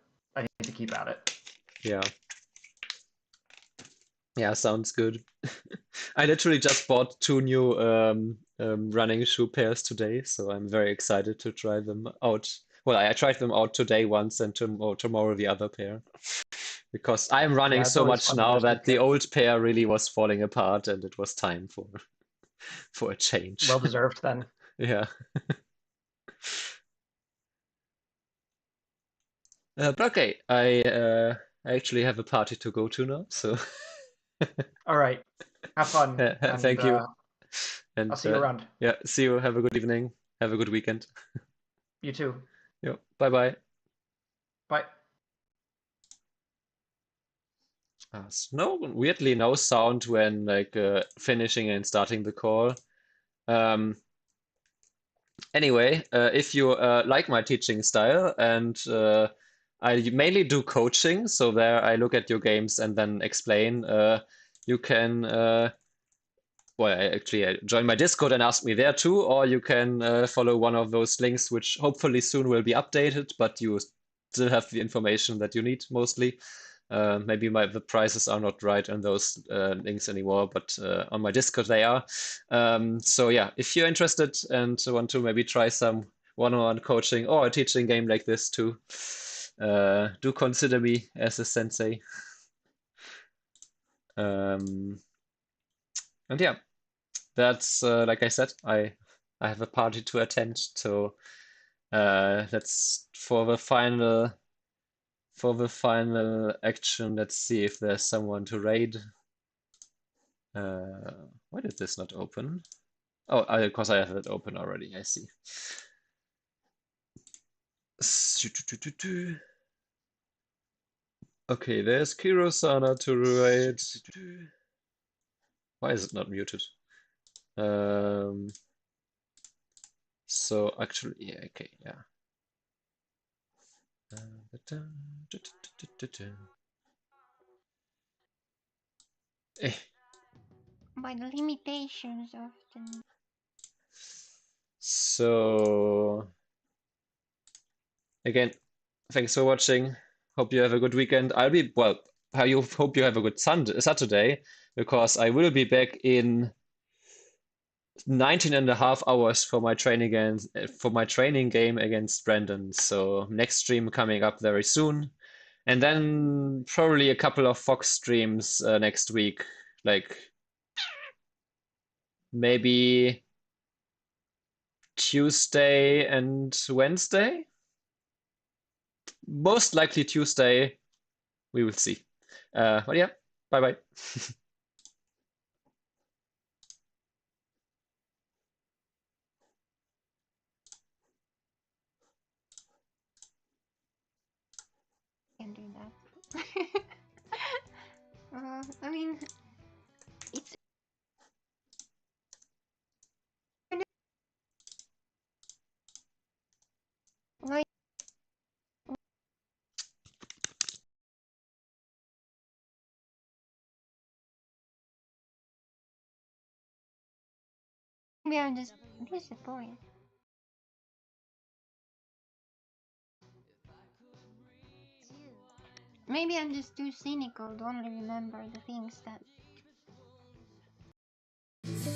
keep at it. Yeah. Yeah, sounds good. I literally just bought two new running shoe pairs today, so I'm very excited to try them out. Well, I tried them out today once, and tomorrow the other pair. Because I'm running Yeah, it's so always much fun when now there's new that the kits. old pair really was falling apart, and it was time for a change. Well deserved then. Yeah. But okay, I actually have a party to go to now, so All right. Have fun and thank you. I'll And see you around. yeah, see you. Have a good evening. Have a good weekend. You too. Yep. Bye bye. Bye. Weirdly no sound when like finishing and starting the call. Um, Anyway, if you like my teaching style, and I mainly do coaching, so there I look at your games and then explain. You can, well, join my Discord and ask me there too, or you can follow one of those links, which hopefully soon will be updated, but you still have the information that you need mostly. Maybe the prices are not right on those links anymore, but on my Discord they are. So yeah, if you're interested and want to maybe try some one-on-one coaching or a teaching game like this too, do consider me as a sensei. Um, and yeah, that's like I said, I have a party to attend, so let's for the final action. Let's see if there's someone to raid. Why did this not open? Oh, because I have it open already. I see. Okay, there's Kirosana to raid. Why is it not muted? Um, so actually, yeah, okay, yeah. Eh, by the limitations of the. So again, thanks for watching. Hope you have a good weekend. I'll be well. Hope you have a good Saturday, because I will be back in 19 and a half hours for my training game against Brandon. So next stream coming up very soon, and then probably a couple of Fox streams next week, like maybe Tuesday and Wednesday. Most likely Tuesday. We will see. But yeah, bye bye. Can do that. I mean, it's like maybe I'm just disappointed. Maybe I'm just too cynical to only remember the things that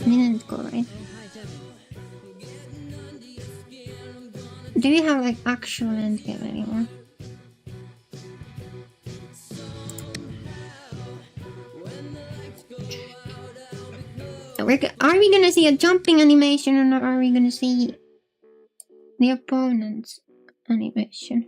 didn't go right. Do we have like actual endgame anymore? Are we gonna see a jumping animation, or are we gonna see the opponent's animation?